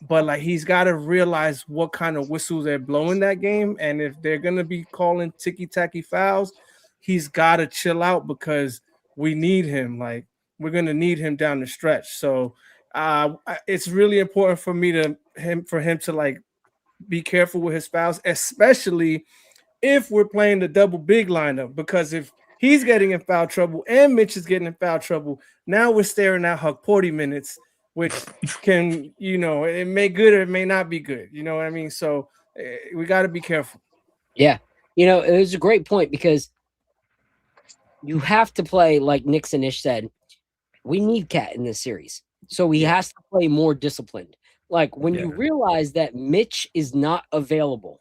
but like he's got to realize what kind of whistle they're blowing that game, and if they're going to be calling ticky-tacky fouls, he's got to chill out because we need him. Like we're going to need him down the stretch. So it's really important for him to like be careful with his fouls, especially if we're playing the double big lineup, because if he's getting in foul trouble and Mitch is getting in foul trouble, now we're staring at Hukporty minutes, which can, it may good or it may not be good. You know what I mean? So we got to be careful. Yeah. It was a great point because you have to play, like Nix and Ish said, we need Cat in this series. So he has to play more disciplined. Like when you realize that Mitch is not available,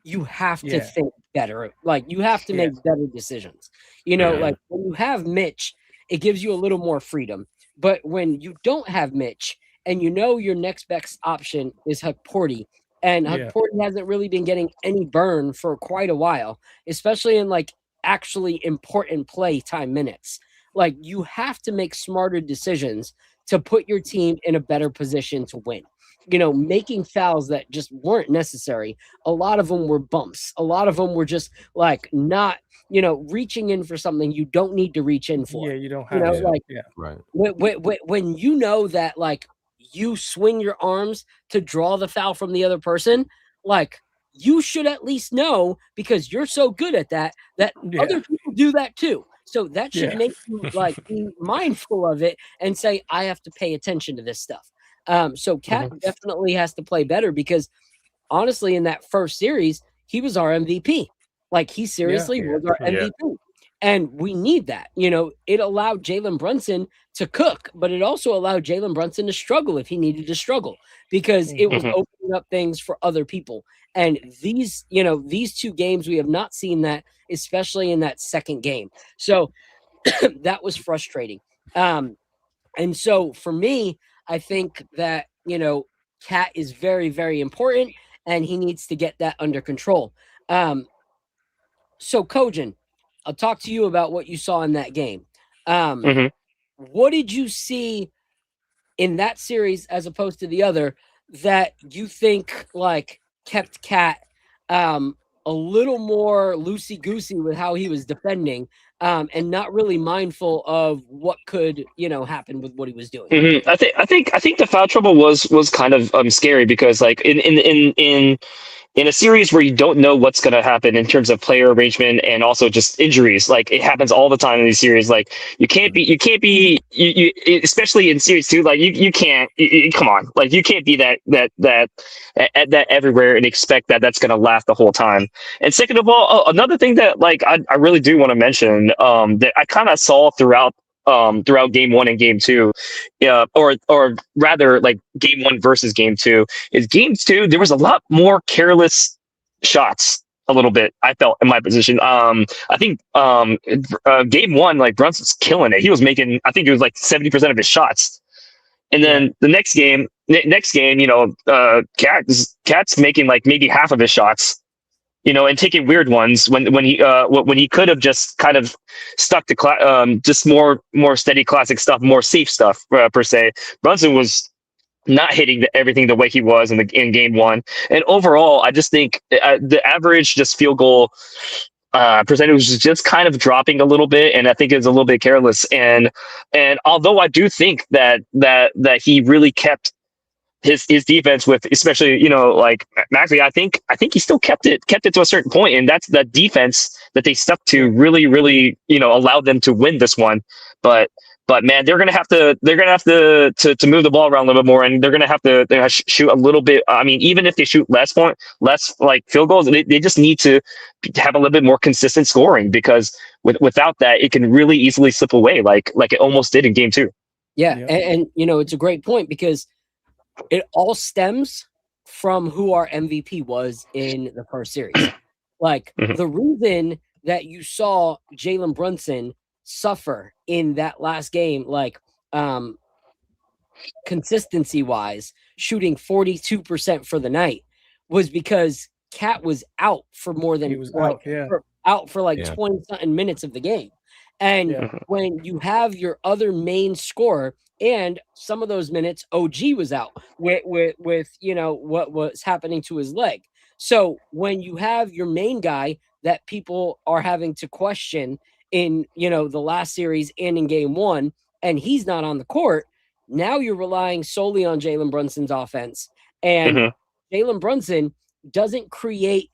you have to think better. Like you have to make better decisions. Like when you have Mitch, it gives you a little more freedom. But when you don't have Mitch and your next best option is Hukporty, and Hukporty hasn't really been getting any burn for quite a while, especially in like actually important play time minutes. Like you have to make smarter decisions to put your team in a better position to win. Making fouls that just weren't necessary. A lot of them were bumps. A lot of them were just like not, reaching in for something you don't need to reach in for. Yeah, you don't have to. Right. When you know that like you swing your arms to draw the foul from the other person, like you should at least know, because you're so good at that other people do that too. So that should make you like be mindful of it and say, I have to pay attention to this stuff. So Cat definitely has to play better because honestly, in that first series, he was our MVP. Like he seriously was our MVP. And we need that. It allowed Jalen Brunson to cook, but it also allowed Jalen Brunson to struggle if he needed to struggle because it was opening up things for other people. And these two games, we have not seen that, especially in that second game. So that was frustrating. And so for me, I think that, Cat is very, very important and he needs to get that under control. So Kojin, I'll talk to you about what you saw in that game. What did you see in that series as opposed to the other that you think like kept Cat a little more loosey-goosey with how he was defending and not really mindful of what could, happen with what he was doing? I think the foul trouble was kind of scary because like in a series where you don't know what's going to happen in terms of player arrangement and also just injuries, like it happens all the time in these series. Like you can't be especially in series 2, like you can't come on, like you can't be that everywhere and expect that that's going to last the whole time. And second of all, another thing that like I really do want to mention that I kind of saw throughout game 1 and game 2, or rather like game 1 versus game 2, is game 2 there was a lot more careless shots a little bit, I felt, in my position. I think game 1, like Brunson's killing it. He was making, I think it was like 70% of his shots. And then the next game, Cat's making like maybe half of his shots, and taking weird ones when he could have just kind of stuck to just more steady classic stuff, more safe stuff per se. Brunson was not hitting everything the way he was in game 1, and overall, I just think the average just field goal percentage was just kind of dropping a little bit, and I think it's a little bit careless. And although I do think that he really kept his defense with, especially like Maxey, I think he still kept it to a certain point, and that's that defense that they stuck to really allowed them to win this one. But But man, they're gonna have to move the ball around a little bit more, and they're gonna have to shoot a little bit. I mean, even if they shoot less like field goals, they just need to have a little bit more consistent scoring, because without that, it can really easily slip away, like it almost did in game 2. Yeah, and you know, it's a great point, because it all stems from who our MVP was in the first series. Like the reason that you saw Jalen Brunson suffer in that last game, like consistency wise, shooting 42% for the night, was because Cat was out for more than out for like 20 something minutes of the game. And when you have your other main scorer, and some of those minutes OG was out with you know what was happening to his leg. So when you have your main guy that people are having to question in, you know, the last series and in game 1, and he's not on the court, now you're relying solely on Jalen Brunson's offense. And Jalen Brunson doesn't create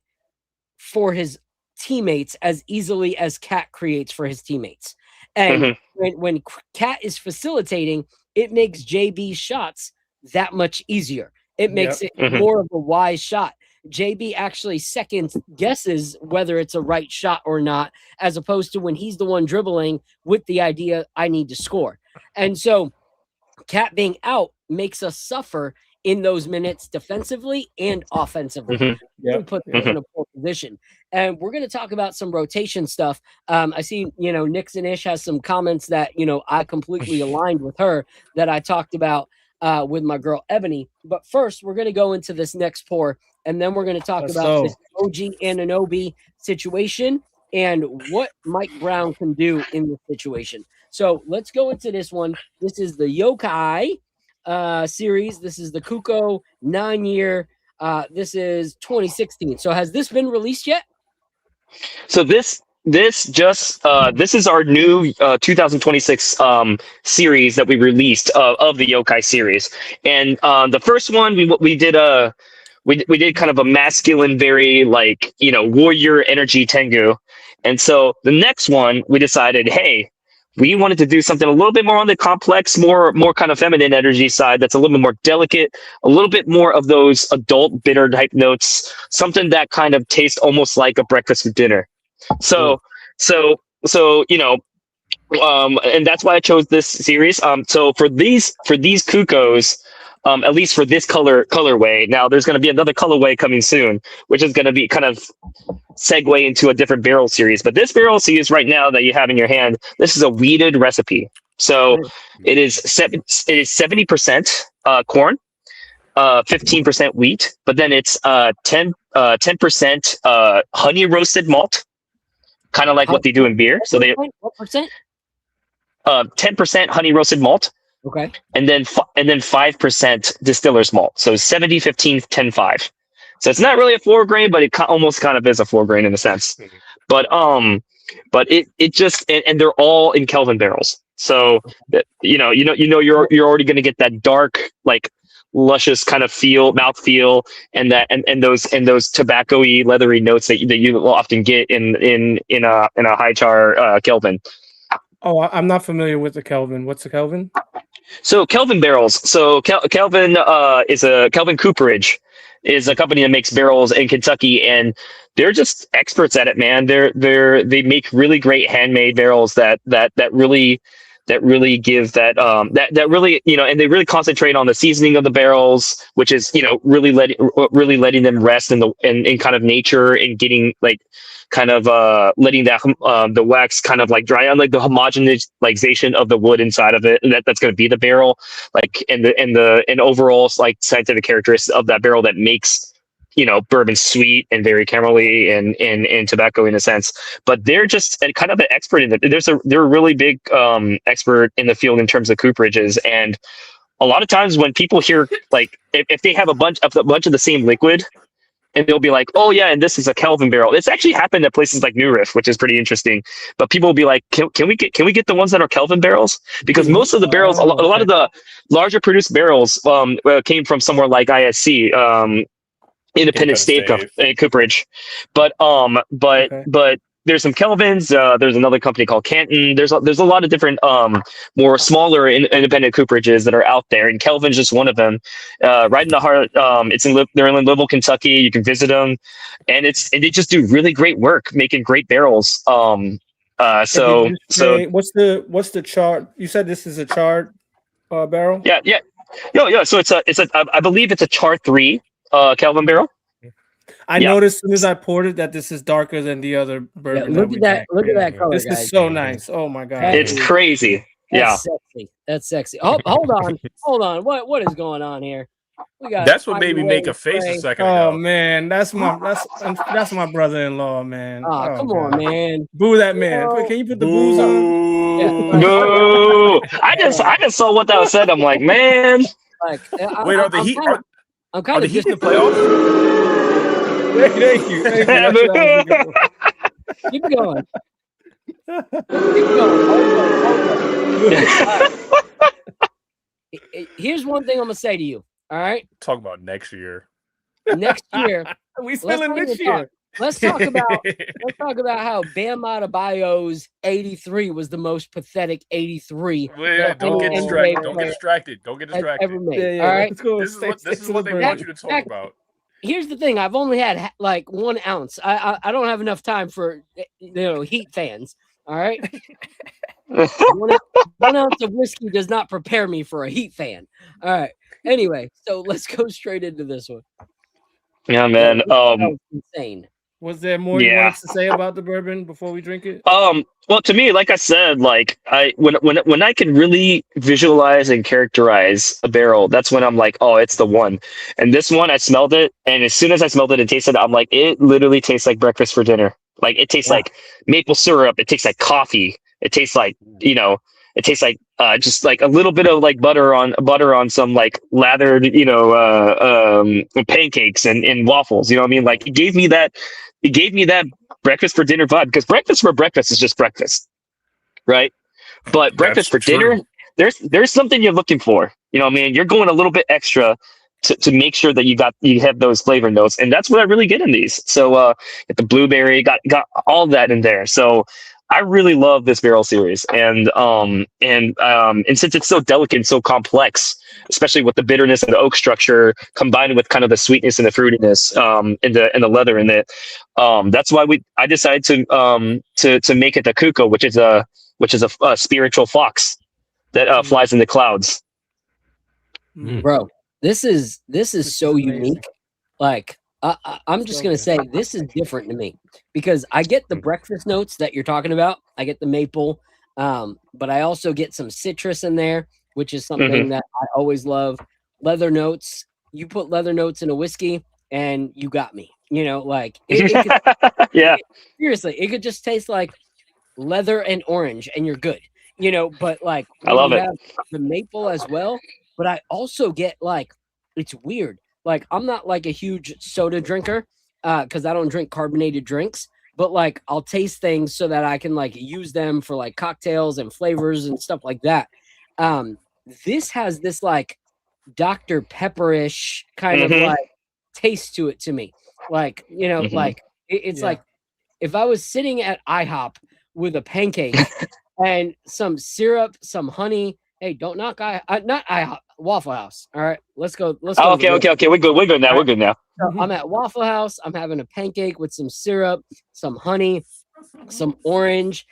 for his teammates as easily as Cat creates for his teammates. And when Cat is facilitating, it makes JB's shots that much easier. It makes it more of a wise shot. JB actually second guesses whether it's a right shot or not, as opposed to when he's the one dribbling with the idea, I need to score. And so Cat being out makes us suffer in those minutes defensively and offensively. Put them in a poor position. And we're going to talk about some rotation stuff. I see, you know, Knicks and Ish has some comments that, you know, I completely aligned with her, that I talked about with my girl Ebony. But first, we're going to go into this next pour, and then we're going to talk about this OG Anunoby situation and what Mike Brown can do in this situation. So let's go into this one. This is the Yokai series. This is the Cuckoo 9-year. This is 2016. So has this been released yet? So this is our new 2026 series that we released of the Yokai series. And the first one we did kind of a masculine, very like, you know, warrior energy Tengu. And so the next one we decided, hey, we wanted to do something a little bit more on the complex, more kind of feminine energy side that's a little bit more delicate, a little bit more of those adult bitter type notes, something that kind of tastes almost like a breakfast for dinner. So you know, and that's why I chose this series. So for these Cuckoos, at least for this colorway. Now there's going to be another colorway coming soon, which is going to be kind of segue into a different barrel series. But this barrel series right now that you have in your hand, this is a wheated recipe. So it is 70% corn, 15% wheat, but then it's 10% honey roasted malt, kind of like what they do in beer. So they what percent? 10% honey roasted malt. Okay. And then 5% distiller's malt. So 70, 15, 10, 5. So it's not really a 4 grain, but it almost kind of is a 4 grain in a sense. But it just, and they're all in Kelvin barrels. So you're already going to get that dark, like luscious kind of mouth feel, and those tobacco-y, leathery notes that you will often get in a high char Kelvin. Oh, I'm not familiar with the Kelvin. What's the Kelvin? So Kelvin barrels. So Kelvin is a Kelvin Cooperage is a company that makes barrels in Kentucky, and they're just experts at it, man. They make really great handmade barrels that really give that really, you know, and they really concentrate on the seasoning of the barrels, which is, you know, really letting them rest in kind of nature and getting like kind of letting that the wax kind of like dry on, like the homogenization of the wood inside of it, and that's going to be the barrel, like and overall like scientific characteristics of that barrel that makes, you know, bourbon sweet and very caramelly and tobacco in a sense. But they're just kind of an expert in it. They're a really big expert in the field in terms of cooperages. And a lot of times when people hear, like, if they have a bunch of the same liquid, and they'll be like, oh yeah, and this is a Kelvin barrel. It's actually happened at places like New Riff, which is pretty interesting. But people will be like, can we get the ones that are Kelvin barrels? Because most of the barrels, a lot of the larger produced barrels came from somewhere like ISC, Independent State Cooperage. But there's some Kelvins. There's another company called Canton. There's a lot of different more smaller independent cooperages that are out there, and Kelvin's just one of them. Right in the heart. They're in Louisville, Kentucky. You can visit them, and they just do really great work making great barrels. So what's the chart? You said this is a chart barrel. Yeah. So I believe it's a Char 3 Kelvin barrel. I noticed as soon as I poured it that this is darker than the other bourbon. Look at that! Look at that color, This guys. is so nice. Oh my god, it's crazy. That's sexy. That's sexy. Oh, hold on. What is going on here? That's what made me make a face a second ago. Oh man, that's my brother-in-law, man. Oh, come on, man. Boo that man. Can you put the booze on? Yeah, No, I just saw what that was said. I'm like, man. Like, wait, are the Heat? I'm kind of Heat in the playoffs? Thank you. Keep going. Here's one thing I'm gonna say to you. All right. Talk about next year. Next year, we still in this year. Let's talk about how Bam Adebayo's 83 was the most pathetic 83. Don't get distracted. Don't get distracted. Ever made. All right. This is what they want you to talk about. Here's the thing. I've only had like 1 ounce. I don't have enough time for Heat fans. All right. 1 ounce of whiskey does not prepare me for a Heat fan. All right. Anyway, so let's go straight into this one. Yeah, man. That was insane. Was there more you wanted to say about the bourbon before we drink it? Well, to me, like I said, like when I can really visualize and characterize a barrel, that's when I'm like, oh, it's the one. And this one, I smelled it, and as soon as I smelled it and tasted it, I'm like, it literally tastes like breakfast for dinner. Like it tastes like maple syrup. It tastes like coffee. It tastes like it tastes like just like a little bit of like butter on some like lathered pancakes and waffles. You know what I mean? Like it gave me that breakfast for dinner vibe, because breakfast for breakfast is just breakfast, right? But breakfast for dinner, there's something you're looking for. You know what I mean? You're going a little bit extra to make sure that you have those flavor notes, and that's what I really get in these. So get the blueberry, got all that in there. So I really love this barrel series, and since it's so delicate and so complex, especially with the bitterness and the oak structure combined with kind of the sweetness and the fruitiness and the leather in it, that's why I decided to make it the Cuckoo, which is a spiritual fox that flies in the clouds. Bro, this is so unique. Like I'm just gonna say this is different to me, because I get the breakfast notes that you're talking about. I get the maple, but I also get some citrus in there, which is something that I always love. Leather notes. You put leather notes in a whiskey, and you got me. Like it could, seriously, it could just taste like leather and orange, and you're good. But like I love it. The maple as well, but I also get like, it's weird. Like I'm not like a huge soda drinker because I don't drink carbonated drinks, but like I'll taste things so that I can like use them for like cocktails and flavors and stuff like that. This has this like Dr. Pepperish kind of like taste to it to me. Like, like it's like if I was sitting at IHOP with a pancake and some syrup, some honey. Hey, don't knock not IHOP, Waffle House. All right, let's go. Okay. We're good now. We're good now. So I'm at Waffle House. I'm having a pancake with some syrup, some honey, some orange,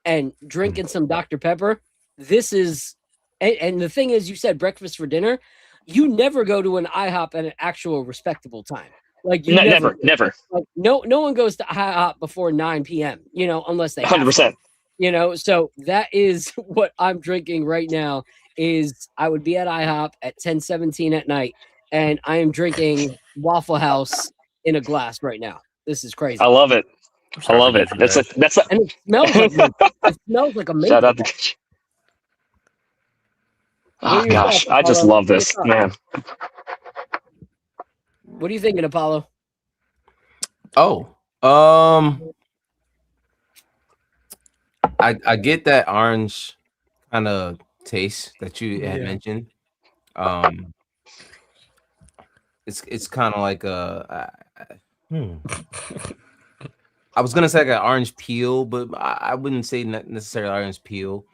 and drinking some Dr. Pepper. This is, and the thing is, you said breakfast for dinner. You never go to an IHOP at an actual respectable time. Like you never. Like no one goes to IHOP before 9 p.m. Unless they 100%. So that is what I'm drinking right now. Is I would be at IHOP at 10:17 at night, and I am drinking Waffle House in a glass right now. This is crazy. I love it. That's and it smells like it smells like amazing. Shout out to. Oh gosh, I just love this, man. What are you thinking, Apollo? I get that orange kind of taste that you had mentioned. It's kind of like I was gonna say like an orange peel, but I wouldn't say necessarily orange peel.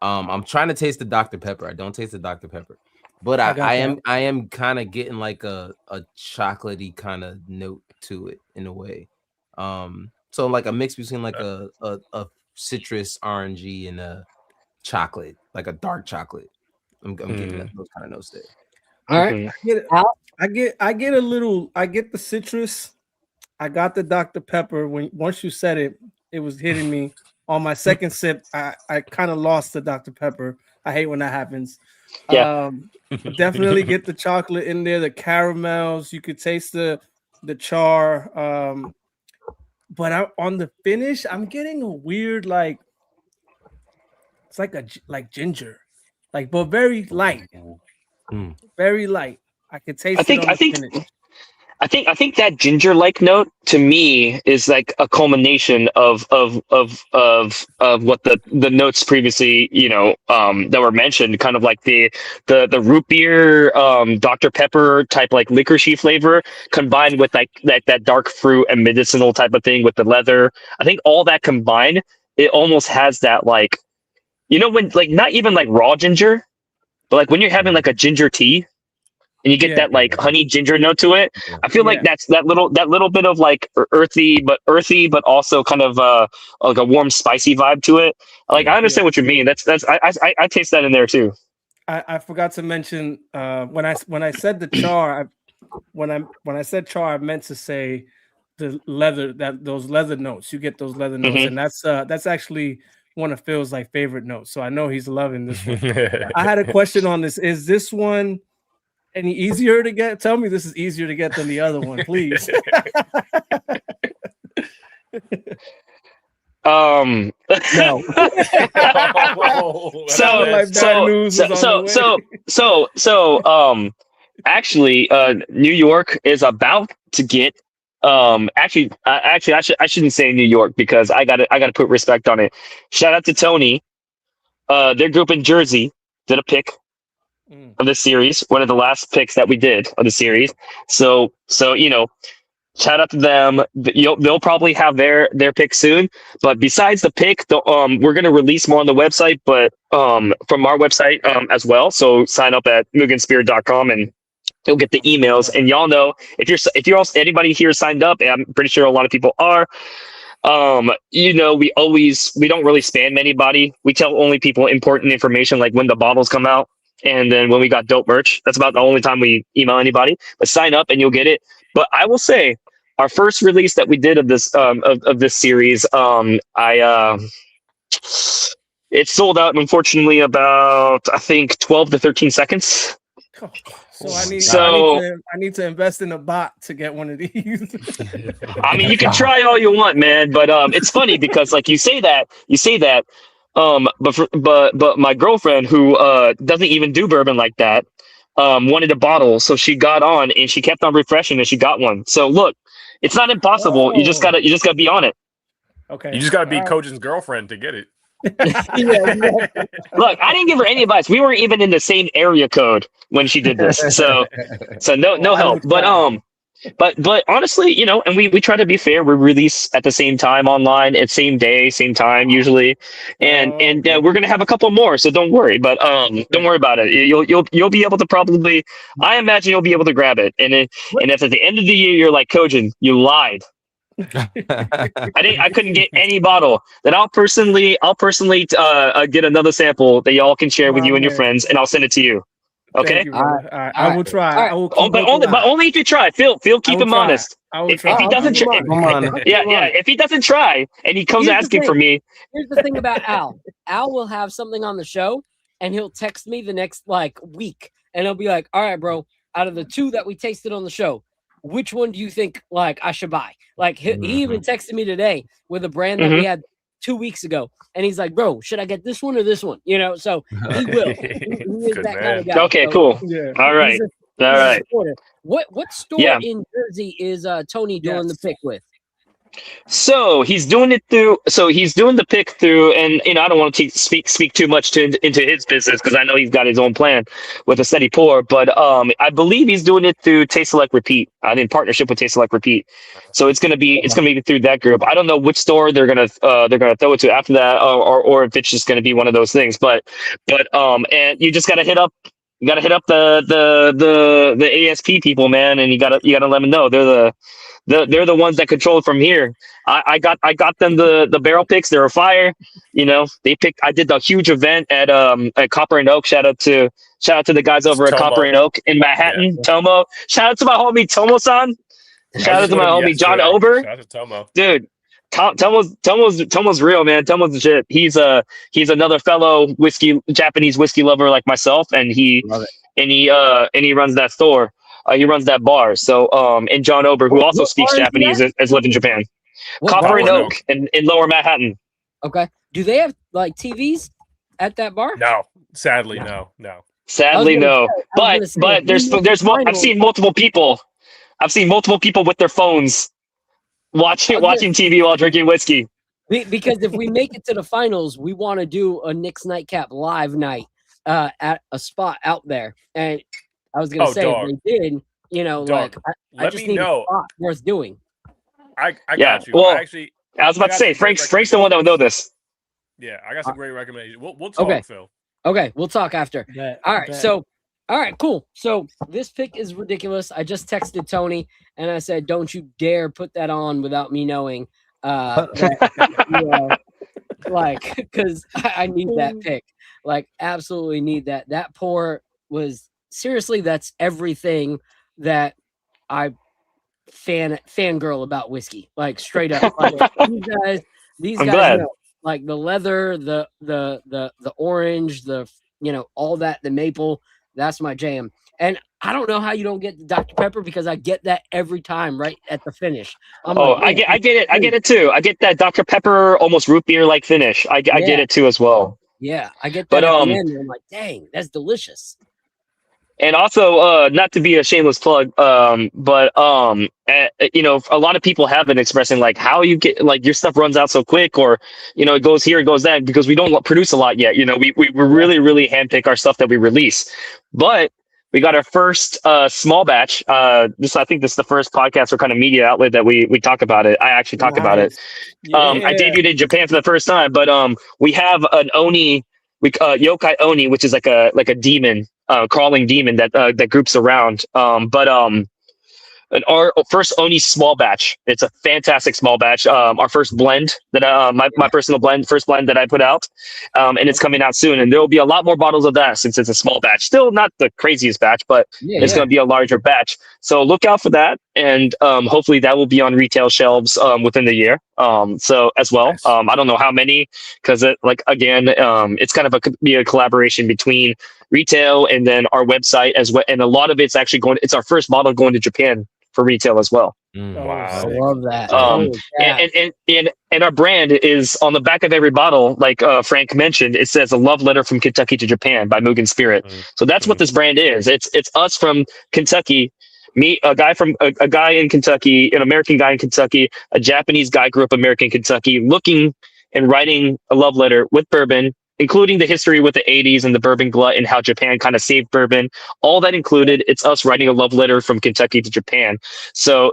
I'm trying to taste the Dr. Pepper. I don't taste the Dr. Pepper, but I am kind of getting like a chocolatey kind of note to it in a way. So like a mix between like a citrus, orangey, and a chocolate, like a dark chocolate. I'm getting those kind of notes there. All right, I get a little. I get the citrus. I got the Dr. Pepper. Once you said it, it was hitting me. On my second sip, I kind of lost the Dr. Pepper. I hate when that happens. Yeah. Definitely get the chocolate in there, the caramels. You could taste the char. But on the finish, I'm getting a weird it's like ginger, but very light, very light. I could taste. I think that ginger-like note to me is like a culmination of what the notes previously, that were mentioned, kind of like the root beer, Dr. Pepper type like licoricey flavor combined with like that dark fruit and medicinal type of thing with the leather. I think all that combined, it almost has that like, when like not even like raw ginger, but like when you're having like a ginger tea. And you get that like honey ginger note to it. I feel like that's that little bit of like earthy, but also kind of like a warm, spicy vibe to it. Like I understand what you mean. I taste that in there too. I forgot to mention when I said the char, when I said char, I meant to say the leather, those leather notes. You get those leather notes, and that's actually one of Phil's like favorite notes. So I know he's loving this one. I had a question on this. Is this one any easier to get? Tell me this is easier to get than the other one, please. No. Actually, New York is about to get. Actually, I shouldn't say New York because I gotta put respect on it. Shout out to Tony. Their group in Jersey did a pick of the series, one of the last picks that we did of the series. So shout out to them. They'll probably have their pick soon. But besides the pick, we're gonna release more on the website, but from our website as well. So sign up at mugenspirit.com and you'll get the emails. And y'all know if you're also anybody here signed up, and I'm pretty sure a lot of people are. We don't really spam anybody. We tell only people important information like when the bottles come out. And then when we got dope merch, that's about the only time we email anybody. But sign up and you'll get it. But I will say, our first release that we did of this of this series, it sold out in unfortunately about I think 12 to 13 seconds. So I need to invest in a bot to get one of these. I mean, you can try all you want, man. But it's funny because like you say that. But my girlfriend who doesn't even do bourbon like that wanted a bottle, so she got on and she kept on refreshing and she got one. So look, it's not impossible. You just gotta be on it. Okay. You just gotta be Coach's girlfriend to get it. Look, I didn't give her any advice. We weren't even in the same area code when she did this, so no help. But honestly, and we try to be fair. We release at the same time online, at same day, same time usually, and we're gonna have a couple more. So don't worry. But don't worry about it. You'll be able to probably. I imagine you'll be able to grab it. And if at the end of the year you're like Kojin, you lied. I couldn't get any bottle. Then I'll personally get another sample that y'all can share with you and your friends, and I'll send it to you. Okay. All right. I will try. Right. But only if you try. Phil, keep him honest. If he doesn't try, if he doesn't try and he comes asking for me. Here's the thing about Al. Al will have something on the show and he'll text me the next week and he'll be like, all right, bro, out of the two that we tasted on the show, which one do you think I should buy? He even texted me today with a brand that we had 2 weeks ago, and he's like, bro, should I get this one or this one? So he will. He is that kind of guy. Okay, cool. Yeah. All right. What store in Jersey is Tony doing the pick with? So he's doing it through. So he's doing the pick through, and I don't want to speak too much into his business because I know he's got his own plan with a steady pour. But I believe he's doing it through Taste Select Repeat, in partnership with Taste Select Repeat. So it's gonna be through that group. I don't know which store they're gonna throw it to after that, or if it's just gonna be one of those things. But and you just gotta hit up. You gotta hit up the ASP people, man, and you gotta let them know they're the ones that control it from here. I got them the barrel picks. They were fire. They picked. I did the huge event at Copper and Oak. Shout out to the guys over at Tomo. Copper and Oak in Manhattan. Yeah. Tomo. Shout out to my homie Tomo-san. Shout out to my homie John Ober. Shout out to Tomo. Dude, Tomo's real, man. Tomo's the shit. He's another fellow Japanese whiskey lover like myself, and he runs that store. He runs that bar. So and John Ober, who also speaks Japanese, has lived in Japan. Copper and Oak in Lower Manhattan. Okay. Do they have like TVs at that bar? No, sadly, no. Sadly, no. But there's more. I've seen multiple people. With their phones watching TV while drinking whiskey. Because if we make it to the finals, we want to do a Knicks Nightcap live night at a spot out there. And I was gonna say, if they did, I just need a spot worth doing. I got you. Well, I was about to say, Frank's the one that would know this. Yeah, I got some great recommendations. We'll talk, Phil. Okay, we'll talk after. All right, so. All right, cool. So this pick is ridiculous. I just texted Tony and I said, "Don't you dare put that on without me knowing." Because I need that pick. Like, absolutely need that. That pour was seriously. That's everything that I fangirl about whiskey. Like, straight up. Like, these guys know. Like the leather, the orange, all that, the maple. That's my jam. And I don't know how you don't get the Dr. Pepper because I get that every time right at the finish. I get it. I get it too. I get that Dr. Pepper almost root beer like finish. I get it too as well. Yeah, I get that at the end. I'm like, dang, that's delicious. And also, not to be a shameless plug, but a lot of people have been expressing like how you get like your stuff runs out so quick, or it goes here, it goes that, because we don't produce a lot yet. We really handpick our stuff that we release, but we got our first small batch. I think this is the first podcast or kind of media outlet that we talk about it. I actually talk about it. I debuted in Japan for the first time, but we have an Oni, Yokai Oni, which is like a demon. Crawling demon that groups around. Our first Oni small batch. It's a fantastic small batch. Our first blend that my personal first blend that I put out, and it's coming out soon. And there will be a lot more bottles of that since it's a small batch. Still not the craziest batch, but it's going to be a larger batch. So look out for that, and hopefully that will be on retail shelves within the year. So as well, nice. I don't know how many, because it's kind of be a collaboration between retail and then our website as well. And a lot of it's actually it's our first bottle going to Japan for retail as well. Wow, I love that. And our brand is on the back of every bottle, like Frank mentioned. It says "A Love Letter from Kentucky to Japan" by Mugen Spirit. So that's what this brand is. It's us from Kentucky, a guy in Kentucky, an American guy in Kentucky, a Japanese guy grew up American Kentucky, looking and writing a love letter with bourbon, including the history with the 80s and the bourbon glut and how Japan kind of saved bourbon. All that included, it's us writing a love letter from Kentucky to Japan. So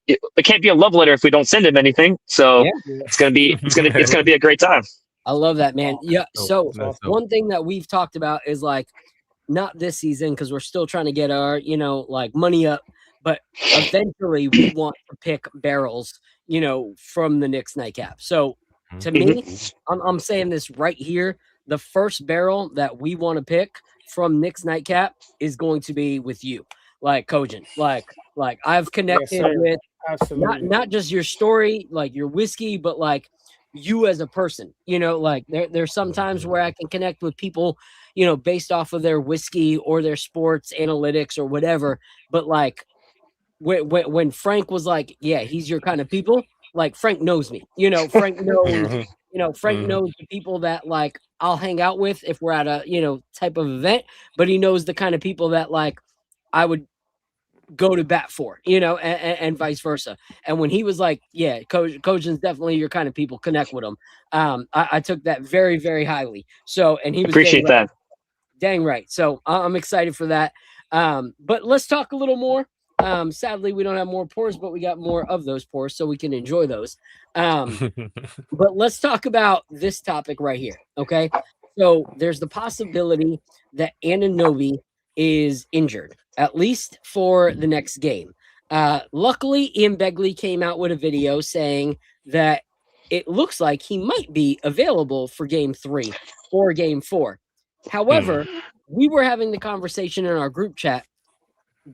it can't be a love letter if we don't send him anything. So it's gonna be a great time. I love that, man. Yeah. So one thing that we've talked about is like, not this season because we're still trying to get our money up, but eventually we want to pick barrels from the Knicks Nightcap. So to me, I'm saying this right here. The first barrel that we want to pick from Knicks Nightcap is going to be with you, like Kojin. Like I've connected with not just your story, like your whiskey, but like you as a person. Like there's some times where I can connect with people, based off of their whiskey or their sports analytics or whatever. But like when Frank was like, yeah, he's your kind of people. Like Frank knows me, Frank knows, Frank knows the people that like I'll hang out with if we're at a, type of event, but he knows the kind of people that like I would go to bat for, and vice versa. And when he was like, yeah, Kojin's definitely your kind of people, connect with him. I took that very, very highly. So, and he was Appreciate that. Dang right. So I'm excited for that. But let's talk a little more. Sadly, we don't have more pours, but we got more of those pours, so we can enjoy those. But let's talk about this topic right here. Okay. So there's the possibility that Anunoby is injured, at least for the next game. Luckily, Ian Begley came out with a video saying that it looks like he might be available for game 3 or game 4. However, we were having the conversation in our group chat.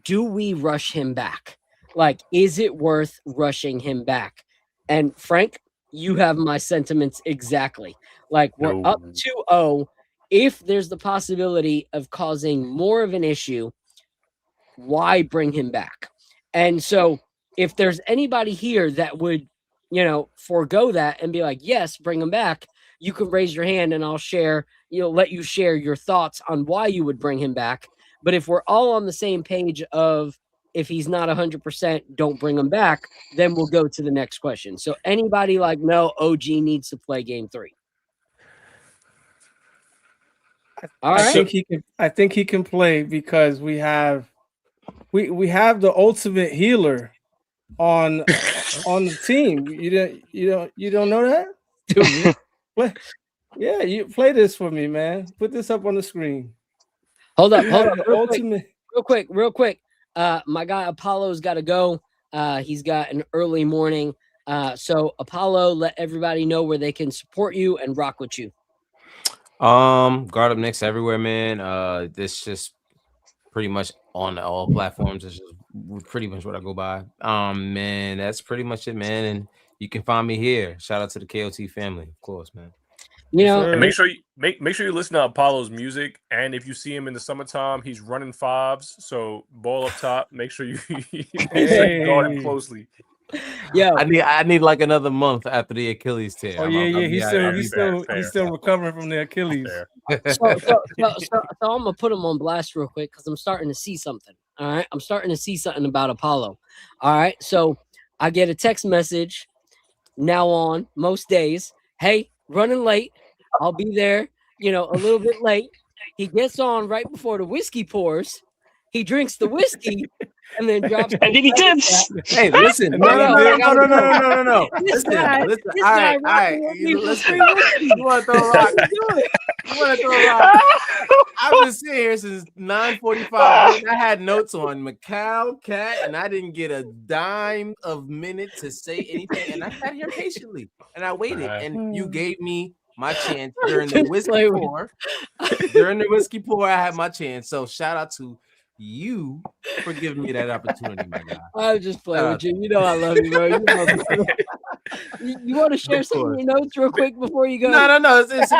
Do we rush him back? Like, is it worth rushing him back? And Frank, you have my sentiments exactly. Like, we're up 2-0. If there's the possibility of causing more of an issue, why bring him back? And so if there's anybody here that would, forego that and be like, yes, bring him back, you can raise your hand and I'll share, let you share your thoughts on why you would bring him back. But if we're all on the same page of if he's not 100%, don't bring him back, then we'll go to the next question. So anybody like, no, OG needs to play game 3. All right. I think he can play because we have the ultimate healer on the team. You don't know that? Dude, What? Yeah, you play this for me, man. Put this up on the screen. Hold up. Real quick. My guy Apollo's got to go. He's got an early morning. So Apollo, let everybody know where they can support you and rock with you. Guard up Knicks everywhere, man. This just pretty much on all platforms. It's just pretty much what I go by. Man, that's pretty much it, man. And you can find me here. Shout out to the KOT family, of course, man. And make sure you listen to Apollo's music. And if you see him in the summertime, he's running 5s. So ball up top. Make sure you guard him closely. Yeah, I need like another month after the Achilles tear. Oh he's still recovering from the Achilles. So I'm gonna put him on blast real quick because I'm starting to see something. All right, I'm starting to see something about Apollo. All right, so I get a text message now on most days. Hey, running late. I'll be there. A little bit late. He gets on right before the whiskey pours. He drinks the whiskey and then drops. And then he tips. Hey, listen. No. Listen. All right. You want to throw a rock? I've been sitting here since 9:45. I had notes on Mikal, Cat, and I didn't get a dime of minute to say anything. And I sat here patiently and I waited. And you gave me my chance during the whiskey pour. During the whiskey pour, I had my chance. So shout out to you for giving me that opportunity, my guy. I'll just play with you. I love you, bro. You want to share some of your notes real quick before you go? No. It's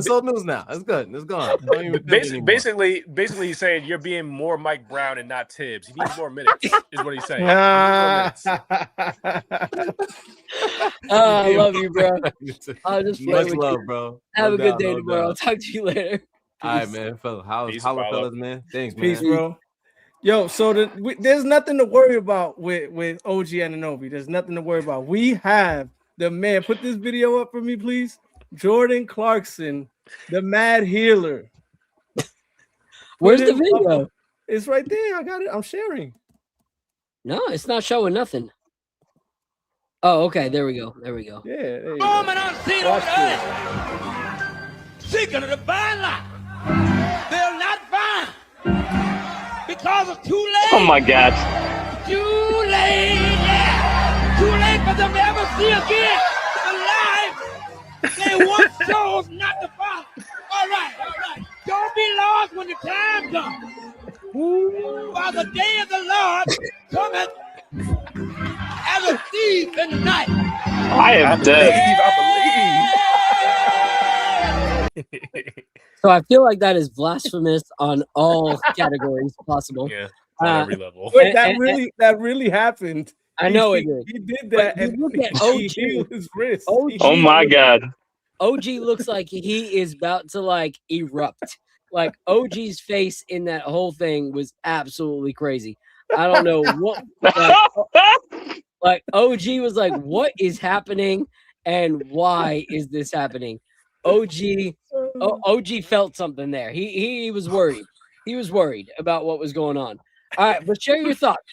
old news now. It's good. It's gone. Basically, he's saying you're being more Mike Brown and not Tibbs. He needs more minutes, is what he's saying. I love you, bro. I'll just play with you, bro. Have a good day tomorrow. I'll talk to you later. All right, man. Holla, fellas, man. Thanks, man. Peace, bro. Yo, so there's nothing to worry about with OG Anunoby. There's nothing to worry about. We have the man. Put this video up for me, please. Jordan Clarkson, the Mad Healer. Where's the video? It's right there. I got it. I'm sharing. No, it's not showing nothing. Oh, okay. There we go. Yeah. There you go. Seeking of the fine line. They'll not find because it's too late. Oh my God. Too late, yeah. Too late for them to ever see again the life they once chose not to follow. All right. Don't be lost when the time comes. While the day of the Lord cometh as a thief in the night. I am dead. So I feel like that is blasphemous on all categories possible. Yeah, on every level. Wait, that really happened. I know it did. He did that, and look at OG. He healed his wrist. Oh my God. OG looks like he is about to erupt. Like OG's face in that whole thing was absolutely crazy. I don't know what like OG was like, what is happening and why is this happening? OG felt something there. He was worried. He was worried about what was going on. All right, but share your thoughts.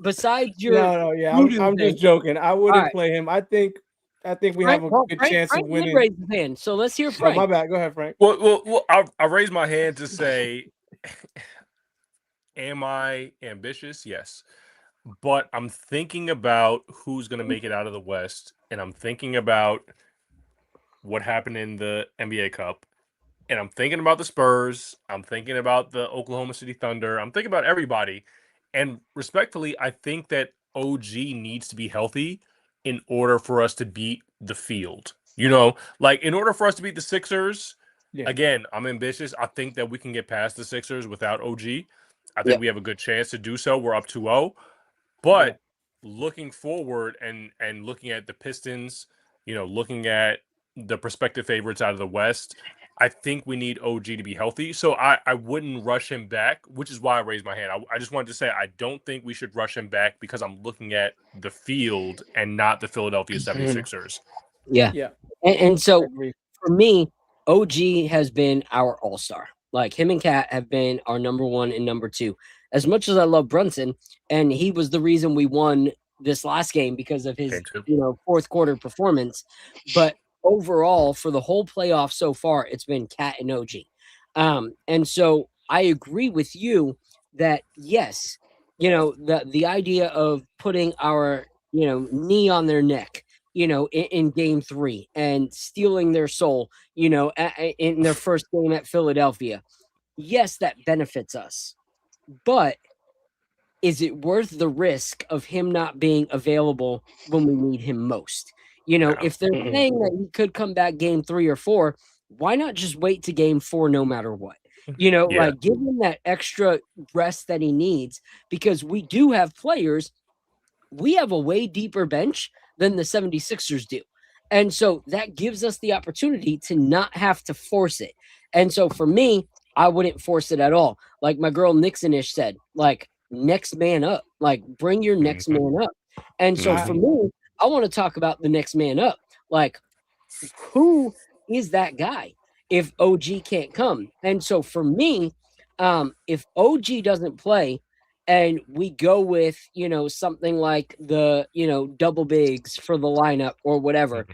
Besides your yeah, I'm just joking. I wouldn't play him. I think we have a good chance Frank of winning. raise his hand, so let's hear Frank. Oh, my bad. Go ahead, Frank. Well, I raised my hand to say, am I ambitious? Yes. But I'm thinking about who's going to make it out of the West, and I'm thinking about what happened in the NBA Cup, and I'm thinking about the Spurs. I'm thinking about the Oklahoma City Thunder. I'm thinking about everybody. And respectfully, I think that OG needs to be healthy in order for us to beat the field. You know, like in order for us to beat the Sixers, again, I'm ambitious. I think that we can get past the Sixers without OG. I think we have a good chance to do so. We're up 2-0. But looking forward and looking at the Pistons, you know, looking at the prospective favorites out of the West, I think we need OG to be healthy. So I wouldn't rush him back, which is why I raised my hand. I just wanted to say I don't think we should rush him back because I'm looking at the field and not the Philadelphia 76ers. Yeah. And so for me, OG has been our all-star. Like him and Cat have been our number 1 and number 2. As much as I love Brunson, and he was the reason we won this last game because of his, fourth quarter performance. But overall, for the whole playoff so far, it's been Cat and OG. And so I agree with you that yes, the idea of putting our, knee on their neck, in game 3 and stealing their soul, in their first game at Philadelphia. Yes, that benefits us. But is it worth the risk of him not being available when we need him most? If they're saying that he could come back game 3 or 4, why not just wait to game 4 no matter what? Like give him that extra rest that he needs, because we do have players. We have a way deeper bench than the 76ers do. And so that gives us the opportunity to not have to force it. And so for me, I wouldn't force it at all. Like my girl Nixonish said, like next man up, like bring your next man up. And so for me, I want to talk about the next man up. Like who is that guy if OG can't come? And so for me, if OG doesn't play and we go with, something like the, double bigs for the lineup or whatever,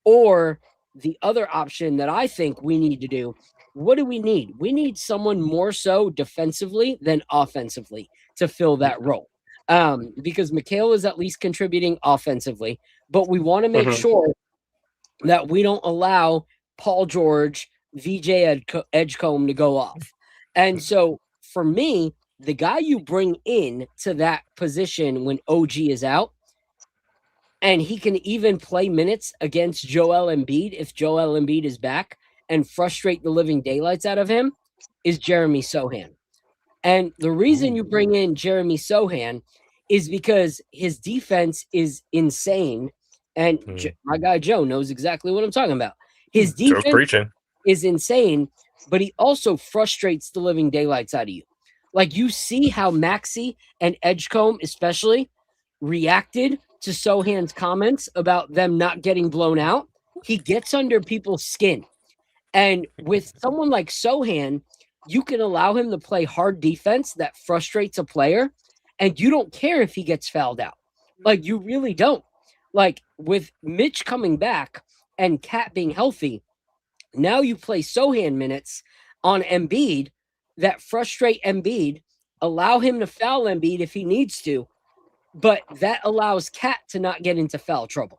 or the other option that I think we need to do, what do we need? We need someone more so defensively than offensively to fill that role. Because Mikal is at least contributing offensively, but we want to make sure that we don't allow Paul George, VJ Edgecombe to go off. And so for me, the guy you bring in to that position when OG is out, and he can even play minutes against Joel Embiid if Joel Embiid is back and frustrate the living daylights out of him, is Jeremy Sohan. And the reason you bring in Jeremy Sohan is because his defense is insane. And my guy Joe knows exactly what I'm talking about. His defense is insane, but he also frustrates the living daylights out of you. Like you see how Maxey and Edgecombe especially reacted to Sohan's comments about them not getting blown out. He gets under people's skin. And with someone like Sohan, you can allow him to play hard defense that frustrates a player, and you don't care if he gets fouled out. Like, you really don't. Like, with Mitch coming back and Cat being healthy, now you play Sohan minutes on Embiid that frustrate Embiid, allow him to foul Embiid if he needs to, but that allows Cat to not get into foul trouble.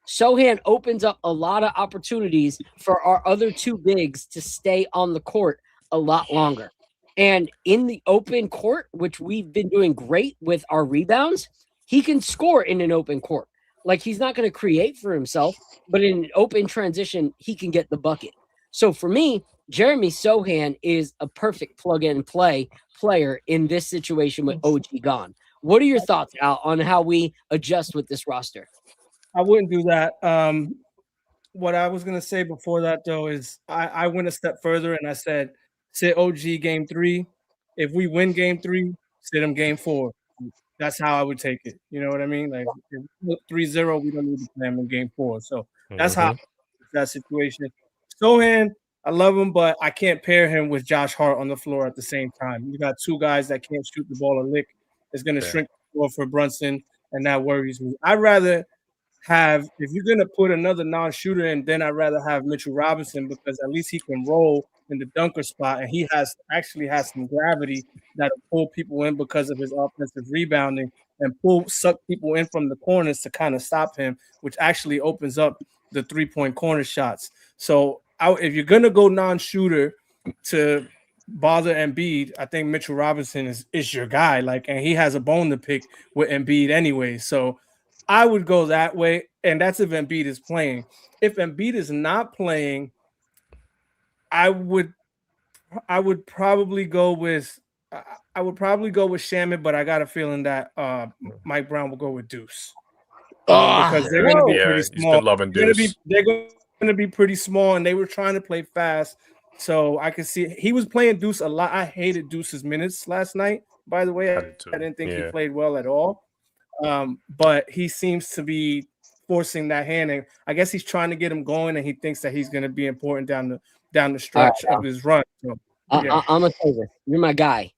Sohan opens up a lot of opportunities for our other 2 bigs to stay on the court a lot longer. And in the open court, which we've been doing great with our rebounds, he can score in an open court. Like he's not going to create for himself, but in an open transition, he can get the bucket. So for me, Jeremy Sohan is a perfect plug-and-play player in this situation with OG gone. What are your thoughts, Al, on how we adjust with this roster? I wouldn't do that. What I was going to say before that, though, is I went a step further and I said, sit OG game 3. If we win game 3, sit him game 4. That's how I would take it. You know what I mean? Like if we look 3-0, we don't need to play him in game 4. So that's how that situation. Sohan, I love him, but I can't pair him with Josh Hart on the floor at the same time. You got two guys that can't shoot the ball a lick. It's going to shrink the floor for Brunson, and that worries me. I'd rather have, if you're going to put another non-shooter in, then I'd rather have Mitchell Robinson because at least he can roll in the dunker spot, and he actually has some gravity that'll pull people in because of his offensive rebounding and suck people in from the corners to kind of stop him, which actually opens up the three-point corner shots. So if you're going to go non-shooter to bother Embiid, I think Mitchell Robinson is your guy. And he has a bone to pick with Embiid anyway. So I would go that way, and that's if Embiid is playing. If Embiid is not playing, I would probably go with Shaman, but I got a feeling that Mike Brown will go with Deuce because they're going to be pretty small. They're going to be pretty small, and they were trying to play fast. So I can see he was playing Deuce a lot. I hated Deuce's minutes last night. By the way, I didn't think he played well at all. But he seems to be forcing that hand, and I guess he's trying to get him going, and he thinks that he's going to be important down the stretch of his run. So, yeah. I'm a favorite. You're my guy,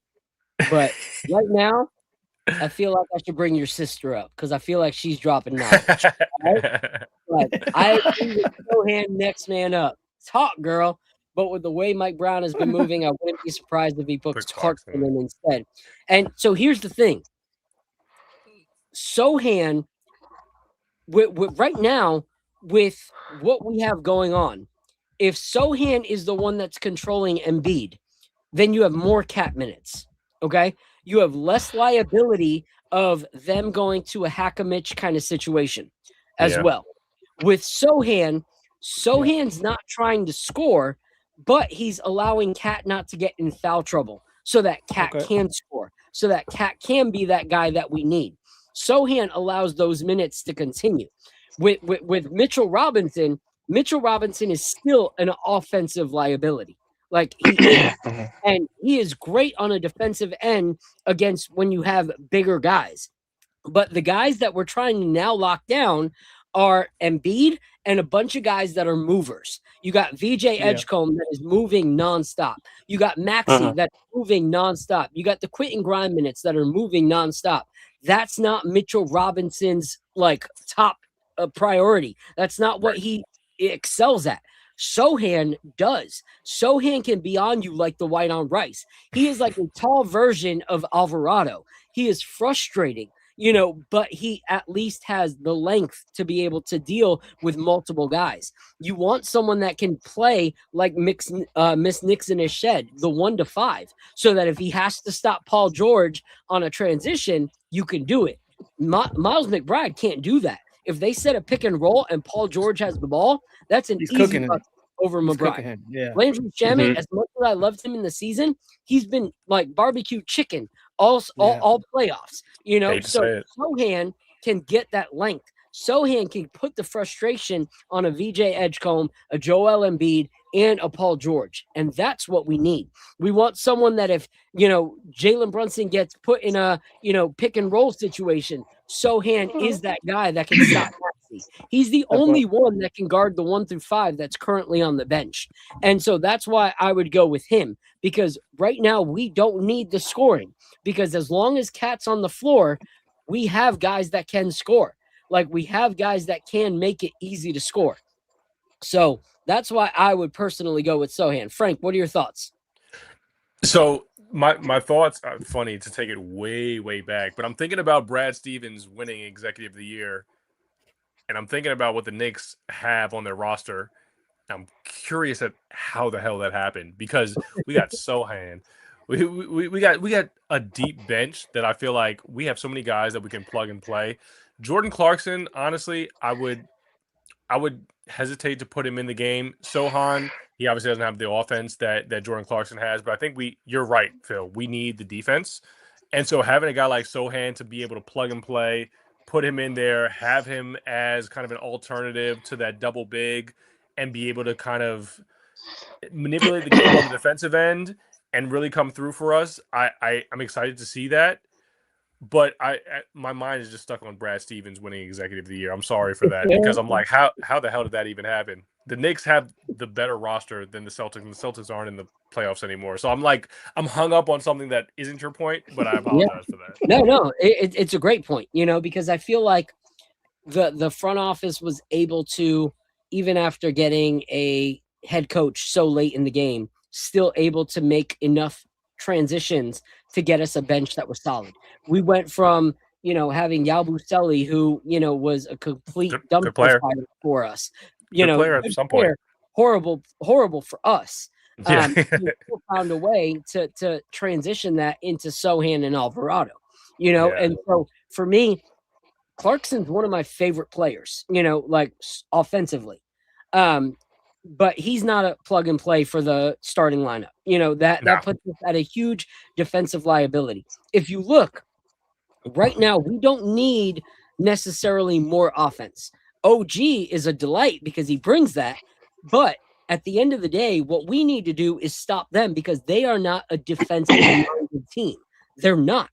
but right now, I feel like I should bring your sister up because I feel like she's dropping knowledge. Right? But I agree with Sohan next man up. It's hot, girl. But with the way Mike Brown has been moving, I wouldn't be surprised if he puts Clarkson in instead. And so here's the thing. Sohan, right now, with what we have going on, if Sohan is the one that's controlling Embiid, then you have more cap minutes, okay? You have less liability of them going to a hack-a-mitch kind of situation as well. With Sohan's not trying to score, but he's allowing Cat not to get in foul trouble so that Cat can score, so that Cat can be that guy that we need. Sohan allows those minutes to continue. With Mitchell Robinson is still an offensive liability. Like he is. And he is great on a defensive end against when you have bigger guys. But the guys that we're trying to now lock down are Embiid and a bunch of guys that are movers. You got VJ Edgecombe that is moving nonstop. You got Maxey that's moving nonstop. You got the quit and grind minutes that are moving nonstop. That's not Mitchell Robinson's top priority. That's not what he excels at. Sohan does. Sohan can be on you like the white on rice. He is like a tall version of Alvarado. He is frustrating, but he at least has the length to be able to deal with multiple guys. You want someone that can play like Miss Nixon has shed, the 1-5, so that if he has to stop Paul George on a transition, you can do it. Miles McBride can't do that. If they set a pick and roll and Paul George has the ball, that's an easy over McBride. Landry Shamet, as much as I loved him in the season, he's been like barbecue chicken all playoffs. So Sohan can get that length. Sohan can put the frustration on a VJ Edgecombe, a Joel Embiid, and a Paul George. And that's what we need. We want someone that if, Jalen Brunson gets put in a, pick and roll situation, Sohan is that guy that can stop Maxey. He's the only one that can guard the 1-5 that's currently on the bench. And so that's why I would go with him, because right now we don't need the scoring, because as long as Cat's on the floor, we have guys that can score. We have guys that can make it easy to score. So that's why I would personally go with Sohan. Frank, what are your thoughts? So my thoughts are funny to take it way, way back, but I'm thinking about Brad Stevens winning Executive of the Year, and I'm thinking about what the Knicks have on their roster. I'm curious at how the hell that happened, because we got Sohan. We got a deep bench that I feel like we have so many guys that we can plug and play. Jordan Clarkson, honestly, I would hesitate to put him in the game. Sohan, he obviously doesn't have the offense that Jordan Clarkson has, but I think you're right, Phil. We need the defense. And so having a guy like Sohan to be able to plug and play, put him in there, have him as kind of an alternative to that double big, and be able to kind of manipulate the game on the defensive end and really come through for us. I'm excited to see that. But my mind is just stuck on Brad Stevens winning Executive of the Year. I'm sorry for that, because I'm like, how the hell did that even happen? The Knicks have the better roster than the Celtics, and the Celtics aren't in the playoffs anymore. So I'm hung up on something that isn't your point, but I apologize for that. No, it's a great point, because I feel like the front office was able to, even after getting a head coach so late in the game, still able to make enough transitions to get us a bench that was solid. We went from, having Yabusele, who, was a complete dumpster fire for us. Player at some point. Horrible for us. We still found a way to transition that into Sohan and Alvarado, and so for me, Clarkson's one of my favorite players, like offensively. But he's not a plug and play for the starting lineup. That puts us at a huge defensive liability. If you look right now, we don't need necessarily more offense. OG is a delight because he brings that. But at the end of the day, what we need to do is stop them, because they are not a defensive-minded team. They're not.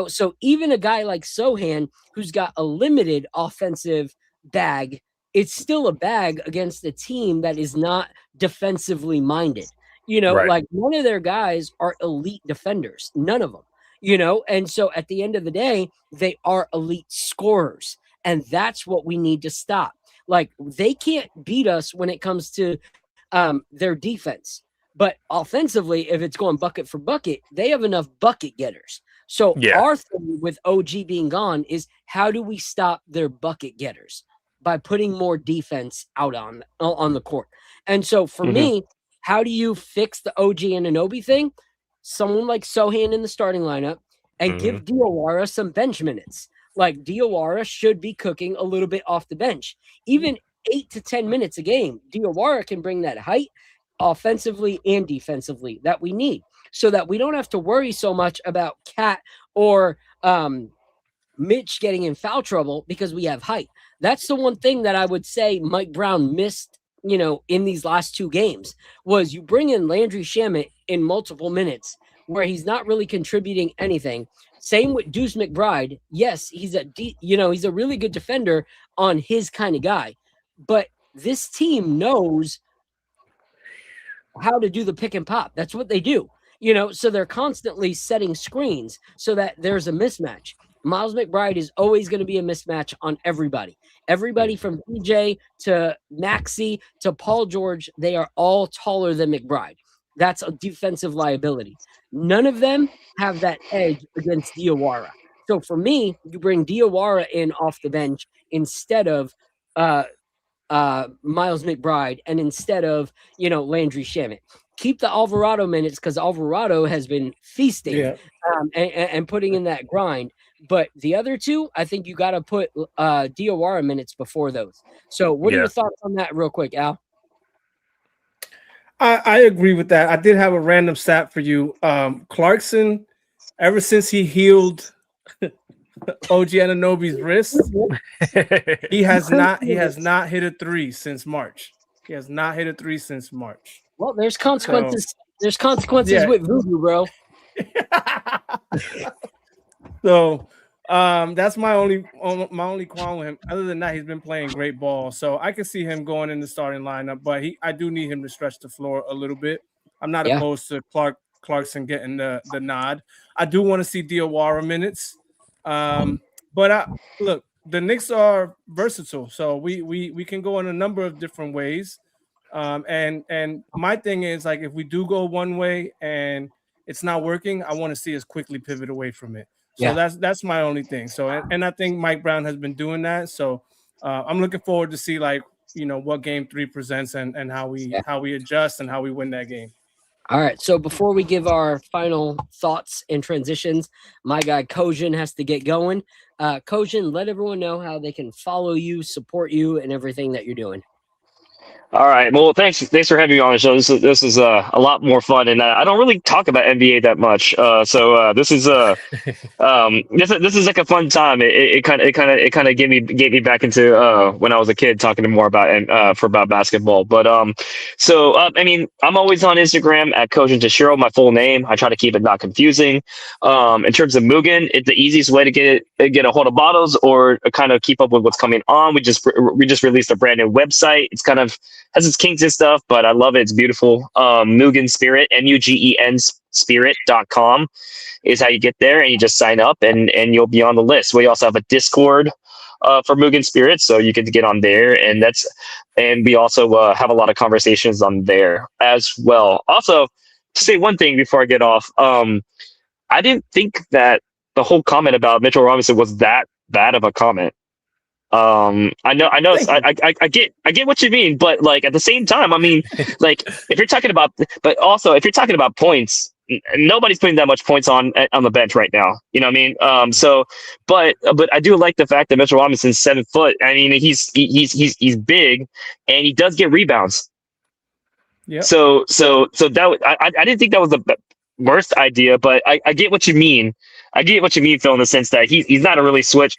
So even a guy like Sohan, who's got a limited offensive bag, it's still a bag against a team that is not defensively minded. Right. Like none of their guys are elite defenders. None of them, and so at the end of the day, they are elite scorers. And that's what we need to stop. Like they can't beat us when it comes to their defense. But offensively, if it's going bucket for bucket, they have enough bucket getters. So our thing with OG being gone is, how do we stop their bucket getters? By putting more defense out on the court. And so for me, how do you fix the OG and Anunoby thing? Someone like Sohan in the starting lineup, and give Diawara some bench minutes. Like Diawara should be cooking a little bit off the bench. Even 8 to 10 minutes a game, Diawara can bring that height offensively and defensively that we need, so that we don't have to worry so much about Cat or Mitch getting in foul trouble, because we have height. That's the one thing that I would say Mike Brown missed, in these last two games, was you bring in Landry Shamet in multiple minutes where he's not really contributing anything. Same with Deuce McBride. Yes, he's he's a really good defender on his kind of guy, but this team knows how to do the pick and pop. That's what they do, so they're constantly setting screens so that there's a mismatch. Miles McBride is always going to be a mismatch on everybody. Everybody from DJ to Maxey to Paul George, they are all taller than McBride. That's a defensive liability. None of them have that edge against Diawara. So for me, you bring Diawara in off the bench instead of Miles McBride, and instead of, Landry Shamet. Keep the Alvarado minutes, because Alvarado has been feasting and putting in that grind. But the other two, I think you got to put Diawara minutes before those. So what are your thoughts on that real quick, Al? I agree with that. I did have a random stat for you. Clarkson, ever since he healed OG Anunoby's wrist, he has not hit a three since March. He has not hit a three since March. Well, there's consequences. There's consequences with voodoo, bro. So that's my only qualm with him. Other than that, he's been playing great ball. So I can see him going in the starting lineup, but I do need him to stretch the floor a little bit. I'm not opposed to Clarkson getting the nod. I do want to see Diawara minutes. But look, the Knicks are versatile, so we can go in a number of different ways. And my thing is, like, if we do go one way and it's not working, I want to see us quickly pivot away from it. So that's my only thing. So and I think Mike Brown has been doing that. So I'm looking forward to see, like, what game 3 presents and how we adjust and how we win that game. All right. So before we give our final thoughts and transitions, my guy Kojin has to get going. Kojin, let everyone know how they can follow you, support you, and everything that you're doing. All right. Well, thanks for having me on the show. This is a lot more fun, and I don't really talk about NBA that much. So this is this is like a fun time. It kind of gave me back into when I was a kid, talking to more about basketball. But I mean, I'm always on Instagram at Coach and Tashiro, my full name. I try to keep it not confusing. In terms of Mugen, it's the easiest way to get a hold of bottles or kind of keep up with what's coming on. We just released a brand new website. It's kind of has its kinks and stuff, but I love it. It's beautiful. Mugen Spirit, Mugen Spirit.com is how you get there, and you just sign up and you'll be on the list. We also have a Discord for Mugen Spirits, so you can get on there, and we also have a lot of conversations on there as well. Also, to say one thing before I get off, I didn't think that the whole comment about Mitchell Robinson was that bad of a comment. I know I get what you mean, but like at the same time, I mean, like if you're talking about points, nobody's putting that much points on the bench right now. You know what I mean? But I do like the fact that Mitchell Robinson's 7 foot. I mean, he's big, and he does get rebounds. Yeah. So that I didn't think that was the worst idea, but I get what you mean. I get what you mean, Phil, in the sense that he's not really a switch.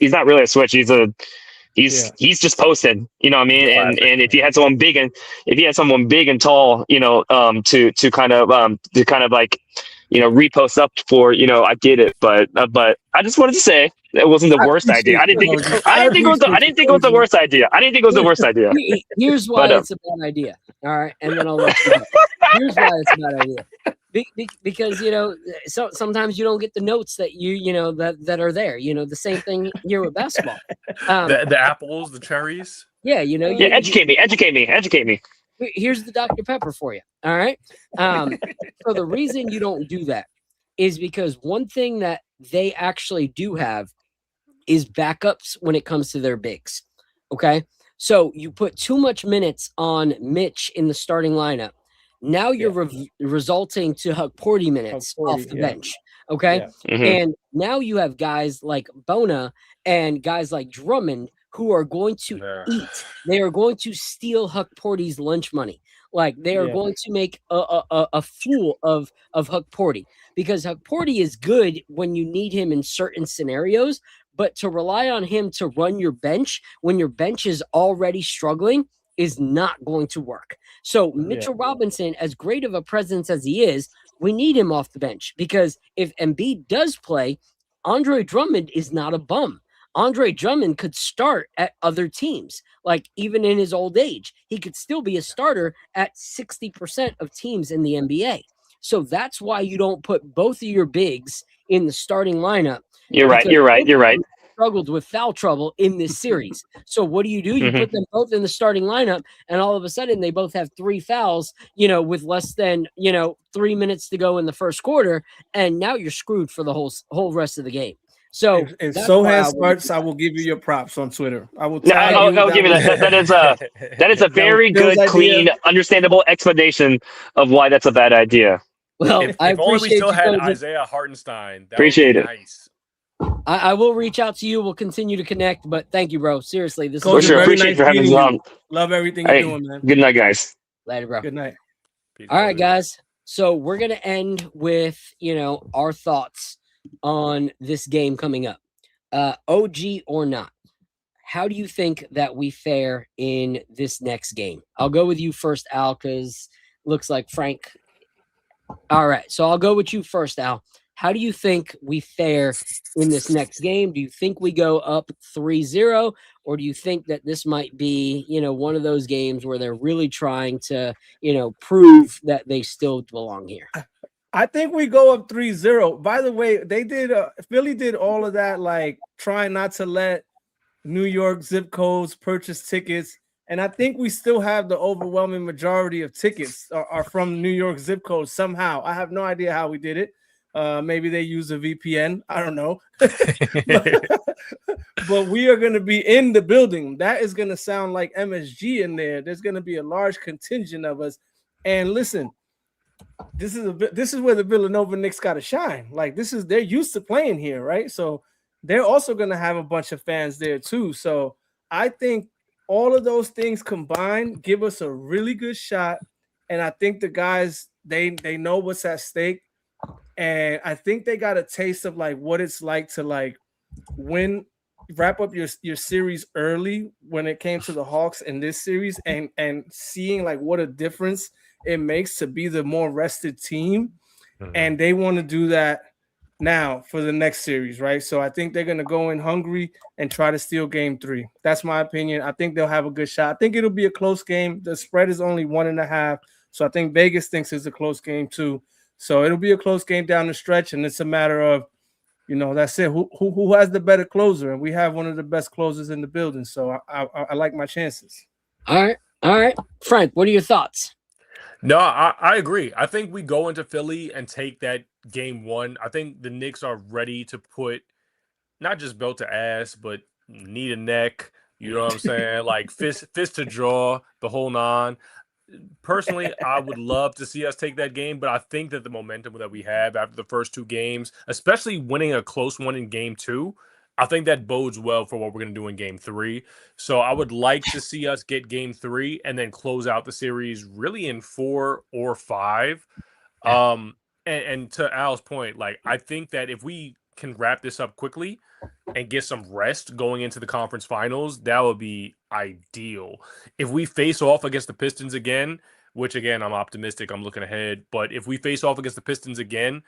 He's just posting, you know what I mean? And if you had someone big and tall, you know, to kind of like, you know, repost up for, you know, I get it, but I just wanted to say it wasn't the worst idea. I didn't think it was the worst idea. I didn't think it was the worst idea. Here's why it's a bad idea. All right, and then I'll let you know. Here's why it's a bad idea. Because you know, sometimes you don't get the notes that you know that are there. You know, the same thing here with basketball. The apples, the cherries. Yeah, you know. Yeah, educate me. Here's the Dr. Pepper for you. All right. So the reason you don't do that is because one thing that they actually do have is backups when it comes to their bigs. Okay. So you put too much minutes on Mitch in the starting lineup. Now you're resulting to Hukporty minutes off the bench. Okay. Yeah. Mm-hmm. And now you have guys like Bona and guys like Drummond who are going to eat. They are going to steal Hukporty's lunch money. Like they are going to make a fool of Hukporty, because Hukporty is good when you need him in certain scenarios, but to rely on him to run your bench when your bench is already struggling is not going to work. So Mitchell Robinson, as great of a presence as he is, we need him off the bench, because if Embiid does play, Andre Drummond is not a bum. Andre Drummond could start at other teams. Like even in his old age, he could still be a starter at 60% of teams in the NBA. So that's why you don't put both of your bigs in the starting lineup. You're right. Struggled with foul trouble in this series. So what do? You put them both in the starting lineup, and all of a sudden they both have 3 fouls, you know, with less than, 3 minutes to go in the first quarter, and now you're screwed for the whole rest of the game. So if Sohan starts, I will give you your props on Twitter. I will. I'll give you that. That is a very good, clean, understandable explanation of why that's a bad idea. Well, if only we still had Isaiah Hartenstein. Appreciate it. Nice. I will reach out to you. We'll continue to connect, but thank you, bro. Seriously, this is appreciate you for having me on. Love everything you're doing, man. Good night, guys. Later, bro. Good night. Peace. All right, guys. So we're gonna end with our thoughts on this game coming up. OG or not, how do you think that we fare in this next game? I'll go with you first, Al, because looks like Frank. All right, so I'll go with you first, Al. How do you think we fare in this next game? Do you think we go up 3-0, or do you think that this might be, one of those games where they're really trying to, prove that they still belong here? I think we go up 3-0. By the way, they did Philly did all of that, like trying not to let New York zip codes purchase tickets. And I think we still have the overwhelming majority of tickets are from New York zip codes somehow. I have no idea how we did it. Maybe they use a VPN. I don't know. But we are going to be in the building. That is going to sound like MSG in there. There's going to be a large contingent of us. And listen, this is where the Villanova Knicks got to shine. Like they're used to playing here, right? So they're also going to have a bunch of fans there too. So I think all of those things combined give us a really good shot. And I think the guys, they know what's at stake. And I think they got a taste of like what it's like to like wrap up your series early when it came to the Hawks in this series, and seeing like what a difference it makes to be the more rested team. And they want to do that now for the next series, right? So I think they're going to go in hungry and try to steal game 3. That's my opinion. I think they'll have a good shot. I think it'll be a close game. The spread is only 1.5. So I think Vegas thinks it's a close game too. So it'll be a close game down the stretch, and it's a matter of, you know, that's it. Who has the better closer? And we have one of the best closers in the building. So I like my chances. All right. Frank, what are your thoughts? No, I agree. I think we go into Philly and take that game 1. I think the Knicks are ready to put not just belt to ass, but knee to neck. You know what I'm saying? Like fist to jaw, the whole 9. Personally, I would love to see us take that game, but I think that the momentum that we have after the first 2 games, especially winning a close one in game 2, I think that bodes well for what we're going to do in game 3. So I would like to see us get game 3 and then close out the series really in 4 or 5. Yeah. And to Al's point, like, I think that if we can wrap this up quickly and get some rest going into the conference finals, that would be ideal. If we face off against the Pistons again, which again, I'm optimistic, I'm looking ahead, but if we face off against the Pistons again,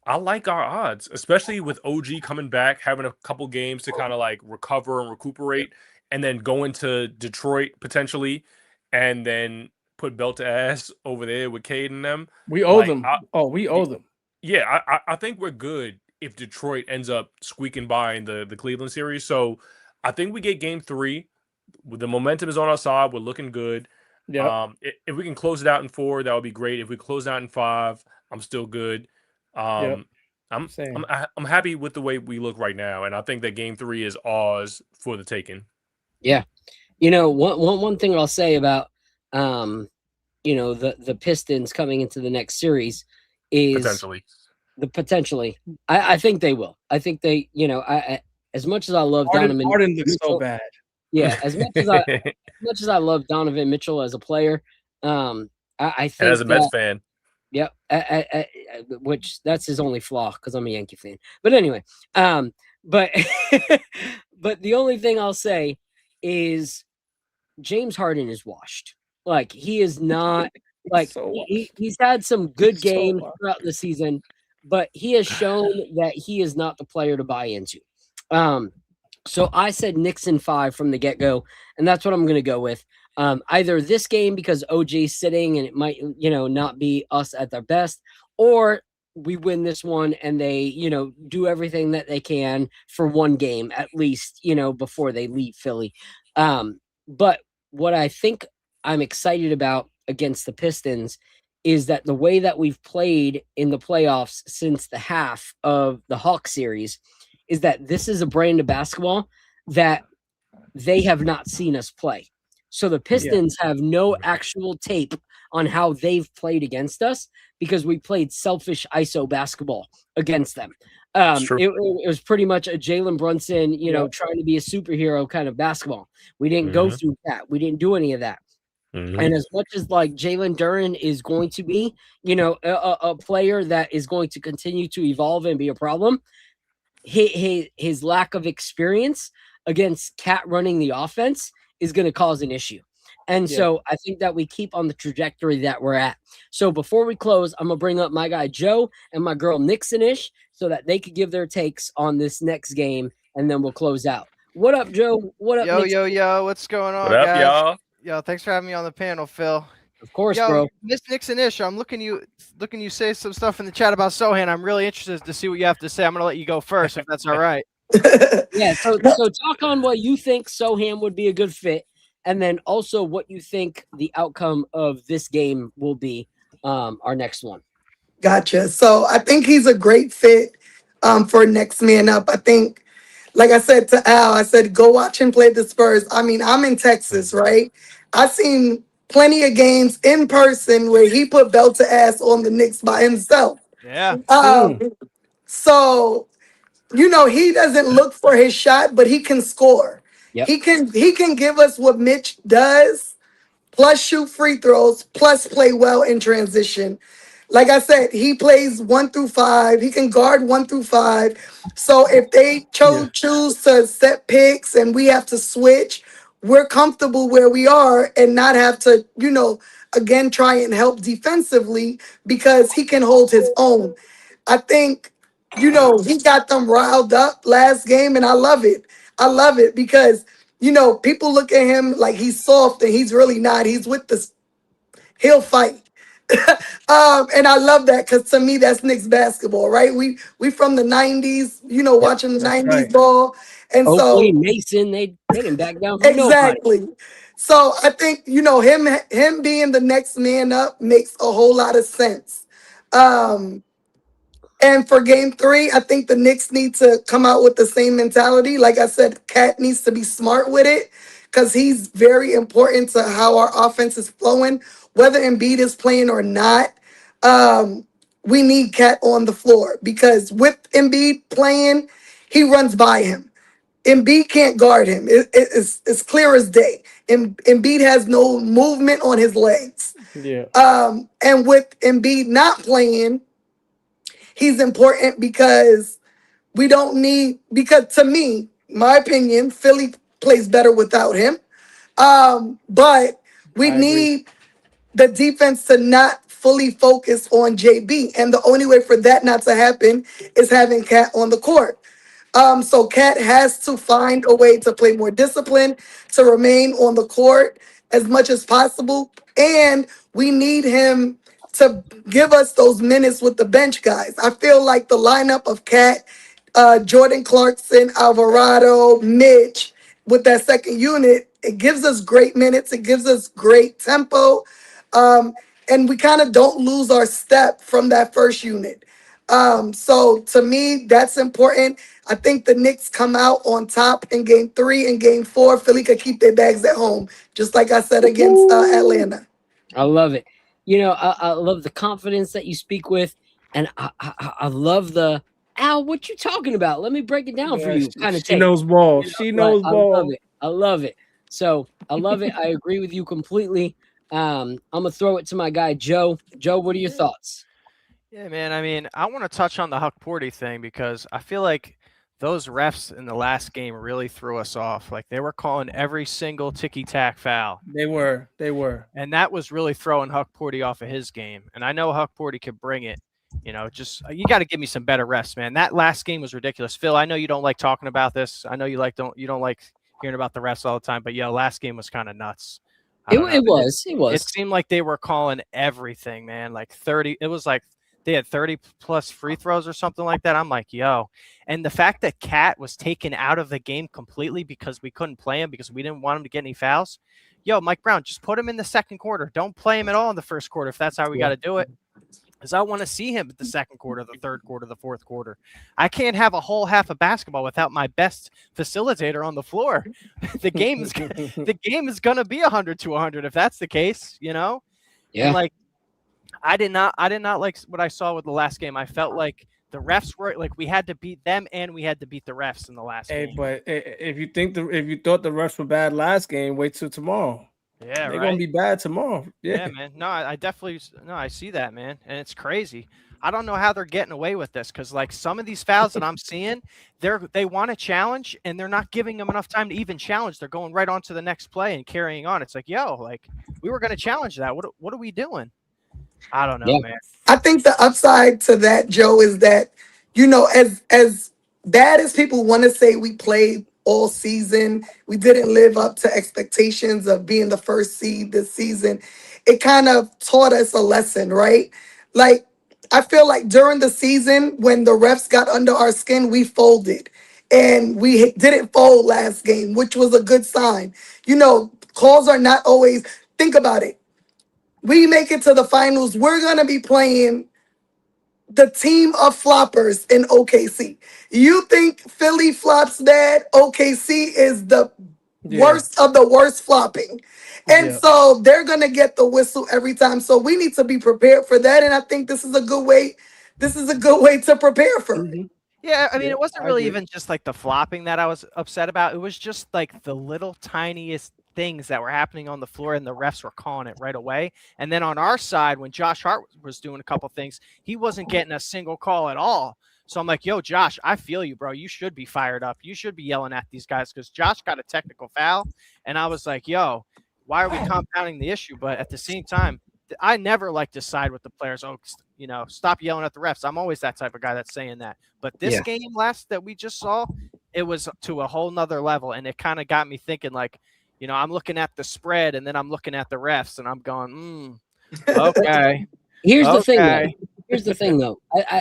I like our odds, especially with OG coming back, having a couple games to kind of like recover and recuperate, and then go into Detroit potentially, and then put belt to ass over there with Cade and them. We owe them. We owe them. Yeah, I think we're good if Detroit ends up squeaking by in the Cleveland series. So I think we get game 3. The momentum is on our side. We're looking good. Yeah. If we can close it out in 4, that would be great. If we close it out in 5, I'm still good. I'm happy with the way we look right now, and I think that game 3 is ours for the taking. Yeah, you know, one thing I'll say about you know, the Pistons coming into the next series is potentially. I think they will. I think they, you know, I as much as I love Donovan looks so bad. Yeah, as much as I love Donovan Mitchell as a player, I think and as a Mets fan. Yeah, which that's his only flaw because I'm a Yankee fan. But anyway, but but the only thing I'll say is James Harden is washed. Like, he is not like he's had some good games throughout the season, but he has shown that he is not the player to buy into. So I said Knicks in 5 from the get-go, and that's what I'm going to go with. Either this game because OG's sitting and it might, you know, not be us at their best, or we win this one and they, you know, do everything that they can for one game at least, you know, before they leave Philly. But what I think I'm excited about against the Pistons is that the way that we've played in the playoffs since the half of the Hawks series is that this is a brand of basketball that they have not seen us play. So the Pistons have no actual tape on how they've played against us because we played selfish ISO basketball against them. It was pretty much a Jalen Brunson, you know, trying to be a superhero kind of basketball. We didn't go through that. We didn't do any of that. And as much as like Jalen Duren is going to be, you know, a player that is going to continue to evolve and be a problem, his lack of experience against Cat running the offense is going to cause an issue. And so I think that we keep on the trajectory that we're at. So before we close, I'm going to bring up my guy Joe and my girl Nixonish so that they could give their takes on this next game, and then we'll close out. What up, Joe? What up, Yo, what's going on, what up, guys? y'all? Yo, thanks for having me on the panel, Phil. Of course, bro. Miss Nixonish, I'm looking you say some stuff in the chat about Sohan. I'm really interested to see what you have to say. I'm going to let you go first, if that's all right. Yeah, so talk on what you think Sohan would be a good fit, and then also what you think the outcome of this game will be, our next one. Gotcha. So I think he's a great fit for next man up. I think, like I said to Al, I said, go watch him play the Spurs. I mean, I'm in Texas, right? I've seen plenty of games in person where he put belt to ass on the Knicks by himself. Yeah. So, you know, he doesn't look for his shot, but he can score. Yep. He can give us what Mitch does, plus shoot free throws, plus play well in transition. Like I said, he plays 1 through 5. He can guard 1 through 5. So if they choose to set picks and we have to switch, we're comfortable where we are and not have to, again, try and help defensively because he can hold his own. I think, he got them riled up last game, and I love it. I love it because, people look at him like he's soft and he's really not. He's with the he'll fight. And I love that because to me that's Knicks basketball, right? We from the 90s, watching the That's 90s right. ball. And Oakley, so Mason, they didn't back down from nobody. exactly. So I think, him being the next man up makes a whole lot of sense. And for game 3, I think the Knicks need to come out with the same mentality. Like I said, Cat needs to be smart with it because he's very important to how our offense is flowing. Whether Embiid is playing or not, we need Cat on the floor because with Embiid playing, he runs by him. Embiid can't guard him. It's clear as day. Embiid has no movement on his legs. Yeah. And with Embiid not playing, he's important because because to me, my opinion, Philly plays better without him. But we need the defense to not fully focus on JB. And the only way for that not to happen is having Cat on the court. So Cat has to find a way to play more discipline, to remain on the court as much as possible. And we need him to give us those minutes with the bench guys. I feel like the lineup of Cat, Jordan Clarkson, Alvarado, Mitch, with that second unit, it gives us great minutes. It gives us great tempo. And we kind of don't lose our step from that first unit. So to me, that's important. I think the Knicks come out on top in game 3 and game 4. Philly could keep their bags at home, just like I said against Atlanta. I love it. I love the confidence that you speak with, and I love the Al. What you talking about? Let me break it down for you. Kind of She knows ball. She knows ball. I love it. I love it. So I love it. I agree with you completely. I'm gonna throw it to my guy Joe. Joe, what are your thoughts? Yeah, man. I mean, I want to touch on the Huck Porty thing because I feel like those refs in the last game really threw us off. Like they were calling every single ticky-tack foul. They were. And that was really throwing Huck Porty off of his game. And I know Huck Porty could bring it. Just you got to give me some better refs, man. That last game was ridiculous. Phil, I know you don't like talking about this. I know you don't like hearing about the refs all the time, but last game was kind of nuts. It was. It seemed like they were calling everything, man. Like 30. It was like they had 30 plus free throws or something like that. I'm like, yo. And the fact that Cat was taken out of the game completely because we couldn't play him because we didn't want him to get any fouls. Yo, Mike Brown, just put him in the second quarter. Don't play him at all in the first quarter if that's how we got to do it. Because I want to see him at the second quarter, the third quarter, the fourth quarter. I can't have a whole half of basketball without my best facilitator on the floor. The game is going to be 100 to 100 if that's the case, Yeah. And like I did not like what I saw with the last game. I felt like the refs were like we had to beat them and we had to beat the refs in the last game. But if you thought the refs were bad last game, wait till tomorrow. Yeah, they're gonna be bad tomorrow. Yeah, man. No, I definitely I see that, man, and it's crazy. I don't know how they're getting away with this because like some of these fouls that I'm seeing, they want to challenge and they're not giving them enough time to even challenge. They're going right on to the next play and carrying on. It's like, yo, like we were gonna challenge that. What are we doing? I don't know, man. I think the upside to that, Joe, is that, as bad as people want to say we played all season, we didn't live up to expectations of being the first seed this season. It kind of taught us a lesson, right? Like, I feel like during the season, when the refs got under our skin, we folded. And we didn't fold last game, which was a good sign. Calls are not always, think about it. We make it to the finals, we're going to be playing the team of floppers in OKC. You think Philly flops bad? OKC is the worst of the worst flopping. And so they're going to get the whistle every time. So we need to be prepared for that. And I think this is a good way. This is a good way to prepare for it. Yeah, I mean, Yeah, it wasn't I really agree. even just like the flopping that I was upset about. It was just like the little tiniest things that were happening on the floor, and the refs were calling it right away. And then on our side, when Josh Hart was doing a couple things, he wasn't getting a single call at all. So I'm like, yo, Josh, I feel you, bro. You should be fired up. You should be yelling at these guys because Josh got a technical foul. And I was like, yo, why are we compounding the issue? But at the same time, I never like to side with the players. Oh, stop yelling at the refs. I'm always that type of guy that's saying that. But this game that we just saw, it was to a whole nother level. And it kind of got me thinking like, I'm looking at the spread and then I'm looking at the refs and I'm going, okay. Here's the thing, though. Here's the thing, though.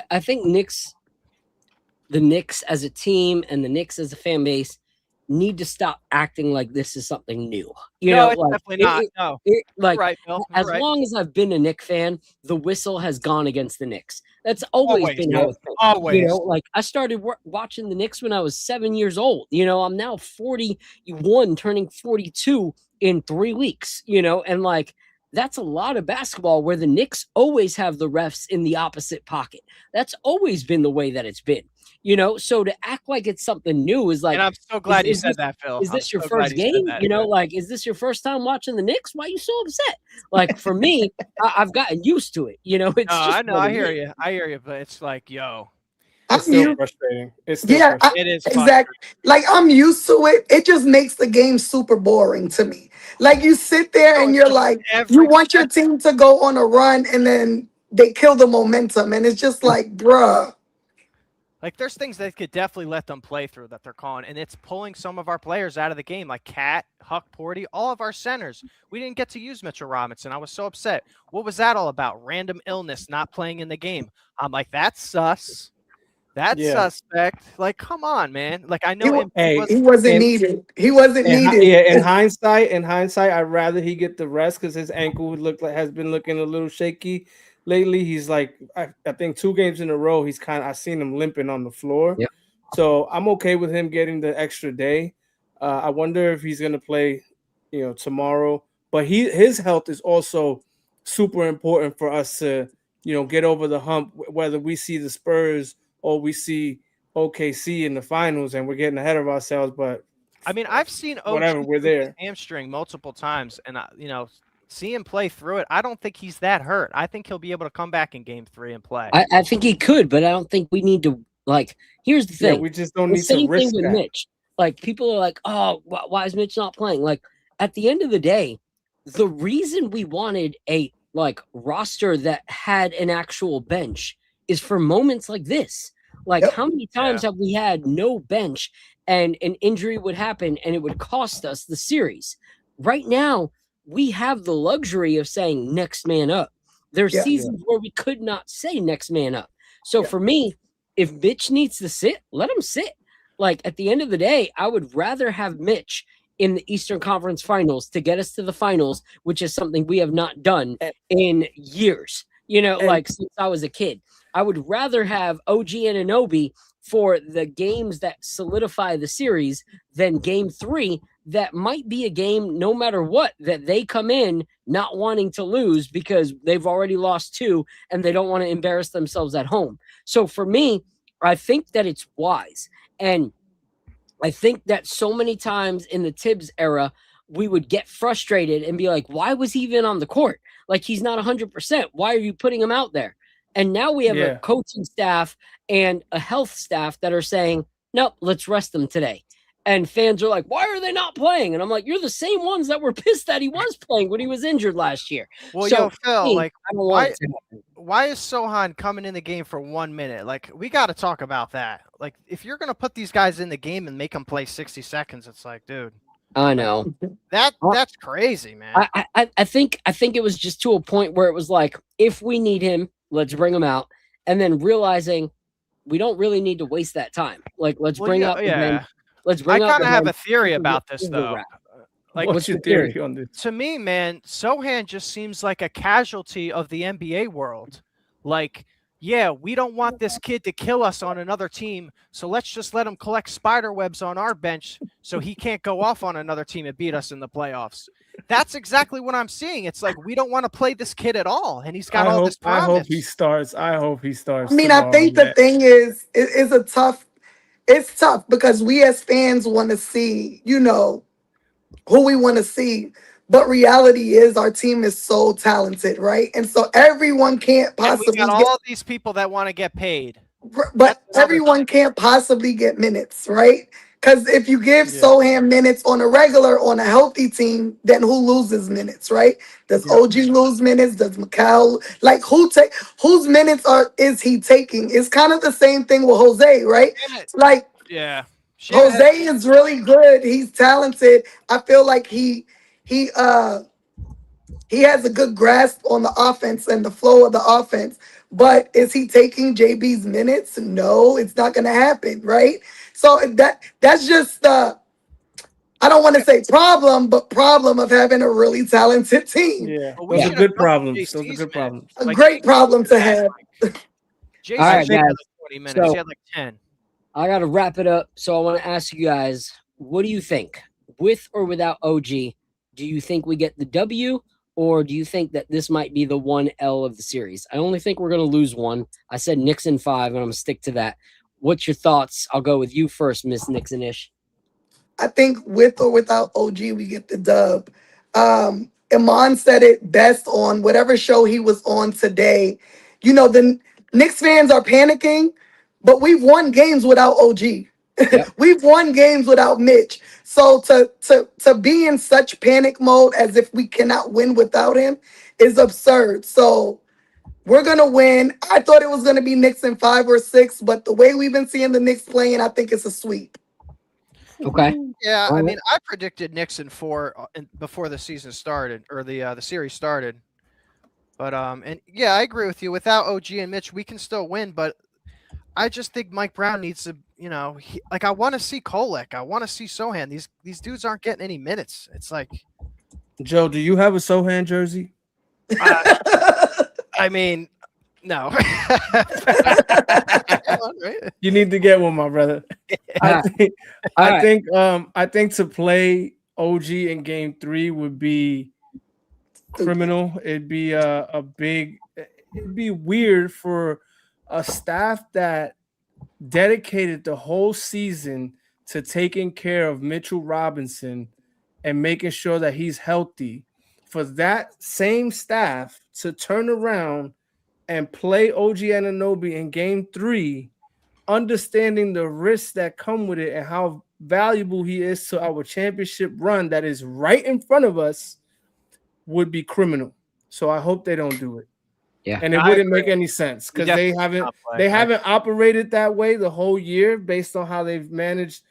I think the Knicks as a team and the Knicks as a fan base need to stop acting like this is something new. It's definitely not. No. Like, right, Bill. as long as I've been a Knicks fan, the whistle has gone against the Knicks. That's always been how it's been. Always. Like I started watching the Knicks when I was 7 years old. I'm now 41, turning 42 in 3 weeks. And like that's a lot of basketball where the Knicks always have the refs in the opposite pocket. That's always been the way that it's been. So to act like it's something new is like, and I'm so glad you said that, Phil. Is this your first game? Like, is this your first time watching the Knicks? Why are you so upset? Like, for me, I've gotten used to it. It's I know. I hear you. But it's like, yo, it's still frustrating. It is exactly. Like I'm used to it. It just makes the game super boring to me. Like you sit there and you're like, you want your team to go on a run, and then they kill the momentum, and it's just like, bruh. Like there's things that could definitely let them play through that they're calling, and it's pulling some of our players out of the game, like Cat, Huck, Porty, all of our centers. We didn't get to use Mitchell Robinson. I was so upset. What was that all about? Random illness, not playing in the game. I'm like, that's sus. That's suspect. Like, come on, man. Like I know he wasn't needed. He wasn't needed. Yeah, in hindsight, I'd rather he get the rest because his ankle has been looking a little shaky. Lately, he's like, I think 2 games in a row, I've seen him limping on the floor. Yep. So I'm okay with him getting the extra day. I wonder if he's going to play, tomorrow. But his health is also super important for us to, get over the hump, whether we see the Spurs or we see OKC in the finals and we're getting ahead of ourselves. But I mean, I've seen whatever, we're there. Hamstring multiple times, and see him play through it. I don't think he's that hurt. I think he'll be able to come back in game 3 and play. I think he could, but I don't think we need to. Like, here's the thing. We just don't need to risk that. Mitch. Like, people are like, oh, why is Mitch not playing? Like, at the end of the day, the reason we wanted a roster that had an actual bench is for moments like this. Like, how many times have we had no bench and an injury would happen and it would cost us the series? Right now, we have the luxury of saying next man up. There's seasons where we could not say next man up. So for me, if Mitch needs to sit, let him sit. Like at the end of the day, I would rather have Mitch in the Eastern Conference Finals to get us to the finals, which is something we have not done in years. Like since I was a kid. I would rather have OG and Anunoby for the games that solidify the series than game 3 that might be a game, no matter what, that they come in not wanting to lose because they've already lost 2 and they don't want to embarrass themselves at home. So for me, I think that it's wise. And I think that so many times in the Tibbs era, we would get frustrated and be like, why was he even on the court? Like, he's not 100%. Why are you putting him out there? And now we have a coaching staff and a health staff that are saying, nope, let's rest them today. And fans are like, why are they not playing? And I'm like, you're the same ones that were pissed that he was playing when he was injured last year. Well, so, Phil, like, why is Sohan coming in the game for 1 minute? Like, we got to talk about that. Like, if you're going to put these guys in the game and make them play 60 seconds, it's like, dude. I know. That's crazy, man. I think it was just to a point where it was like, if we need him, let's bring him out. And then realizing we don't really need to waste that time. Like, let's bring out the bench. Let's bring I kind of have a theory about this, though. Like, what's your theory on this? To me, man, Sohan just seems like a casualty of the NBA world. Like, yeah, we don't want this kid to kill us on another team, so let's just let him collect spider webs on our bench so he can't go off on another team and beat us in the playoffs. that's exactly what I'm seeing. It's like we don't want to play this kid at all, and he's got I all hope, this promise. I hope he starts. I hope he starts. I mean, I tomorrow, think the man. thing is, it's tough because we as fans want to see, who we want to see. But reality is our team is so talented, right? And so everyone can't And we possibly got get, all these people that want to get paid. but That's another everyone can't possibly get minutes, right? Because if you give Yeah. Sohan minutes on a regular, on a healthy team, then who loses minutes, right? Does Yeah. OG lose minutes? Does Mikal, like whose minutes is he taking? It's kind of the same thing with Jose, right? Like Yeah. Jose is really good. He's talented. I feel like he has a good grasp on the offense and the flow of the offense. But is he taking JB's minutes? No, it's not going to happen, right? So that's just the, I don't want to say problem, but problem of having a really talented team. Yeah, But we those are should good have problems. JC's Those are good minutes. problems. A Like, great problem to have. Jason All right, had guys. like 20 minutes. So- he had like 10. I got to wrap it up. So I want to ask you guys, what do you think? With or without OG, do you think we get the W, or do you think that this might be the 1L of the series? I only think we're going to lose one. I said Knicks in 5, and I'm going to stick to that. What's your thoughts? I'll go with you first, Miss Nixon-ish. I think with or without OG, we get the dub. Iman said it best on whatever show he was on today. The Knicks fans are panicking, but we've won games without OG. Yep. We've won games without Mitch. So to be in such panic mode as if we cannot win without him is absurd. So we're gonna win. I thought it was gonna be Knicks in 5 or 6, but the way we've been seeing the Knicks playing, I think it's a sweep. Okay. Yeah, All I right. mean, I predicted Nixon 4 before the season started or the series started. But and yeah, I agree with you. Without OG and Mitch, we can still win. But I just think Mike Brown needs to, I want to see Kolek. I want to see Sohan. These dudes aren't getting any minutes. It's like, Joe, do you have a Sohan jersey? I mean, no. You need to get one, my brother. I think to play OG in game 3 would be criminal. It'd be it'd be weird for a staff that dedicated the whole season to taking care of Mitchell Robinson and making sure that he's healthy, for that same staff to turn around and play OG Anunoby in game 3, understanding the risks that come with it and how valuable he is to our championship run that is right in front of us, would be criminal. So I hope they don't do it. Yeah. And it wouldn't make any sense because they haven't operated that way the whole year based on how they've managed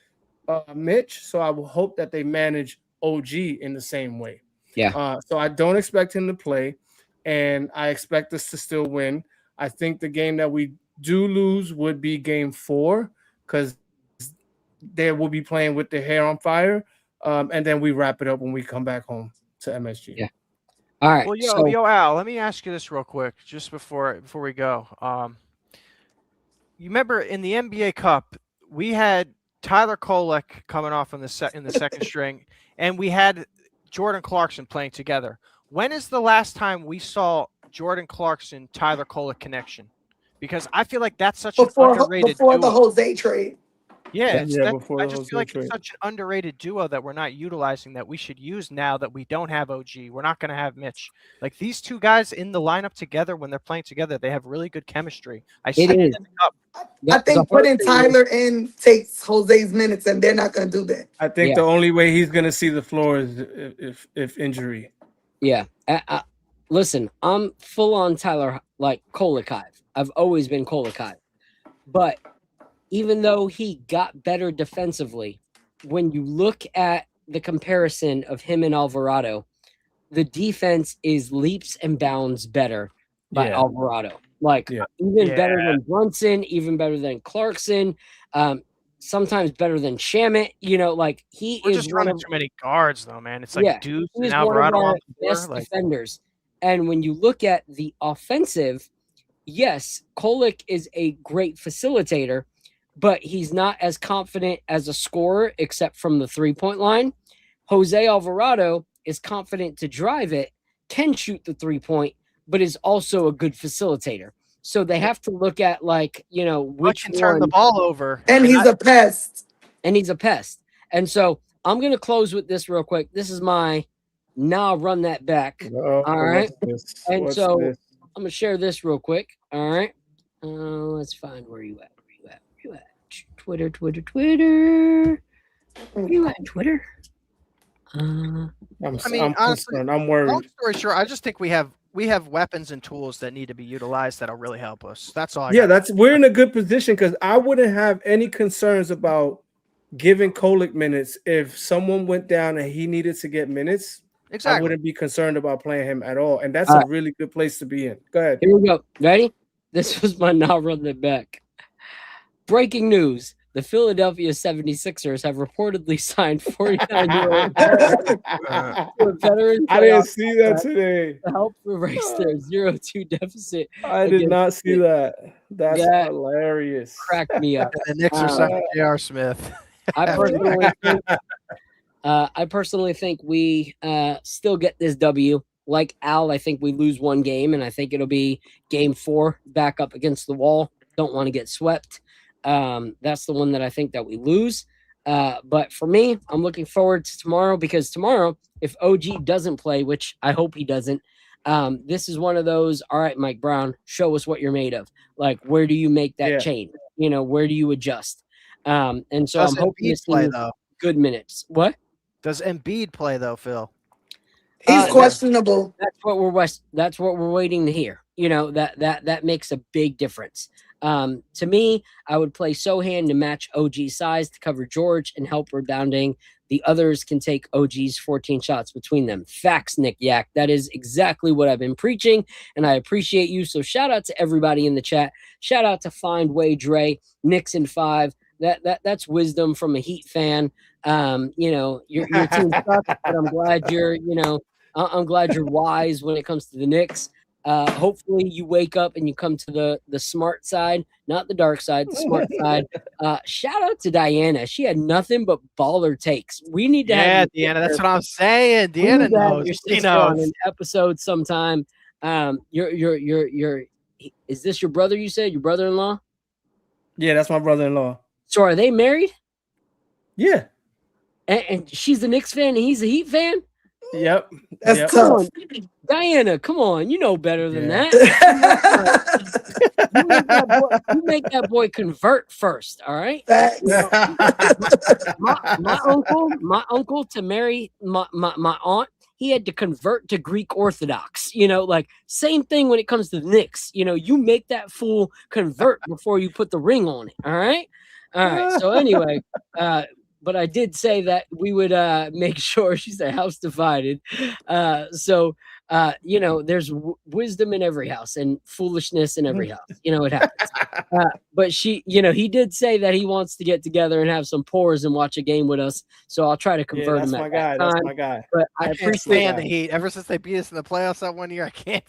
Mitch. So I will hope that they manage OG in the same way. Yeah. So I don't expect him to play, and I expect us to still win. I think the game that we do lose would be game 4 because they will be playing with their hair on fire, and then we wrap it up when we come back home to MSG. Yeah. All right. Well, so, yo, Al, let me ask you this real quick, just before we go. You remember in the NBA Cup, we had Tyler Kolek coming off in the second string, and we had Jordan Clarkson playing together. When is the last time we saw Jordan Clarkson Tyler Kolek connection? Because I feel like that's such an underrated before duo. the Jose trade. Yeah, before I the just Jose feel like trade. it's such an underrated duo that we're not utilizing, that we should use now that we don't have OG. We're not going to have Mitch. Like, these two guys in the lineup together, when they're playing together, they have really good chemistry. I see it in the cup. I think putting Tyler in takes Jose's minutes, and they're not going to do that. I think the only way he's going to see the floor is if injury. Yeah. Listen, I'm full on Tyler, like Kolek. I've always been Kolek. But even though he got better defensively, when you look at the comparison of him and Alvarado, the defense is leaps and bounds better by Alvarado. Even better than Brunson, even better than Clarkson, sometimes better than Shamit. We're just running too many guards, though, man. It's like Deuce and Alvarado on the best floor. defenders. And when you look at the offensive, yes, Kolek is a great facilitator, but he's not as confident as a scorer except from the 3-point line. Jose Alvarado is confident to drive it, can shoot the 3-point, but is also a good facilitator. So they have to look at, like, you know, which can turn the ball over. And he's a pest. And he's a pest. And so I'm going to close with this real quick. This is my run that back. All right. And I'm going to share this real quick. All right. Let's find where you at. Where you at? Twitter. Where you at, Twitter? I'm honestly, I'm worried. Long story short, I just think we have weapons and tools that need to be utilized that'll really help us. That's all. We're in a good position because I wouldn't have any concerns about giving Kolek minutes if someone went down and he needed to get minutes. Exactly. I wouldn't be concerned about playing him at all, and that's a really good place to be in. Go ahead. Here we go. Ready? This was my run that back. Breaking news. The Philadelphia 76ers have reportedly signed 49-year-old veteran. I didn't see that today. To help erase their 0-2 deficit. I did not see that. That's hilarious. Cracked me up. The Knicks are signing J.R. Smith. I personally think we still get this W. Like Al, I think we lose one game, and I think it'll be game 4 back up against the wall. Don't want to get swept. That's the one that I think that we lose. But for me, I'm looking forward to tomorrow, because tomorrow, if OG doesn't play, which I hope he doesn't, this is one of those, all right, Mike Brown, show us what you're made of. Like, where do you make that change? You know, where do you adjust? And so I'm hoping to play good minutes. What? Does Embiid play though, Phil? He's questionable. That's what we're waiting to hear. You know, that makes a big difference. To me, I would play Sohan to match OG's size to cover George and help rebounding. The others can take OG's 14 shots between them. Facts, Nick Yak. That is exactly what I've been preaching, and I appreciate you. So shout out to everybody in the chat. Shout out to Find Way Dre, Knicks in 5. That's wisdom from a Heat fan. You know, your team sucks, but I'm glad I'm glad you're wise when it comes to the Knicks. Hopefully you wake up and you come to the smart side, not the dark side, the smart side. Shout out to Diana. She had nothing but baller takes. We need to have Deanna. That's what I'm saying. Deanna knows. She knows. On an episode sometime. Is this your brother? You said your brother-in-law? Yeah, that's my brother-in-law. So are they married? Yeah. And she's the Knicks fan and he's a Heat fan? Yep. That's tough. Diana, come on. You know better than that. You make that boy convert first, all right? My uncle to marry my aunt, he had to convert to Greek Orthodox. You know, like, same thing when it comes to the Knicks. You know, you make that fool convert before you put the ring on it, all right? All right. So anyway, but I did say that we would make sure, she said house divided. You know, there's wisdom in every house and foolishness in every house. You know, it happens. But he did say that he wants to get together and have some pours and watch a game with us. So I'll try to convert him. That's my guy. But I appreciate the Heat. Ever since they beat us in the playoffs that one year, I can't.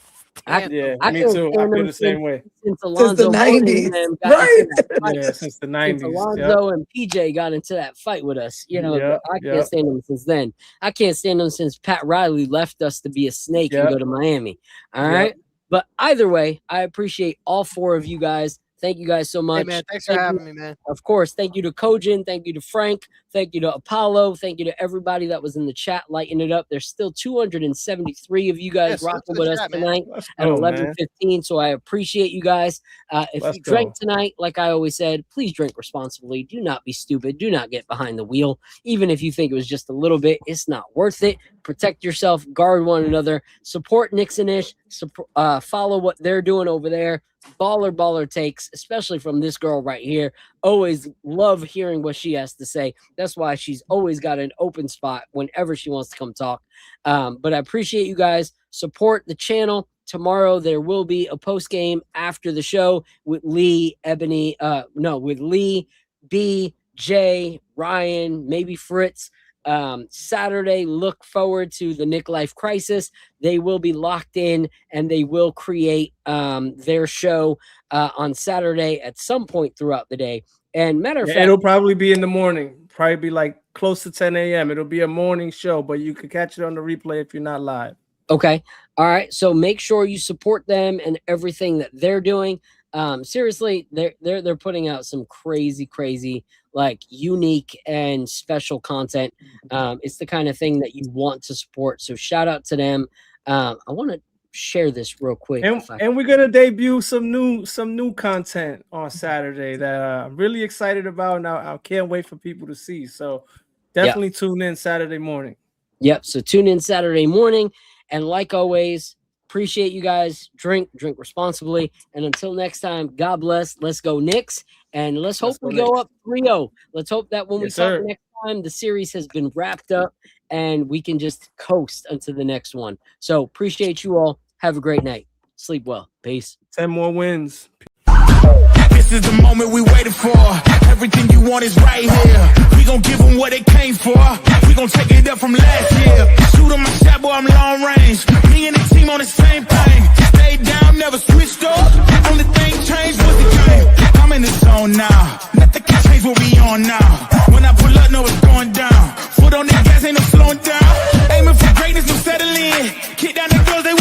Me too. I feel the same way. Since the 90s, right? Yeah, since the 90s. Alonzo and PJ got into that fight with us. You know, I can't stand them since then. I can't stand them since Pat Riley left us to be a snake and go to Miami. All right. But either way, I appreciate all 4 of you guys. Thank you guys so much. Hey, man, thanks for having me, man. Of course. Thank you to Kojin. Thank you to Frank. Thank you to Apollo. Thank you to everybody that was in the chat lighting it up. There's still 273 of you guys rocking with us tonight at 11:15. So I appreciate you guys. If you drank tonight, like I always said, please drink responsibly. Do not be stupid. Do not get behind the wheel. Even if you think it was just a little bit, it's not worth it. Protect yourself. Guard one another. Support Nixon-ish. Follow what they're doing over there. Baller takes, especially from this girl right here. Always love hearing what she has to say. That's why she's always got an open spot whenever she wants to come talk. But I appreciate you guys. Support the channel. Tomorrow there will be a post game after the show with Lee, with Lee, B, Jay, Ryan, maybe Fritz. Saturday, look forward to the Nick Life Crisis. They will be locked in and they will create their show on Saturday at some point throughout the day. And matter of fact, it'll probably be in the morning, probably be like close to 10 a.m. It'll be a morning show, but you can catch it on the replay if you're not live. Okay. All right. So make sure you support them and everything that they're doing. Seriously, they're putting out some crazy, like unique and special content. It's the kind of thing that you want to support. So shout out to them. I want to share this real quick. And we're gonna debut some new content on Saturday that I'm really excited about. Now I can't wait for people to see. So definitely tune in Saturday morning. Yep. So tune in Saturday morning. And like always, appreciate you guys. Drink responsibly. And until next time, God bless. Let's go Knicks. And let's hope we go up 3-0. Let's hope that when we talk next time, the series has been wrapped up and we can just coast until the next one. So appreciate you all. Have a great night. Sleep well. Peace. 10 more wins. This is the moment we waited for. Everything you want is right here. We gon' give them what they came for. We gon' take it up from last year. Shoot on my shot, boy, I'm long range. Me and the team on the same thing. Stayed down, never switched up. Only thing changed was the game. I'm in the zone now. Nothing can change what we on now. When I pull up, know it's going down. Foot on the gas, ain't no slowing down. Aiming for greatness, no settling. Kick down the doors, they